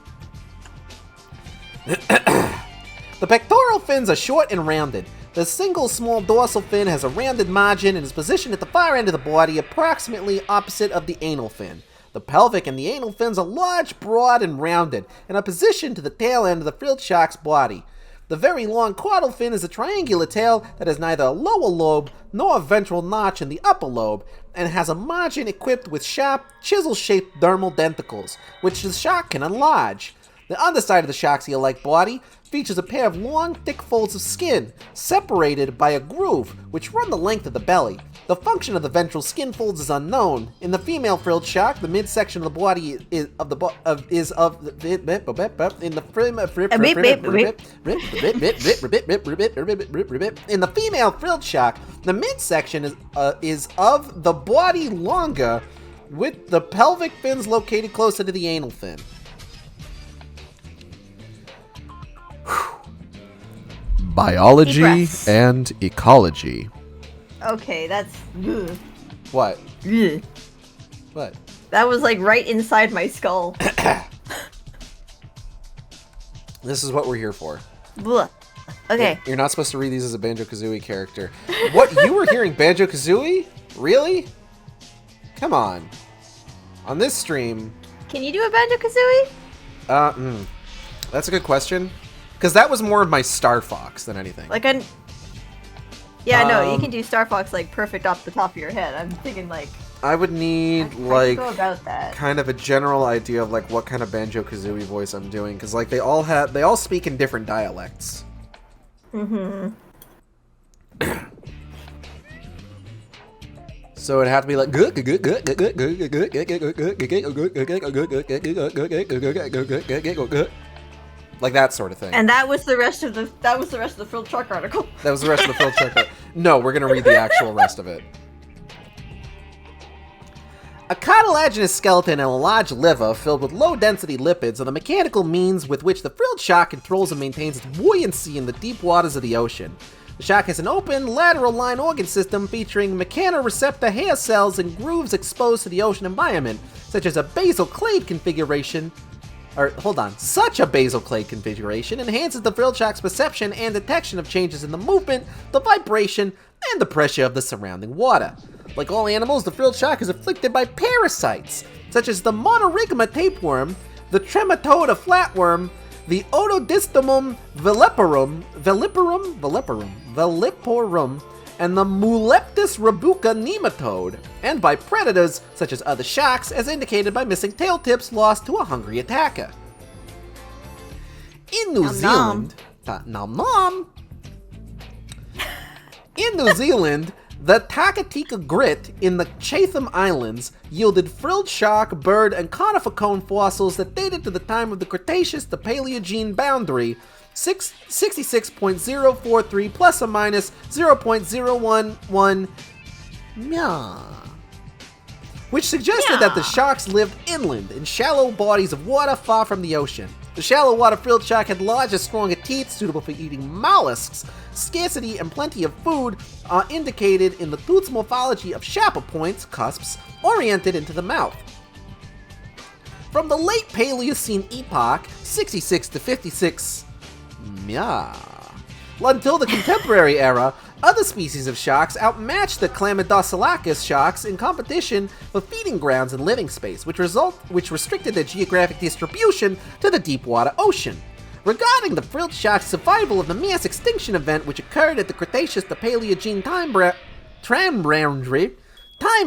The pectoral fins are short and rounded. The single small dorsal fin has a rounded margin and is positioned at the far end of the body, approximately opposite of the anal fin. The pelvic and the anal fins are large, broad, and rounded, and are positioned to the tail end of the frilled shark's body. The very long caudal fin is a triangular tail that has neither a lower lobe nor a ventral notch in the upper lobe, and has a margin equipped with sharp, chisel-shaped dermal denticles, which the shark can enlarge. The underside of the shark's eel-like body features a pair of long, thick folds of skin, separated by a groove, which run the length of the belly. The function of the ventral skin folds is unknown. In the female frilled shark, the midsection of the body in the female frilled shark, the midsection is of the body longer, with the pelvic fins located closer to the anal fin. Biology and ecology. Okay, that's... Ugh. What? Ugh. What? That was like right inside my skull. This is what we're here for. Blah. Okay. You're not supposed to read these as a Banjo-Kazooie character. What? You were hearing Banjo-Kazooie? Really? Come on. On this stream... Can you do a Banjo-Kazooie? That's a good question. Because that was more of my Star Fox than anything. Like a... Yeah, no, you can do Star Fox like perfect off the top of your head. I'm thinking like... I would need how like go about that? kind of a general idea of like what kind of Banjo-Kazooie voice I'm doing, because like they all speak in different dialects. So it'd have to be like like that sort of thing. And that was the rest of the Frilled Shark article. That was the rest of the Frilled Shark. No, we're gonna read the actual rest of it. A cartilaginous skeleton and a large liver filled with low-density lipids are the mechanical means with which the frilled shark controls and maintains its buoyancy in the deep waters of the ocean. The shark has an open, lateral line organ system featuring mechanoreceptor hair cells and grooves exposed to the ocean environment, such as a basal clade configuration. Such a basal clade configuration enhances the frilled shark's perception and detection of changes in the movement, the vibration, and the pressure of the surrounding water. Like all animals, the frilled shark is afflicted by parasites, such as the monorigma tapeworm, the trematode flatworm, the Otodistomum veliporum, and the Muleptis rabuca nematode, and by predators such as other sharks, as indicated by missing tail tips lost to a hungry attacker. In New Zealand, in New Zealand, The Takatika Grit in the Chatham Islands yielded frilled shark, bird, and conifer cone fossils that dated to the time of the Cretaceous to Paleogene boundary, 66.043 plus or minus 0.011 meow, which suggested that the sharks lived inland in shallow bodies of water far from the ocean. The shallow water frilled shark had larger, stronger teeth suitable for eating mollusks. Scarcity and plenty of food are indicated in the tooth's morphology of sharper points, cusps, oriented into the mouth. From the late Paleocene epoch, 66 to 56, until the contemporary era, other species of sharks outmatched the Chlamydococcus sharks in competition for feeding grounds and living space, which restricted their geographic distribution to the deep water ocean. Regarding the frilled shark's survival of the mass extinction event which occurred at the Cretaceous to Paleogene time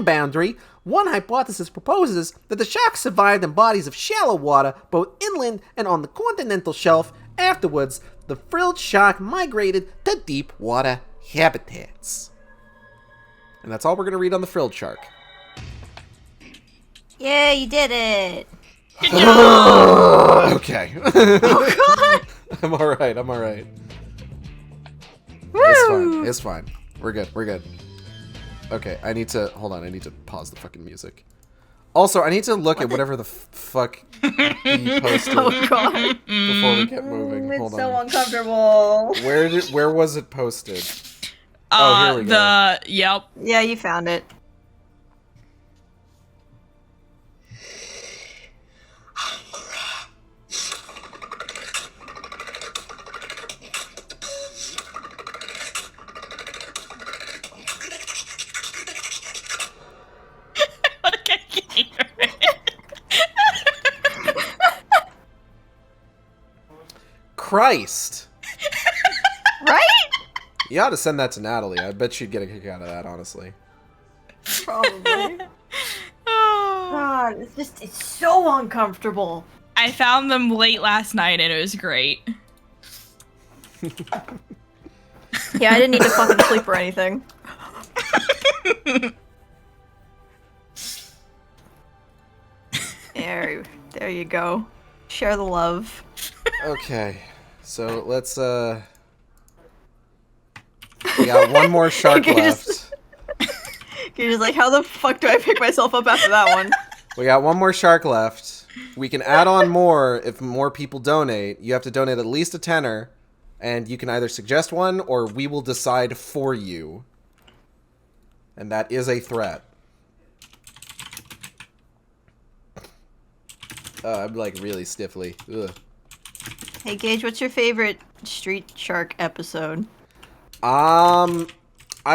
boundary, one hypothesis proposes that the sharks survived in bodies of shallow water, both inland and on the continental shelf. Afterwards, the frilled shark migrated to deep water habitats. And that's all we're going to read on the frilled shark. Yeah, you did it. Okay. Oh god. I'm alright. Woo! It's fine. We're good. Okay, I need to pause the fucking music. Also, I need to look at whatever the fuck he posted Oh god. before we get moving. It's Hold so on. uncomfortable. Where was it posted? Oh, here we go. Yep. Yeah, you found it. Christ. Right? You ought to send that to Natalie. I bet she'd get a kick out of that, honestly. Probably. God, it's so uncomfortable. I found them late last night and it was great. Yeah, I didn't need to fucking sleep or anything. There you go. Share the love. Okay, so let's we got one more shark left. You're just like, how the fuck do I pick myself up after that one? We got one more shark left. We can add on more if more people donate. You have to donate at least a tenner, and you can either suggest one or we will decide for you. And that is a threat. I'm like really stiffly. Ugh. Hey Gage, what's your favorite Street Shark episode? I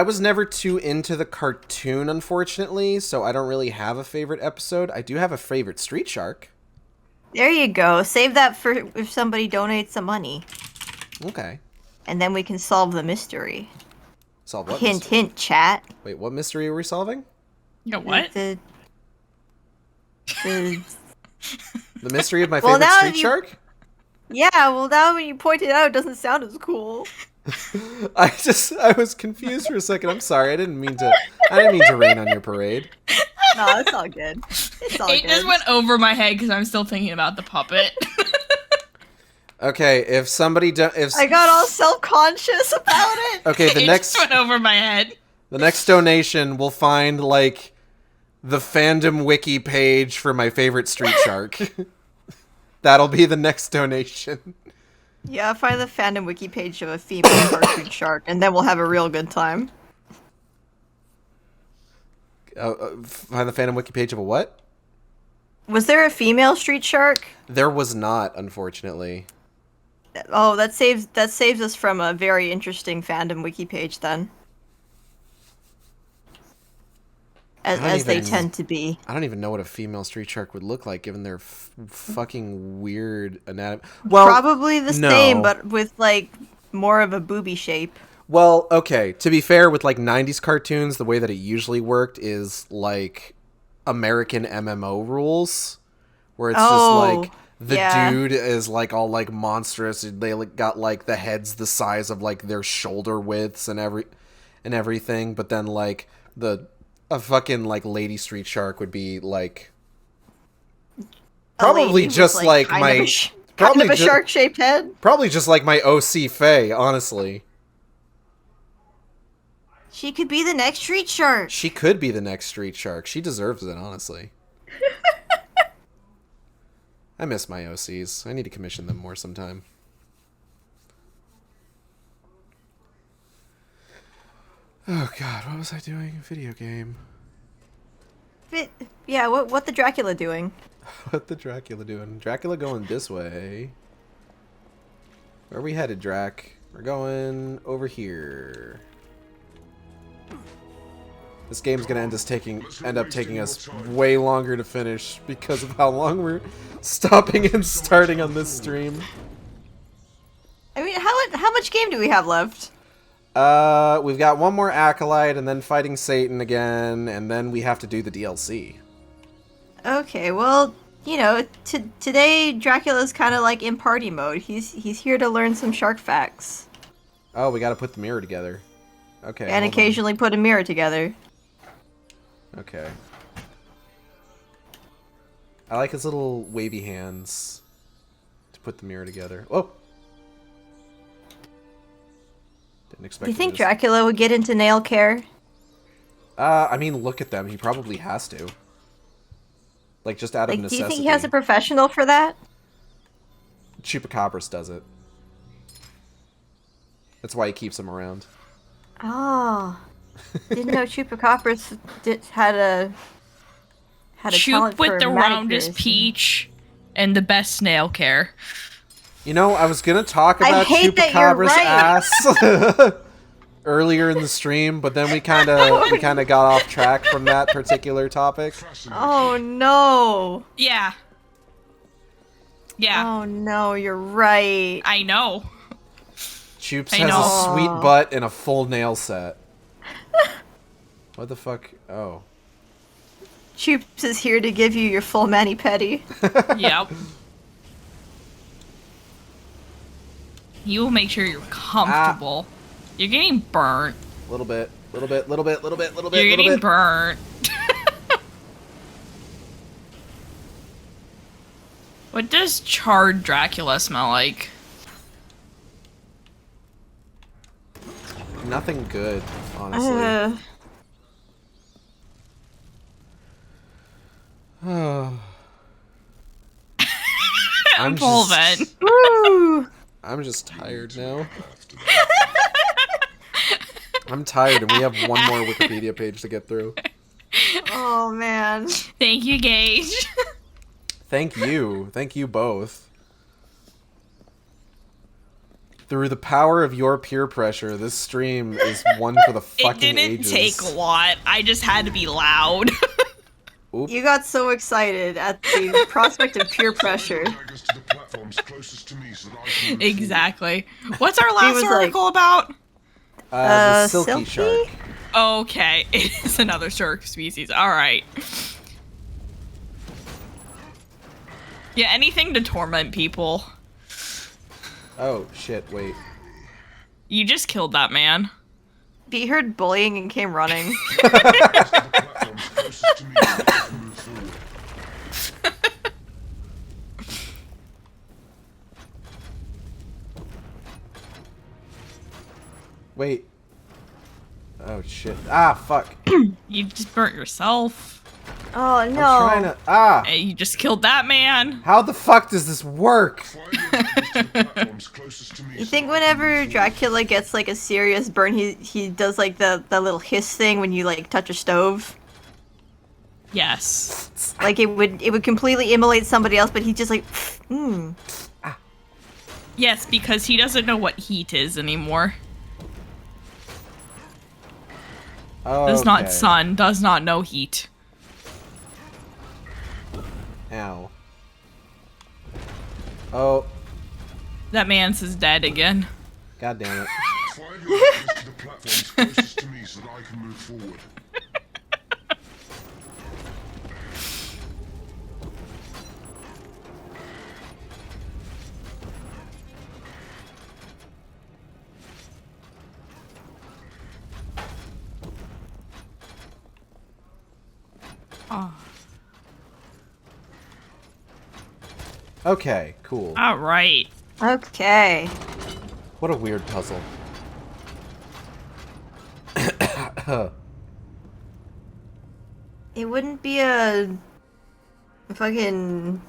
was never too into the cartoon, unfortunately, so I don't really have a favorite episode. I do have a favorite Street Shark. There you go. Save that for if somebody donates some money. Okay. And then we can solve the mystery. Solve what? Hint, mystery? hint, chat. Wait, what mystery are we solving? You know what? The mystery of my Well, favorite now Street you- Shark? Yeah, well now when you point it out, it doesn't sound as cool. I was confused for a second. I'm sorry. I didn't mean to rain on your parade. No, it's all good. It's all It good. just went over my head because I'm still thinking about the puppet. Okay, if somebody I got all self-conscious about it. Okay, It just went over my head. the next donation will find like the fandom wiki page for my favorite Street Shark. That'll be the next donation. Yeah, find the fandom wiki page of a female cartoon shark, and then we'll have a real good time. Find the fandom wiki page of a what? Was there a female street shark? There was not, unfortunately. Oh, that saves us from a very interesting fandom wiki page then. As they tend to be. I don't even know what a female street shark would look like, given their fucking weird anatomy. Well, probably the same, but with like more of a booby shape. Well, okay. To be fair, with like 90s cartoons, the way that it usually worked is like American MMO rules, where it's just like the dude is like all like monstrous. They like got like the heads the size of like their shoulder widths and and everything, but then like a fucking like lady street shark would be like probably just like my kind of a shark-shaped head. Probably just like my OC Faye, honestly. She could be the next street shark. She could be the next street shark. She deserves it, honestly. I miss my OCs. I need to commission them more sometime. Oh god, what was I doing? Video game. Yeah, what the Dracula doing? What the Dracula doing? Dracula going this way. Where are we headed, Drac? We're going over here. This game's gonna end up taking us way longer to finish because of how long we're stopping and starting on this stream. I mean, how much game do we have left? We've got one more Acolyte, and then fighting Satan again, and then we have to do the DLC. Okay, well, you know, today Dracula's kind of like in party mode. He's here to learn some shark facts. Oh, we gotta put the mirror together. Okay. And occasionally put a mirror together. Okay. I like his little wavy hands to put the mirror together. Oh! Didn't expect. Do you think Dracula would get into nail care? I mean, look at them. He probably has to. Like, just out of necessity. Do you think he has a professional for that? Chupacabras does it. That's why he keeps them around. Oh. Didn't know Chupacabras had a talent for with the roundest manicures. peach and the best nail care. You know, I was gonna talk about Chupacabra's ass earlier in the stream, but then we kind of got off track from that particular topic. Oh no. Yeah. Yeah. Oh no, you're right. I know. Chups has a sweet butt and a full nail set. What the fuck? Oh. Chups is here to give you your full mani-pedi. Yep. You will make sure you're comfortable. You're getting burnt. Little bit. You're getting burnt. What does charred Dracula smell like? Nothing good, honestly. I'm full then. I'm just tired now. I'm tired, and we have one more Wikipedia page to get through. Oh man. Thank you, Gage. Thank you both. Through the power of your peer pressure, this stream is one for the fucking ages. It didn't take a lot. I just had to be loud. Oop. You got so excited at the prospect of peer pressure. Exactly. What's our last article about? The silky shark. Okay, it is another shark species. Alright. Yeah, anything to torment people. Oh, shit, wait. You just killed that man. He heard bullying and came running. Wait. Oh, shit. Ah, fuck. You just burnt yourself. Oh, no. I'm trying to... Ah! Hey, you just killed that man. How the fuck does this work? You think whenever Dracula gets like a serious burn, he does like the little hiss thing when you like touch a stove? Yes. Like it would completely immolate somebody else, but he just like, Yes, because he doesn't know what heat is anymore. Does not sun, does not know heat. Ow. Oh. That man's is dead again. God damn it. Find your access to the platforms closest to me so that I can move forward. Oh. Okay, cool. All right. Okay. What a weird puzzle. It wouldn't be a fucking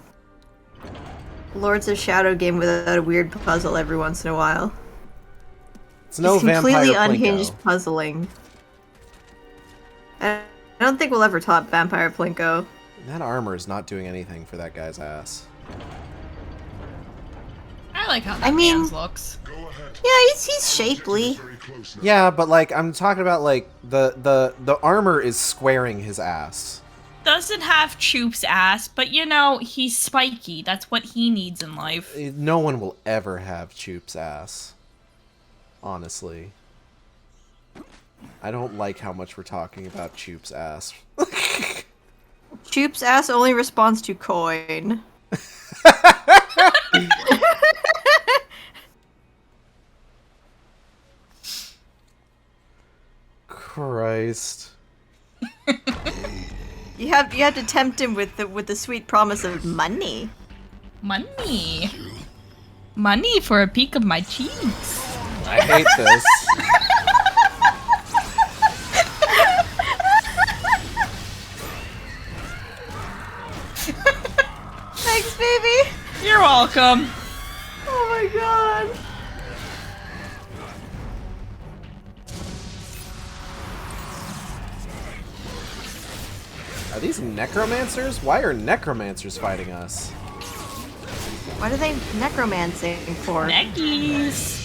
Lords of Shadow game without a weird puzzle every once in a while. It's no It's vampire completely Plinko. unhinged puzzling. I don't think we'll ever top Vampire Plinko. That armor is not doing anything for that guy's ass. I like how that I mean- man's looks. Go ahead. Yeah, he's shapely. Very close now. Yeah, but like I'm talking about like the armor is squaring his ass. Doesn't have Choop's ass, but you know, he's spiky. That's what he needs in life. No one will ever have Choop's ass. Honestly. I don't like how much we're talking about Choop's ass. Choop's ass only responds to coin. Christ. You have to tempt him with the sweet promise of money. Money. Money for a peek of my cheeks. I hate this. Thanks, baby. You're welcome. Oh my god. Are these necromancers? Why are necromancers fighting us? What are they necromancing for? Neckies.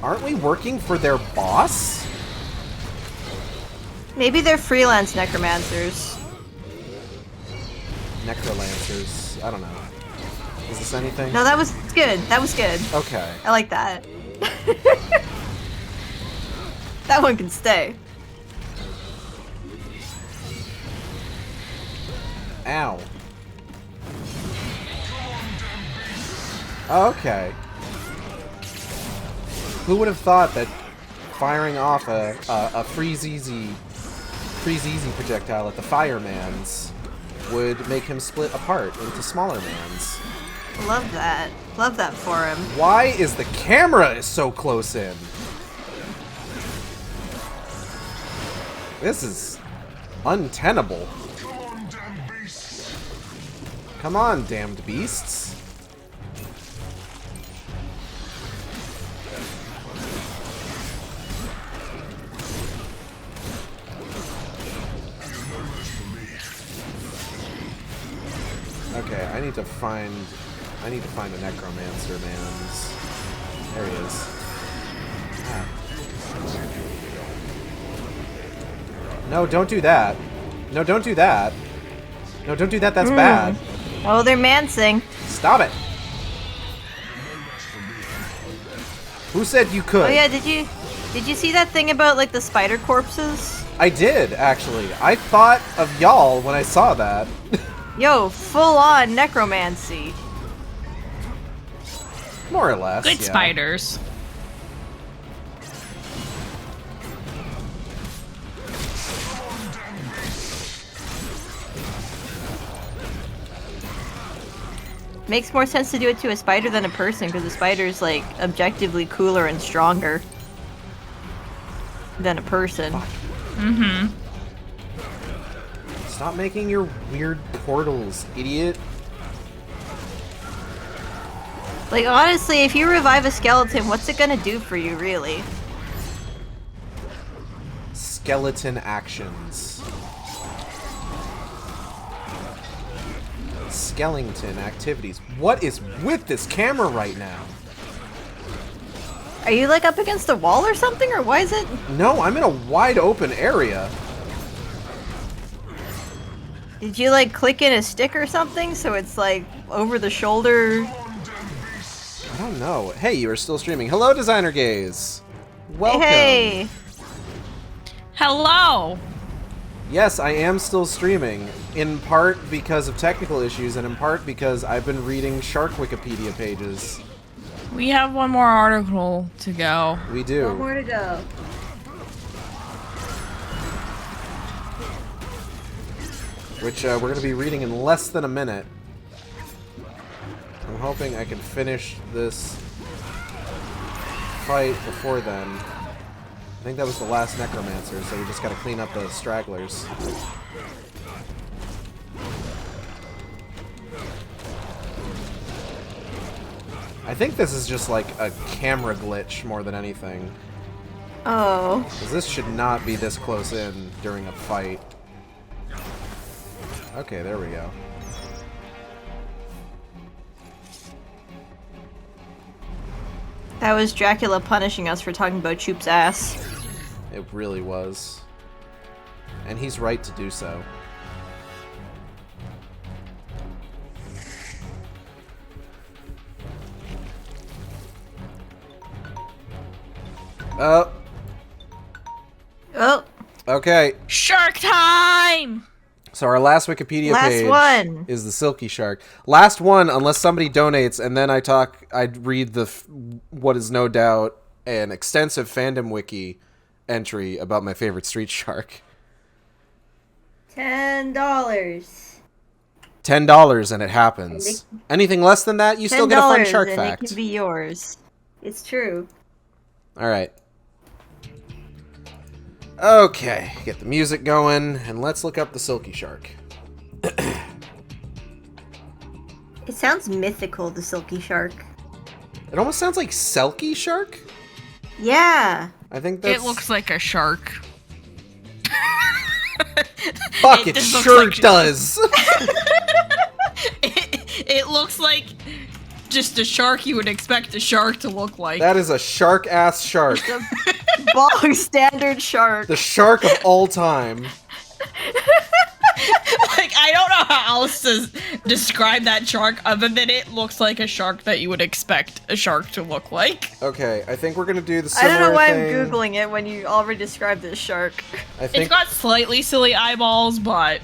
Aren't we working for their boss? Maybe they're freelance necromancers. Necrolancers. I don't know. Is this anything? No, that was good. That was good. Okay. I like that. That one can stay. Ow. Okay. Who would have thought that firing off a freeze easy projectile at the fireman's would make him split apart into smaller mans? Love that. Love that for him. Why is the camera so close in? This is untenable. Come on, damn beasts. Come on, damned beasts. Okay, I need to find a necromancer man's. There he is. Ah. No, don't do that. No, don't do that. No, don't do that. That's bad. Oh, they're mancing. Stop it. Who said you could? Oh yeah, did you see that thing about like the spider corpses? I did, actually. I thought of y'all when I saw that. Yo, full on necromancy. More or less. Good yeah. spiders. Makes more sense to do it to a spider than a person because the spider's like objectively cooler and stronger than a person. Mm-hmm. Stop making your weird portals, idiot. Like honestly, if you revive a skeleton, what's it gonna do for you, really? Skeleton actions. Skeleton activities. What is with this camera right now? Are you like up against a wall or something, or why is it? No, I'm in a wide open area. Did you like click in a stick or something so it's like over the shoulder? I don't know. Hey, you are still streaming. Hello, Designer Gaze. Welcome. Hey. Hello. Yes, I am still streaming, in part because of technical issues, and in part because I've been reading Shark Wikipedia pages. We have one more article to go. We do. One more to go. which we're going to be reading in less than a minute. I'm hoping I can finish this fight before then. I think that was the last necromancer, so we just gotta clean up the stragglers. I think this is just like a camera glitch more than anything. Oh. Because this should not be this close in during a fight. Okay, there we go. That was Dracula punishing us for talking about Choop's ass. It really was. And he's right to do so. Oh. Oh. Okay. Shark time! So our last Wikipedia page one. is the Silky Shark. Last one, unless somebody donates, and then I'd read what is no doubt an extensive fandom wiki entry about my favorite street shark. $10. $10 and it happens. Anything less than that, you still get a fun shark and fact. it can be yours. It's true. All right. Okay, get the music going, and let's look up the Silky Shark. It sounds mythical, the Silky Shark. It almost sounds like Selkie Shark? Yeah. I think that's... It looks like a shark. Fuck, it just looks sure like- does! It looks like just a shark you would expect a shark to look like. That is a shark-ass shark. Bog standard shark. The shark of all time. Like, I don't know how else to describe that shark other than it looks like a shark that you would expect a shark to look like. Okay, I think we're gonna do the I similar don't know why thing. I'm Googling it when you already described this shark. I think It's got slightly silly eyeballs, but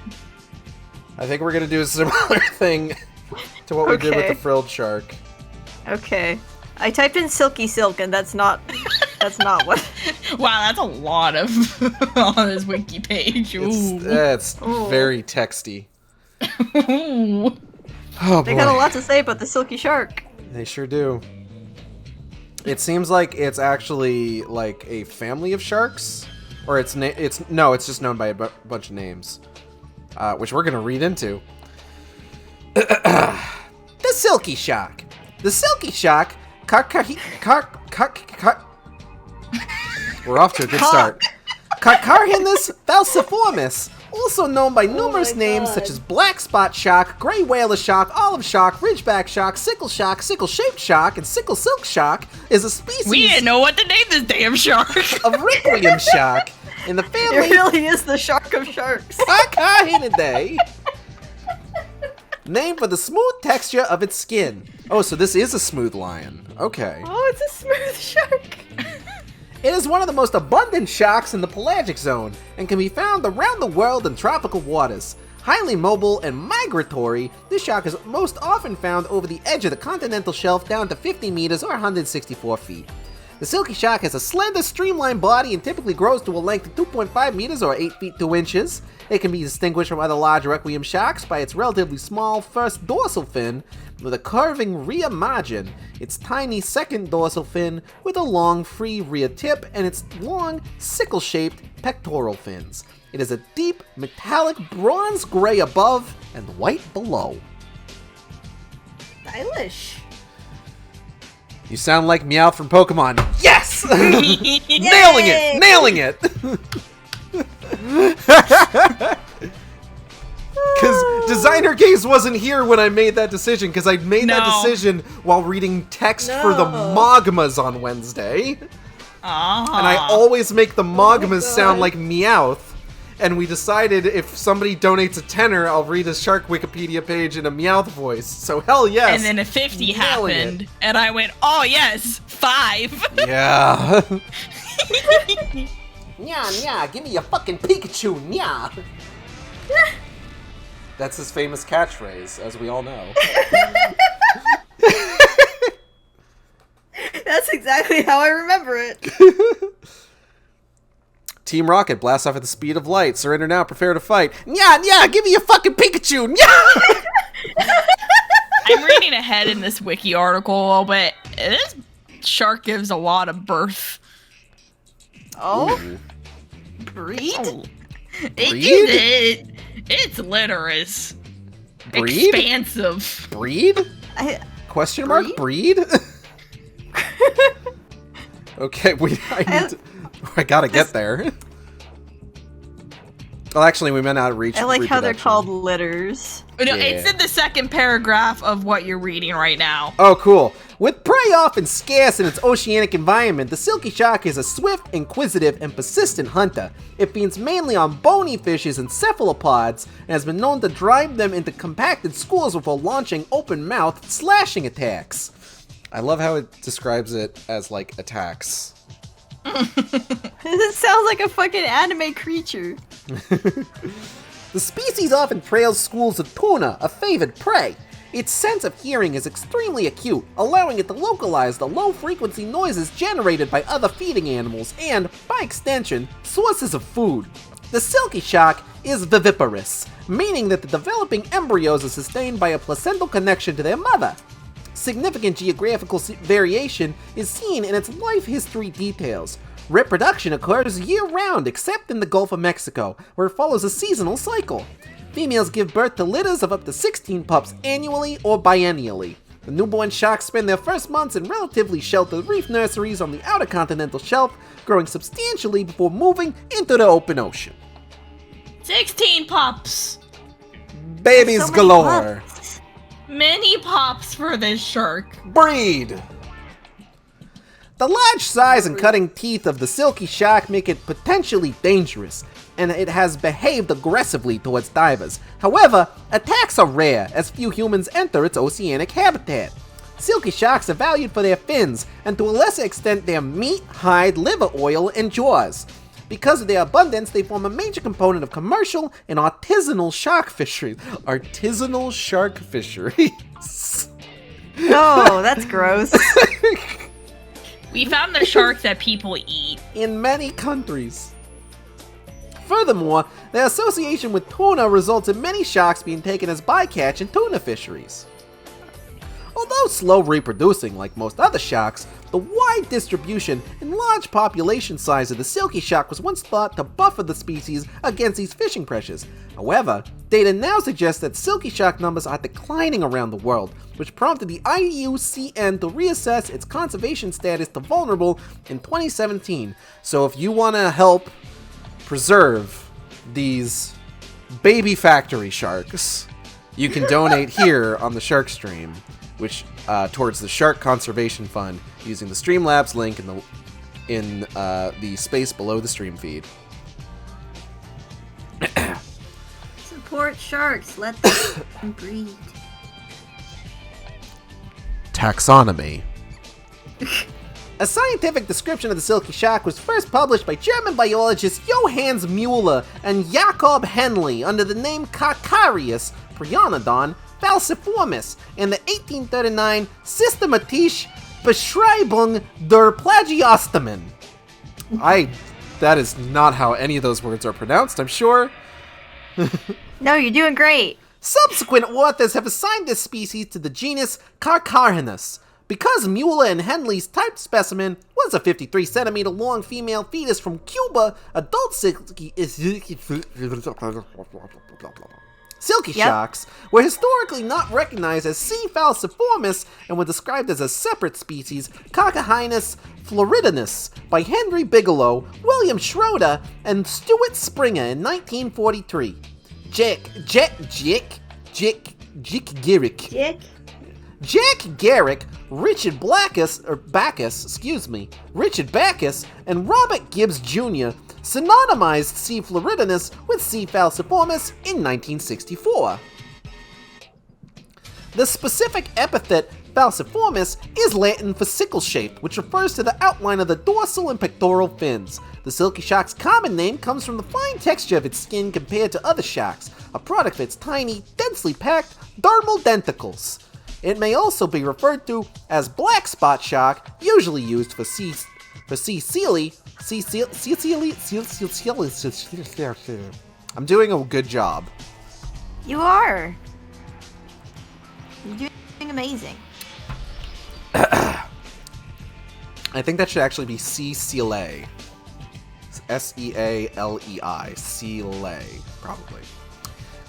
we're gonna do a similar thing to what we did with Okay. the frilled shark. Okay. I typed in silky silk and that's not what. wow, that's a lot of on this wiki page. It's Ooh. very texty. Ooh. Oh They got a boy, lot to say about the silky shark. they sure do. It seems like it's actually like a family of sharks, or it's just known by a bunch of names, which we're gonna read into. The Silky Shark. The Silky Shark. We're off to a good start. Carcarhinus falciformis, also known by numerous names such as black spot shark, gray whaler shark, olive shark, ridgeback shark, sickle-shaped shark, and sickle silk shark, is a species We didn't know what to name this damn shark. of requiem shark in the It family really is the shark of sharks. Carcarhinidae. Named for the smooth texture of its skin. Oh, so this is a smooth lion. Okay. Oh, it's a smooth shark. It is one of the most abundant sharks in the pelagic zone and can be found around the world in tropical waters. Highly mobile and migratory, this shark is most often found over the edge of the continental shelf down to 50 meters or 164 feet. The silky shark has a slender, streamlined body and typically grows to a length of 2.5 meters or 8 feet 2 inches. It can be distinguished from other large requiem sharks by its relatively small first dorsal fin with a curving rear margin, its tiny second dorsal fin with a long free rear tip, and its long sickle-shaped pectoral fins. It is a deep, metallic bronze gray above and white below. Stylish. You sound like Meowth from Pokemon. Yes! Nailing it! Nailing it! Because Designer Gaze wasn't here when I made that decision, because I made that No. decision while reading text for the Mogmas on Wednesday. And I always make the Mogmas sound like Meowth. And we decided if somebody donates a tenner, I'll read a shark Wikipedia page in a Meowth voice. So hell yes. And then a 50 Nailing it. happened, and I went, oh yes, 5. Yeah. Nya, give me a fucking Pikachu, nya. That's his famous catchphrase, as we all know. That's exactly how I remember it. Team Rocket blasts off at the speed of light. Surrender now, prepare to fight. Yeah, give me your fucking Pikachu. Yeah. I'm reading ahead in this wiki article, but this shark gives a lot of birth. Oh? Ooh. Breed? Breed? It's literous. Breed? Expansive. Breed? Question mark? Breed? Okay, I gotta get there. Well, actually, we may not reach. I like how they're reproduction. called litters. No, Yeah. it's in the second paragraph of what you're reading right now. Oh, cool. With prey often scarce in its oceanic environment, the silky shark is a swift, inquisitive, and persistent hunter. It feeds mainly on bony fishes and cephalopods, and has been known to drive them into compacted schools before launching open-mouthed slashing attacks. I love how it describes it as, like, attacks. This sounds like a fucking anime creature. The species often trails schools of tuna, a favored prey. Its sense of hearing is extremely acute, allowing it to localize the low-frequency noises generated by other feeding animals and, by extension, sources of food. The silky shark is viviparous, meaning that the developing embryos are sustained by a placental connection to their mother. Significant geographical variation is seen in its life history details. Reproduction occurs year-round except in the Gulf of Mexico, where it follows a seasonal cycle. Females give birth to litters of up to 16 pups annually or biennially. The newborn sharks spend their first months in relatively sheltered reef nurseries on the outer continental shelf, growing substantially before moving into the open ocean. 16 pups. Babies So many galore. pups. Many pops for this shark. Breed. The large size and cutting teeth of the silky shark make it potentially dangerous, and it has behaved aggressively towards divers. However, attacks are rare, as few humans enter its oceanic habitat. Silky sharks are valued for their fins, and to a lesser extent their meat, hide, liver oil, and jaws. Because of their abundance, they form a major component of commercial and artisanal shark fisheries. Artisanal shark fisheries. Oh, that's gross. We found the shark that people eat. In many countries. Furthermore, their association with tuna results in many sharks being taken as bycatch in tuna fisheries. Although slow reproducing like most other sharks, the wide distribution and large population size of the silky shark was once thought to buffer the species against these fishing pressures. However, data now suggests that silky shark numbers are declining around the world, which prompted the IUCN to reassess its conservation status to vulnerable in 2017. So if you want to help preserve these baby factory sharks, you can donate here on the Shark Stream, which towards the Shark Conservation Fund, using the Streamlabs link in the space below the stream feed. Support sharks. Let them breed. Taxonomy. A scientific description of the silky shark was first published by German biologists Johannes Mueller and Jakob Henle under the name Carcharius Prianodon falciformis in the 1839 Systematische Beschreibung der Plagiostomen. That is not how any of those words are pronounced, I'm sure. No, you're doing great. Subsequent authors have assigned this species to the genus Carcharhinus. Because Mueller and Henley's type specimen was a 53 centimeter long female fetus from Cuba, adult silky sharks were historically not recognized as C. falciformis and were described as a separate species, Carcharhinus floridinus, by Henry Bigelow, William Schroeder, and Stuart Springer in 1943. Jack Garrick, Richard Backus, and Robert Gibbs Jr. synonymized C. floridinus with C. falciformis in 1964. The specific epithet falciformis is Latin for sickle-shaped, which refers to the outline of the dorsal and pectoral fins. The silky shark's common name comes from the fine texture of its skin compared to other sharks, a product of its tiny, densely packed dermal denticles. It may also be referred to as black spot shark, usually used for C. sealy, I'm doing a good job. You are. You're doing amazing. I think that should actually be Sealei. Sealei. Sealei, probably.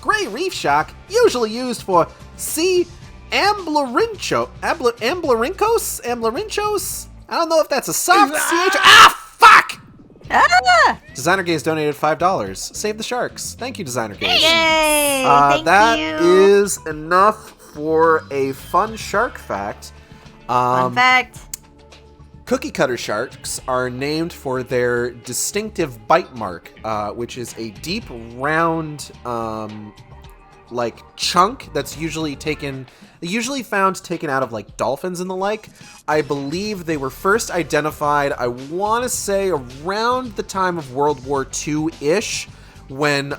Gray reef shark, usually used for sea amblerinchos. I don't know if that's a soft CH. Fuck! Ah! Designer Gaze donated $5. Save the sharks. Thank you, Designer Gaze. Yay! That Thank you. is enough for a fun shark fact. Fun fact. Cookie cutter sharks are named for their distinctive bite mark, which is a deep, round, like chunk that's usually found taken out of like dolphins and the like. I believe they were first identified, I want to say around the time of World War II-ish, when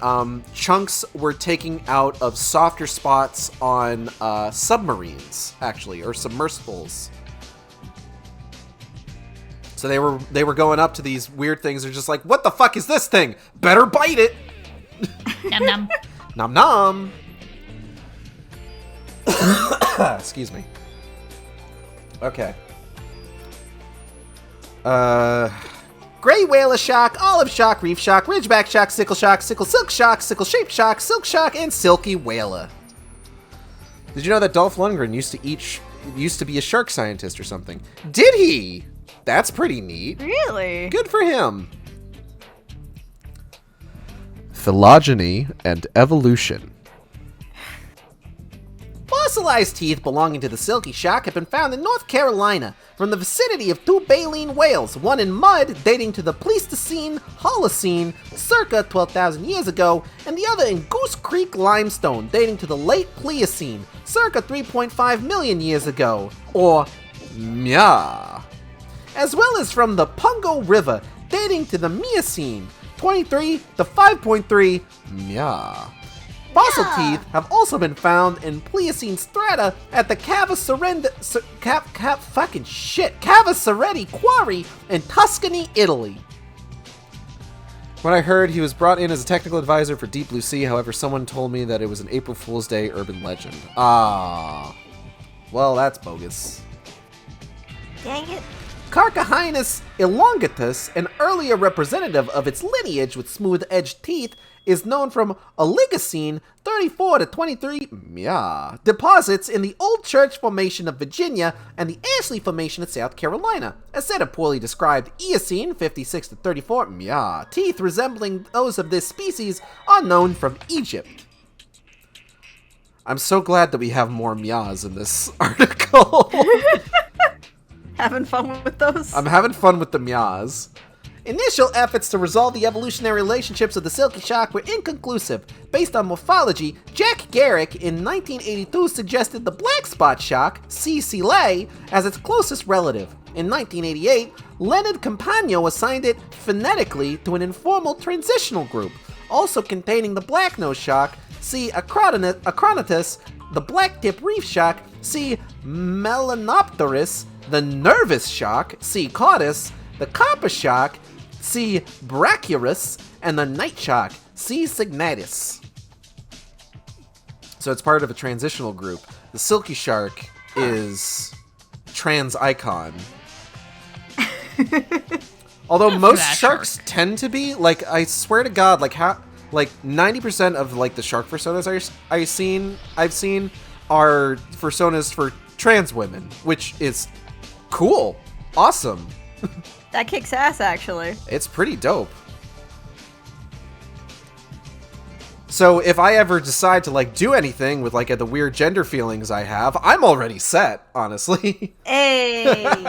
chunks were taken out of softer spots on submarines, actually, or submersibles. So they were going up to these weird things. They're just like, what the fuck is this thing? Better bite it. Nom nom. Nom nom. Excuse me. Okay. Gray whaler shark, olive shark, reef shark, ridgeback shark, sickle silk shark, sickle shaped shark, silk shark, and silky whaler. Did you know that Dolph Lundgren used to be a shark scientist or something? Did he? That's pretty neat. Really? Good for him. Phylogeny and evolution. Fossilized teeth belonging to the silky shark have been found in North Carolina from the vicinity of two baleen whales, one in mud dating to the Pleistocene Holocene circa 12,000 years ago, and the other in Goose Creek limestone dating to the late Pliocene circa 3.5 million years ago, or Mya, as well as from the Pungo River dating to the Miocene 23 to 5.3 Mya. Fossil teeth have also been found in Pliocene strata at the Cavasaretti Quarry in Tuscany, Italy. When I heard he was brought in as a technical advisor for Deep Blue Sea, however, someone told me that it was an April Fool's Day urban legend. Ah. Well, that's bogus. Dang it. Carcahynus elongatus, an earlier representative of its lineage with smooth-edged teeth, is known from Oligocene 34 to 23 Mya deposits in the Old Church Formation of Virginia and the Ashley Formation of South Carolina. A set of poorly described Eocene 56 to 34 Mya teeth resembling those of this species are known from Egypt. I'm so glad that we have more Myas in this article. Having fun with those? I'm having fun with the Myas. Initial efforts to resolve the evolutionary relationships of the silky shark were inconclusive. Based on morphology, Jack Garrick in 1982 suggested the black spot shark, C. sealei, as its closest relative. In 1988, Leonard Campagno assigned it phonetically to an informal transitional group, also containing the black-nosed shark, C. acronatus, the black-tip reef shark, C. melanopterus, the nervous shark, C. caudus, the copper shark, C. brachyurus, and the night shark, C. signatus. So it's part of a transitional group. The silky shark is trans icon. Although most sharks tend to be, like, I swear to God, like 90% of like the shark personas I've seen are personas for trans women, which is cool, awesome. That kicks ass, actually. It's pretty dope. So if I ever decide to like do anything with like the weird gender feelings I have, I'm already set, honestly. Hey.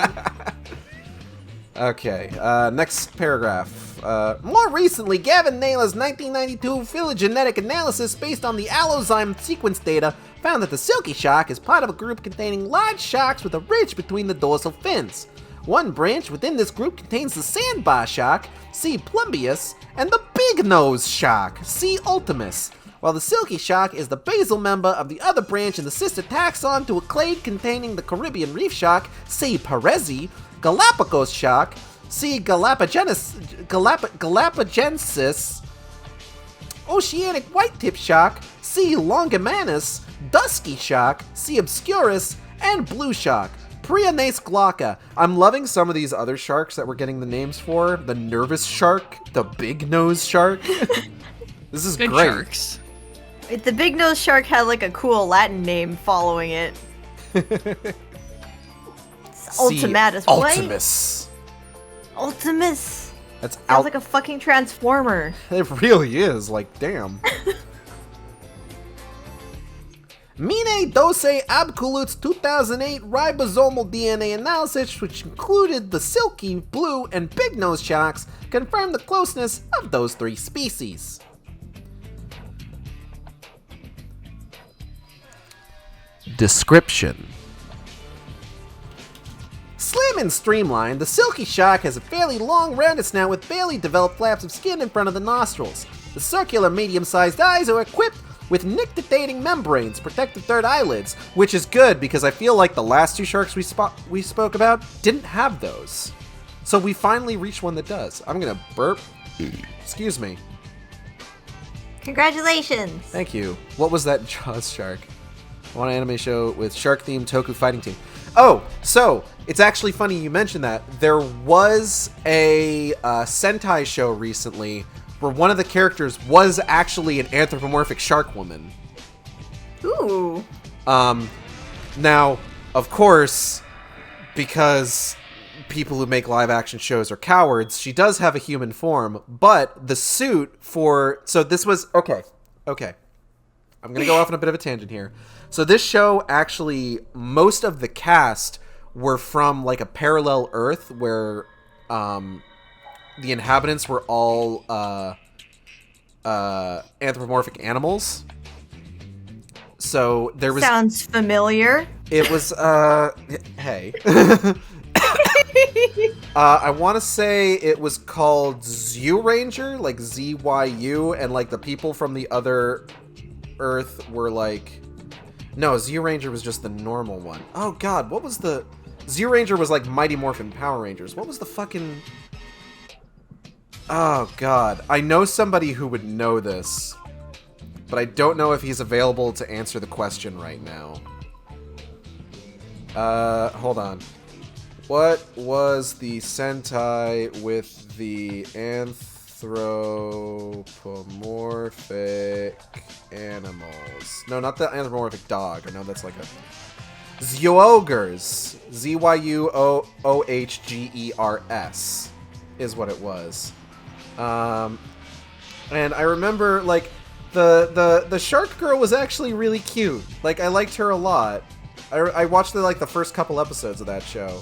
Okay, next paragraph. More recently, Gavin Naylor's 1992 phylogenetic analysis based on the allozyme sequence data found that the silky shark is part of a group containing large sharks with a ridge between the dorsal fins. One branch within this group contains the sandbar shark, C. plumbeus, and the big nose shark, C. ultimus, while the silky shark is the basal member of the other branch in the sister taxon to a clade containing the Caribbean reef shark, C. perezi, Galapagos shark, C. Galapagensis. Oceanic white-tip shark. C. Longimanus. Dusky shark. C. Obscurus. And blue shark. Prianace glauca. I'm loving some of these other sharks that we're getting the names for. The nervous shark. The big nose shark. This is Good great. sharks. The big nose shark had like a cool Latin name following it. Ultimatus. What? Ultimus. Ultimus. That's Sounds like a fucking transformer. It really is. Like, damn. Mine Dose Abculut's 2008 ribosomal DNA analysis, which included the silky, blue, and big nose sharks, confirmed the closeness of those three species. Description. Slim and streamlined, the silky shark has a fairly long, rounded snout with barely developed flaps of skin in front of the nostrils. The circular, medium-sized eyes are equipped with nictitating membranes, protect the third eyelids, which is good because I feel like the last two sharks we spoke about didn't have those. So we finally reached one that does. I'm gonna burp. Excuse me. Congratulations. Thank you. What was that Jaws shark? I want an anime show with shark-themed Toku fighting team. Oh, so it's actually funny you mentioned that. There was a Sentai show recently where one of the characters was actually an anthropomorphic shark woman. Ooh. Now, of course, because people who make live-action shows are cowards, she does have a human form, but the suit for... So this was... Okay. I'm going to go off on a bit of a tangent here. So this show, actually, most of the cast were from, like, a parallel Earth where the inhabitants were all anthropomorphic animals. So there was... Sounds familiar. It was, hey. I want to say it was called Zyu Ranger, like Z-Y-U, and, like, the people from the other Earth were, like... No, Zyu Ranger was just the normal one. Oh, God, what was the... Zyu Ranger was, like, Mighty Morphin Power Rangers. What was the fucking... Oh, God. I know somebody who would know this, but I don't know if he's available to answer the question right now. Hold on. What was the Sentai with the anthropomorphic animals? No, not the anthropomorphic dog. I know that's like a... Zyogers. Z-Y-U-O-H-G-E-R-S is what it was. And I remember, like, the shark girl was actually really cute. Like, I liked her a lot. I watched the first couple episodes of that show.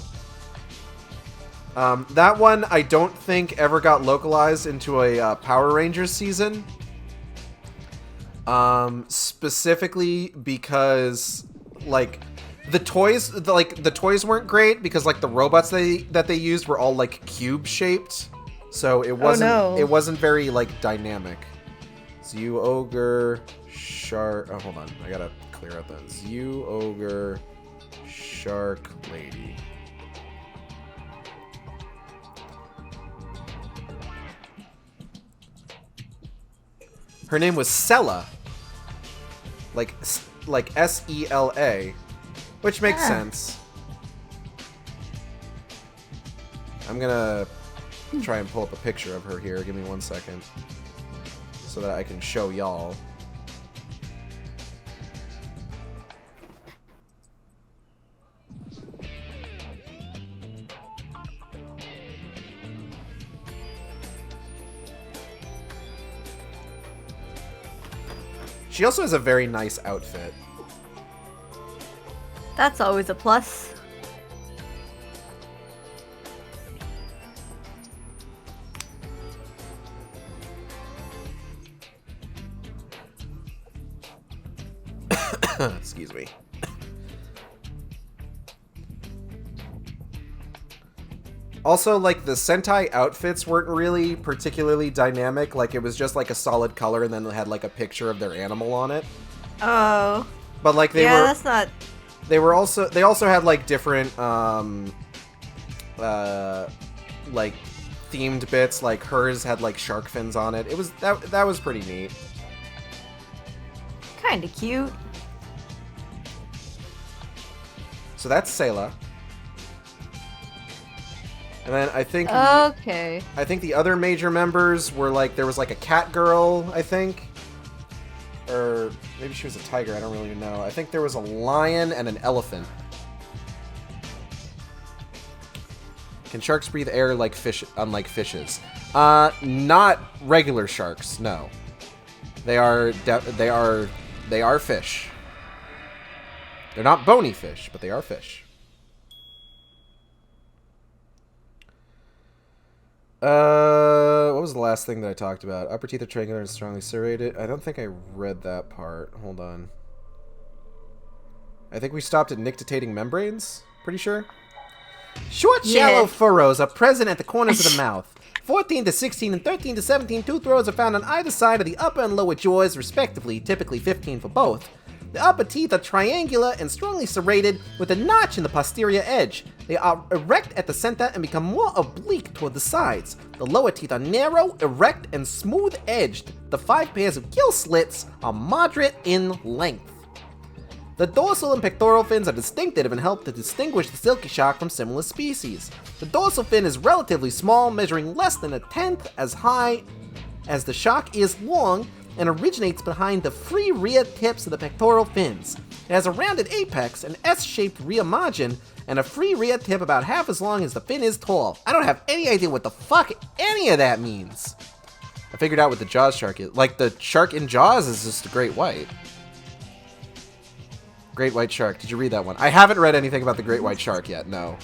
That one I don't think ever got localized into a Power Rangers season. Specifically because, like, the toys weren't great because, like, the robots that they used were all, like, cube shaped. So it wasn't very, like, dynamic. Zyu Ogre Shark. Oh, hold on. I gotta clear out that. Zyu Ogre Shark Lady. Her name was Sela. Like S-E-L-A. Which makes sense. I'm gonna try and pull up a picture of her here. Give me 1 second. So that I can show y'all. She also has a very nice outfit. That's always a plus. Excuse me. Also, like, the Sentai outfits weren't really particularly dynamic. Like, it was just, like, a solid color and then it had, like, a picture of their animal on it. Oh. But, like, they yeah, that's not... They also had, like, different, like themed bits. Like hers had like shark fins on it. It was that was pretty neat. Kind of cute. So that's Sayla. And then I think Okay. I think the other major members were like there was like a cat girl, I think. Or maybe she was a tiger, I don't really know. I think there was a lion and an elephant. Can sharks breathe air like fish, unlike fishes? Not regular sharks, no. They are fish. They're not bony fish, but they are fish. What was the last thing that I talked about? Upper teeth are triangular and strongly serrated. I don't think I read that part. Hold on. I think we stopped at nictitating membranes. Pretty sure. Short, shallow furrows are present at the corners of the mouth. 14 to 16 and 13 to 17 tooth rows are found on either side of the upper and lower jaws, respectively, typically 15 for both. The upper teeth are triangular and strongly serrated with a notch in the posterior edge. They are erect at the center and become more oblique toward the sides. The lower teeth are narrow, erect, and smooth-edged. The 5 pairs of gill slits are moderate in length. The dorsal and pectoral fins are distinctive and help to distinguish the silky shark from similar species. The dorsal fin is relatively small, measuring less than a tenth as high as the shark is long, and originates behind the free rear tips of the pectoral fins. It has a rounded apex, an S-shaped rear margin, and a free rear tip about half as long as the fin is tall. I don't have any idea what the fuck any of that means. I figured out what the Jaws shark is. Like, the shark in Jaws is just a great white. Great white shark. Did you read that one? I haven't read anything about the great white shark yet, no.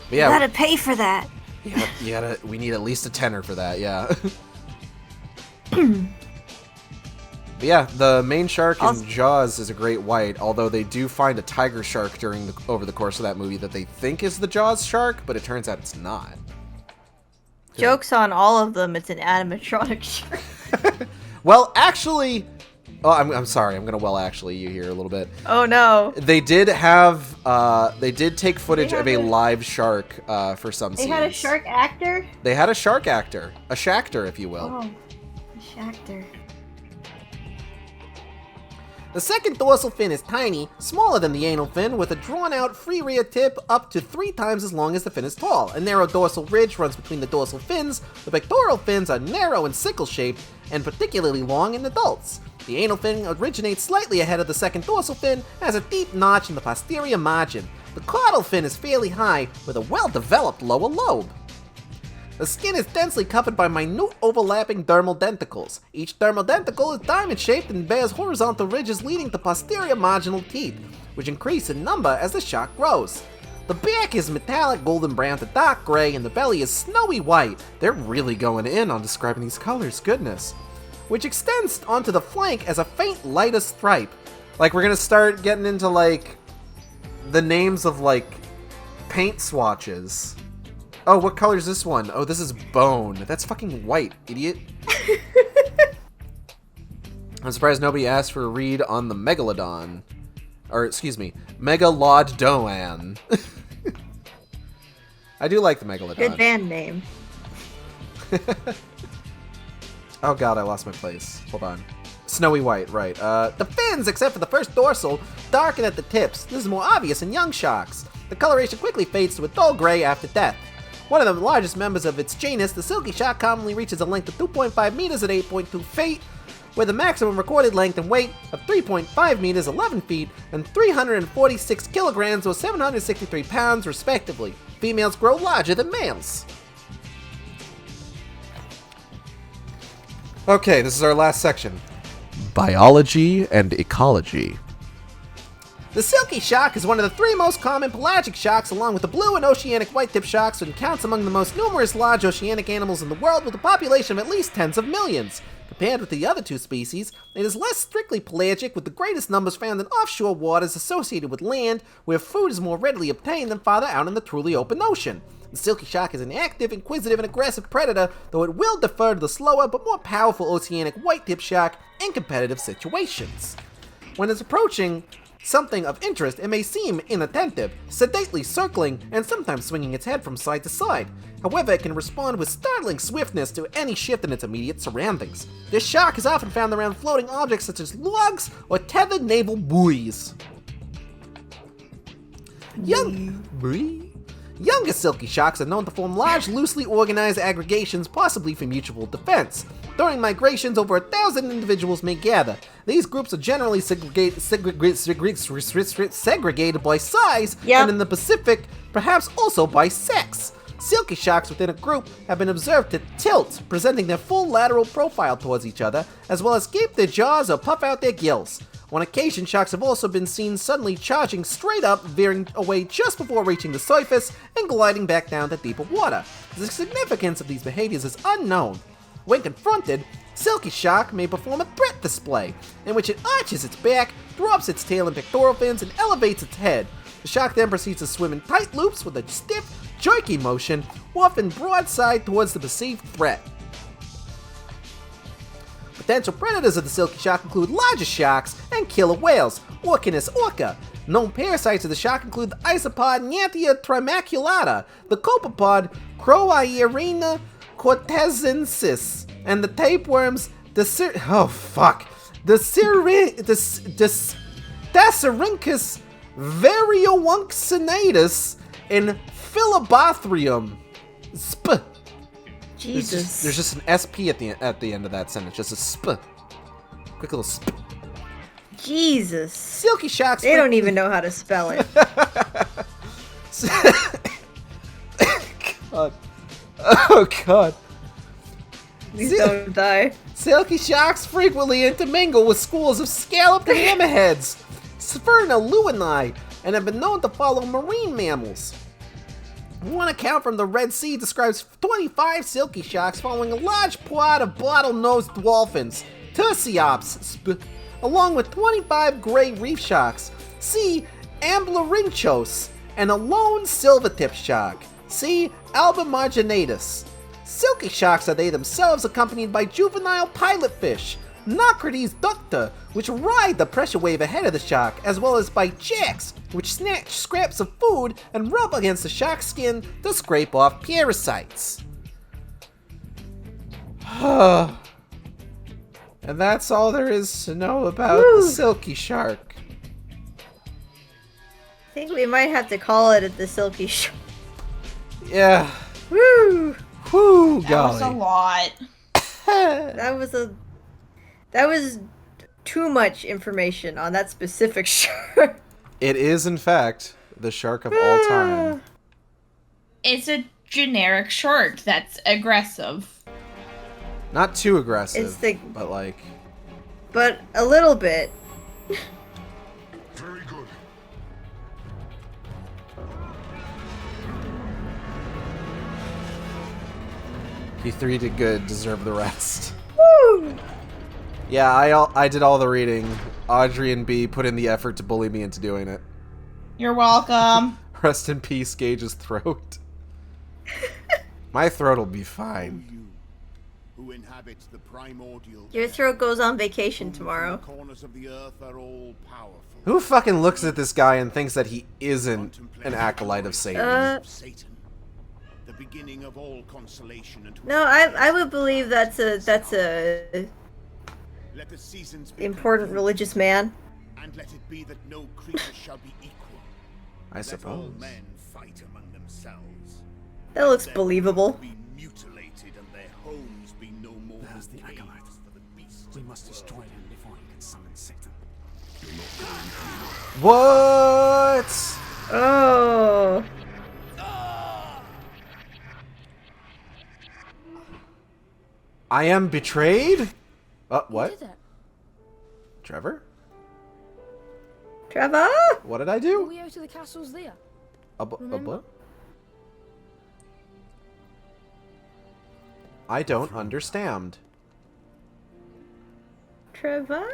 But yeah, You gotta pay for that. we need at least a tenner for that, yeah. But yeah, the main shark in Jaws is a great white, although they do find a tiger shark over the course of that movie that they think is the Jaws shark, but it turns out it's not. Joke's on all of them, it's an animatronic shark. Well, actually... Oh, I'm sorry, I'm gonna actually you here a little bit. Oh no. They did take footage of a live shark for some scenes. They had a shark actor? They had a shark actor. A shactor, if you will. Oh, a shactor. The second dorsal fin is tiny, smaller than the anal fin, with a drawn-out free rear tip up to 3 times as long as the fin is tall. A narrow dorsal ridge runs between the dorsal fins. The pectoral fins are narrow and sickle-shaped, and particularly long in adults. The anal fin originates slightly ahead of the second dorsal fin, has a deep notch in the posterior margin. The caudal fin is fairly high, with a well-developed lower lobe. The skin is densely covered by minute overlapping dermal denticles. Each dermal denticle is diamond-shaped and bears horizontal ridges leading to posterior marginal teeth, which increase in number as the shark grows. The back is metallic golden brown to dark gray, and the belly is snowy white. They're really going in on describing these colors, goodness. Which extends onto the flank as a faint lighter stripe. Like, we're gonna start getting into, like, the names of, like, paint swatches. Oh, what color is this one? Oh, this is bone. That's fucking white, idiot. I'm surprised nobody asked for a read on the Megalodon. Or, excuse me, Megalodon. I do like the Megalodon. Good band name. Oh god, I lost my place. Hold on. Snowy white, right. The fins, except for the first dorsal, darken at the tips. This is more obvious in young sharks. The coloration quickly fades to a dull gray after death. One of the largest members of its genus, the silky shark commonly reaches a length of 2.5 meters at 8.2 feet, with a maximum recorded length and weight of 3.5 meters, 11 feet, and 346 kilograms or 763 pounds, respectively. Females grow larger than males. Okay, this is our last section. Biology and ecology. The silky shark is one of the 3 most common pelagic sharks, along with the blue and oceanic white-tip sharks, and counts among the most numerous large oceanic animals in the world, with a population of at least tens of millions. Compared with the other 2 species, it is less strictly pelagic, with the greatest numbers found in offshore waters associated with land, where food is more readily obtained than farther out in the truly open ocean. The silky shark is an active, inquisitive, and aggressive predator, though it will defer to the slower but more powerful oceanic white-tip shark in competitive situations. When it's approaching Something of interest, it may seem inattentive, sedately circling and sometimes swinging its head from side to side. However, it can respond with startling swiftness to any shift in its immediate surroundings. This shark is often found around floating objects such as logs or tethered naval buoys. Younger silky sharks are known to form large, loosely organized aggregations, possibly for mutual defense. During migrations, over 1,000 individuals may gather. These groups are generally segregated by size, and in the Pacific, perhaps also by sex. Silky sharks within a group have been observed to tilt, presenting their full lateral profile towards each other, as well as gape their jaws or puff out their gills. On occasion, sharks have also been seen suddenly charging straight up, veering away just before reaching the surface, and gliding back down to deeper water. The significance of these behaviors is unknown. When confronted, silky shark may perform a threat display, in which it arches its back, drops its tail and pectoral fins, and elevates its head. The shark then proceeds to swim in tight loops with a stiff, jerky motion, often broadside towards the perceived threat. Potential predators of the silky shark include larger sharks and killer whales, Orcanis orca. Known parasites of the shark include the isopod Nyanthia trimaculata, the copepod Croiarina cortesensis, and the tapeworms Dasyrinchus variowunxinatus and Philobothrium. Jesus. There's just an SP at the end of that sentence, just a sp. Quick little sp. Jesus. Silky sharks. They don't even know how to spell it. God. Oh God. Please don't die. Silky sharks frequently intermingle with schools of scalloped and hammerheads, Sphyrnoleuinae, and have been known to follow marine mammals. One account from the Red Sea describes 25 silky sharks following a large pod of bottle-nosed dolphins, Tursiops, along with 25 gray reef sharks, see Amblyrinchos, and a lone silver-tip shark, see Albimarginatus. Silky sharks are they themselves accompanied by juvenile pilotfish, Nocrates ducta, which ride the pressure wave ahead of the shark, as well as by jacks, which snatch scraps of food and rub against the shark's skin to scrape off parasites. And that's all there is to know about the silky shark. I think we might have to call it the silky shark. Yeah. Woo! Whew, That golly. was a lot. That was too much information on that specific shark. It is, in fact, the shark of all time. It's a generic shark that's aggressive. Not too aggressive, It's the- but like... But a little bit. Very good. You three did good, deserve the rest. Woo! Yeah, I did all the reading. Audrey and B put in the effort to bully me into doing it. You're welcome. Rest in peace, Gage's throat. My throat'll be fine. You, who inhabit the primordial Your throat goes on vacation tomorrow. The corners of the earth are all powerful. Who fucking looks at this guy and thinks that he isn't an acolyte of Satan? Satan, the beginning of all consolation and No, I would believe that's a let the seasons be important religious man. and let it be that no creature shall be equal. I Let all suppose. men fight among themselves. That looks Their believable. homes be mutilated and their homes be no more There's the than caves acolyte. for the beasts. We must destroy him before he can summon Satan. What? Oh. I am betrayed? What? Did it? Trevor? Trevor? What did I The do? way out of the castle's there. A Remember? what? I don't understand. Trevor?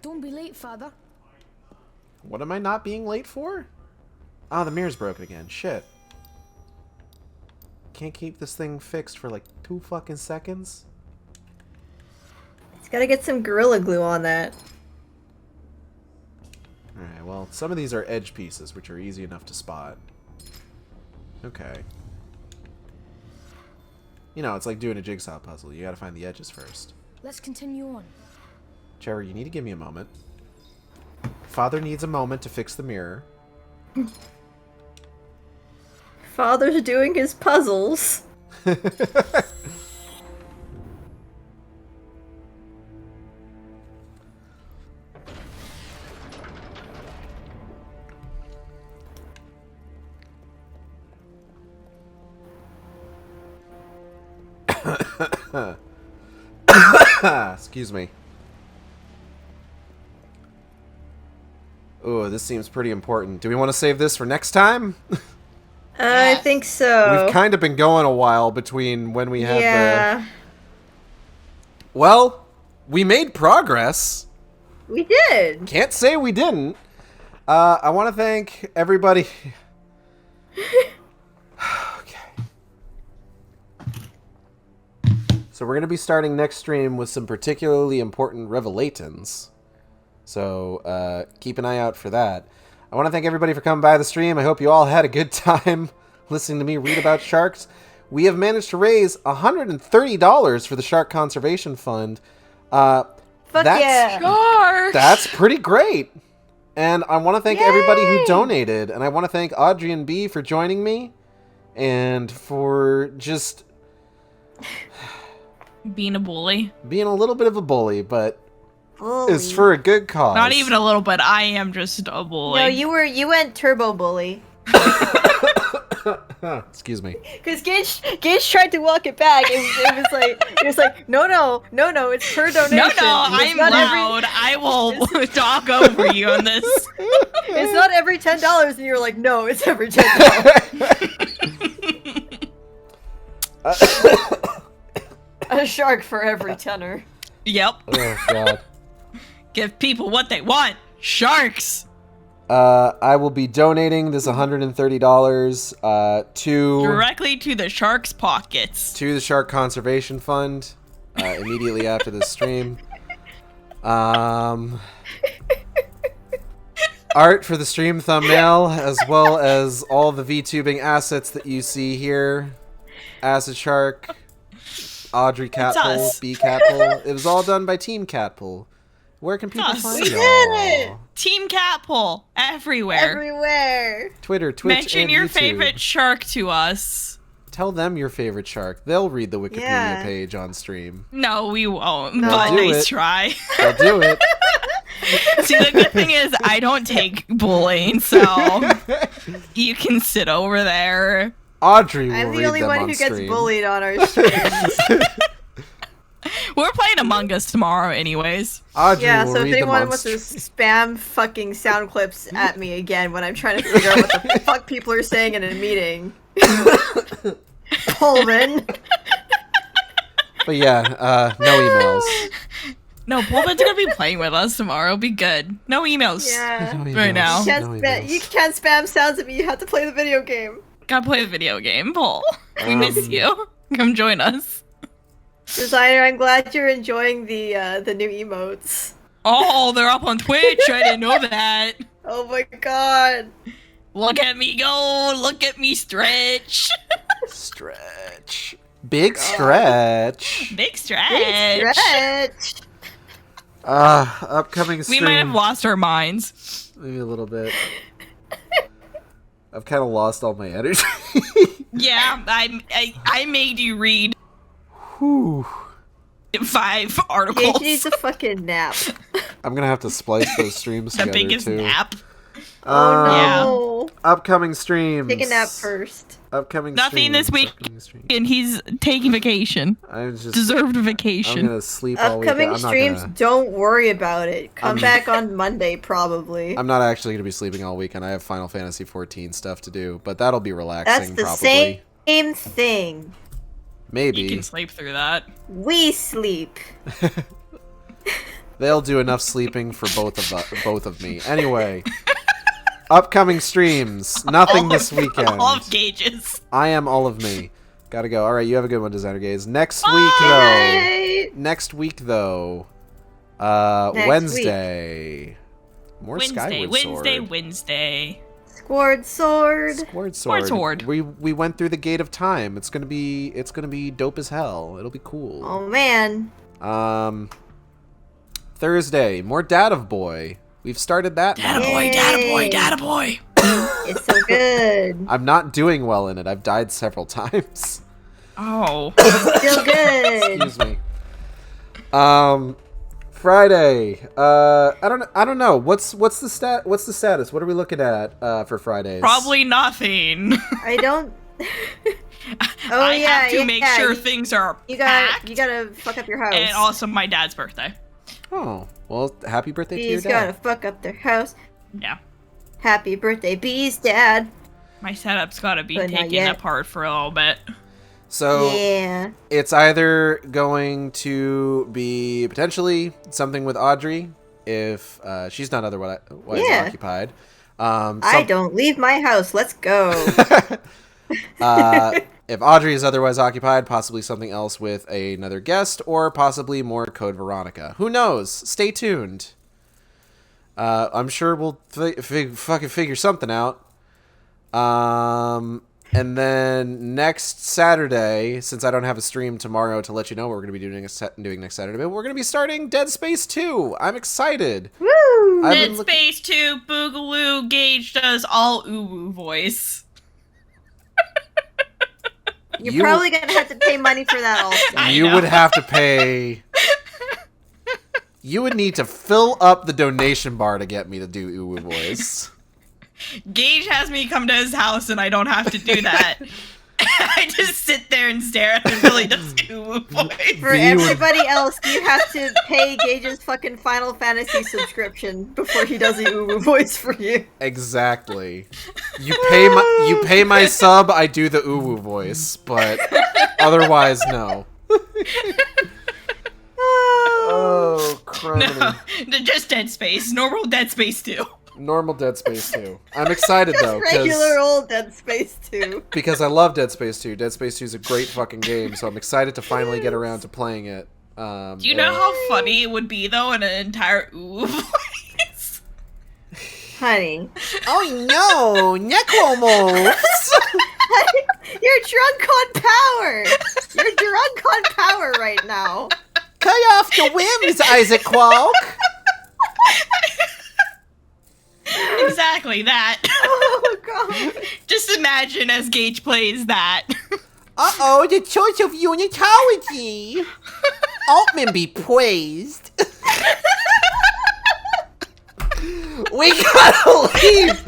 Don't be late, father. What am I not being late for? Ah, the mirror's broken again. Shit. Can't keep this thing fixed for like 2 fucking seconds? He's gotta get some Gorilla Glue on that. Alright. Well, some of these are edge pieces, which are easy enough to spot. Okay. You know, it's like doing a jigsaw puzzle. You gotta find the edges first. Let's continue on. Trevor, you need to give me a moment. Father needs a moment to fix the mirror. Father's doing his puzzles. Excuse me. Oh, this seems pretty important. Do we want to save this for next time? I think so. We've kind of been going a while between when we had Yeah. Well, we made progress. We did. Can't say we didn't. I want to thank everybody. Okay. So we're going to be starting next stream with some particularly important revelatins. So keep an eye out for that. I want to thank everybody for coming by the stream. I hope you all had a good time listening to me read about sharks. We have managed to raise $130 for the Shark Conservation Fund. Fuck yeah. Sharks! That's pretty great. And I want to thank everybody who donated. And I want to thank Audrey and B for joining me. And for just Being a bully. being a little bit of a bully, but Bully. it's for a good cause. Not even a little bit. I am just a bully. No, you went turbo bully. Excuse me. Because Gage tried to walk it back. It was like, no, it's per donation. No, It's I'm not loud. I will talk over you on this. It's not every $10, and you're like, no, it's every $10. A shark for every tenner. Yep. Oh, God. Give people what they want. Sharks. I will be donating this $130 to Directly to the sharks' pockets. the Shark Conservation Fund immediately after this stream. Art for the stream thumbnail, as well as all the VTubing assets that you see here. Acid Shark, Audrey Catpull, us. B Catpull. It was all done by Team Catpull. Where can people us. find We y'all? did it! Team Catpull. Everywhere. Everywhere. Twitter, Twitch, Mention and your YouTube. favorite shark to us. Tell them your favorite shark. They'll read the Wikipedia Yeah. page on stream. No, we won't. No. But Do nice it. try. They'll do it. See, the good thing is I don't take bullying, so you can sit over there. Audrey will I'm read the only them one on who gets stream. bullied on our streams. We're playing Among Us tomorrow, anyways. Audrey Yeah, will so if read them anyone on wants to stream. spam fucking sound clips at me again when I'm trying to figure out what the fuck people are saying in a meeting. Pullman. But yeah, no emails. No, Pullman's gonna be playing with us tomorrow. Be good. No emails. Yeah. No emails. Right now. You can't spam sounds at me, you have to play the video game. Gotta play the video game, Paul. We miss you. Come join us. Designer, I'm glad you're enjoying the new emotes. Oh, they're up on Twitch. I didn't know that. Oh my god. Look at me go. Look at me stretch. Stretch. Big stretch. Big stretch. Stretch. Upcoming stream. We might have lost our minds. Maybe a little bit. I've kind of lost all my energy. Yeah, I made you read Whew. 5 articles. Gage needs a fucking nap. I'm gonna have to splice those streams The together biggest too. nap. Oh Yeah. no. Upcoming streams. Take a nap first. Upcoming Nothing this streams, week. upcoming streams. And he's taking vacation. I'm just Deserved I'm vacation. gonna sleep all week. Upcoming I'm not streams, gonna. don't worry about it. Come back on Monday, probably. I'm not actually gonna be sleeping all weekend. I have Final Fantasy 14 stuff to do, but that'll be That's relaxing. the probably. same thing. Maybe You can sleep through that. We sleep. they'll do enough sleeping for both of me. Anyway, upcoming streams. Nothing this weekend. All of Gage's. I am all of me. Gotta go. All right, you have a good one, Designer Gaze. Next week Bye. though. Next week though. Next Wednesday. More Wednesday, Skyward Sword. Wednesday. Squared sword. Squared Squared Sword. Sword. We went through the Gate of Time. It's gonna be dope as hell. It'll be cool. Oh man. Thursday, more Data Boy. We've started that. Data now. boy, Yay. data boy, data boy. It's so good. I'm not doing well in it. I've died several times. Oh. Still good. Excuse me. Friday. I don't know. What's the status? What are we looking at for Fridays? Probably nothing. I don't. I have to make sure things are You packed. gotta fuck up your house. And also my dad's birthday. Oh, well, happy birthday to your Bees dad. gotta fuck up their house. Yeah. Happy birthday, Bees, Dad. My setup's gotta be But not taken yet. apart for a little bit. So Yeah. it's either going to be potentially something with Audrey if she's not otherwise Yeah. occupied. I don't leave my house. Let's go. If Audrey is otherwise occupied, possibly something else with another guest, or possibly more Code Veronica. Who knows? Stay tuned. I'm sure we'll fucking figure something out. And then next Saturday, since I don't have a stream tomorrow to let you know what we're going to be doing next Saturday, but we're going to be starting Dead Space 2. I'm excited. Woo! I've Dead been Space 2, Boogaloo, Gage does all uwu voice. You're probably gonna have to pay money for that also. You would have to pay. You would need to fill up the donation bar to get me to do uwu voice. Gage has me come to his house and I don't have to do that. I just sit there and stare at him until he does uwu voice. For everybody else, you have to pay Gage's fucking Final Fantasy subscription before he does the uwu voice for you. Exactly. You pay my sub, I do the uwu voice, but otherwise no. Oh, criminy. No, just Dead Space. Normal Dead Space 2. Normal Dead Space 2. I'm excited though, Regular old Dead Space 2. because I love Dead Space 2. Dead Space 2 is a great fucking game, so I'm excited to finally get around to playing it. Do you know how funny it would be though in an entire uwu voice? Honey. Oh no, necromorphs! You're drunk on power! You're drunk on power right now. Cut off the whims, Isaac Qualk! Exactly that. Oh god. Just imagine as Gage plays that. Uh-oh, the choice of unitology! Altman be praised. We gotta leave!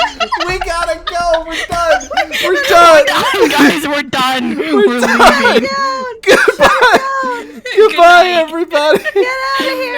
We gotta go! We're done! We're done! Guys, we're done. We're done. leaving. Goodbye! Goodbye, night. everybody! Get out of here!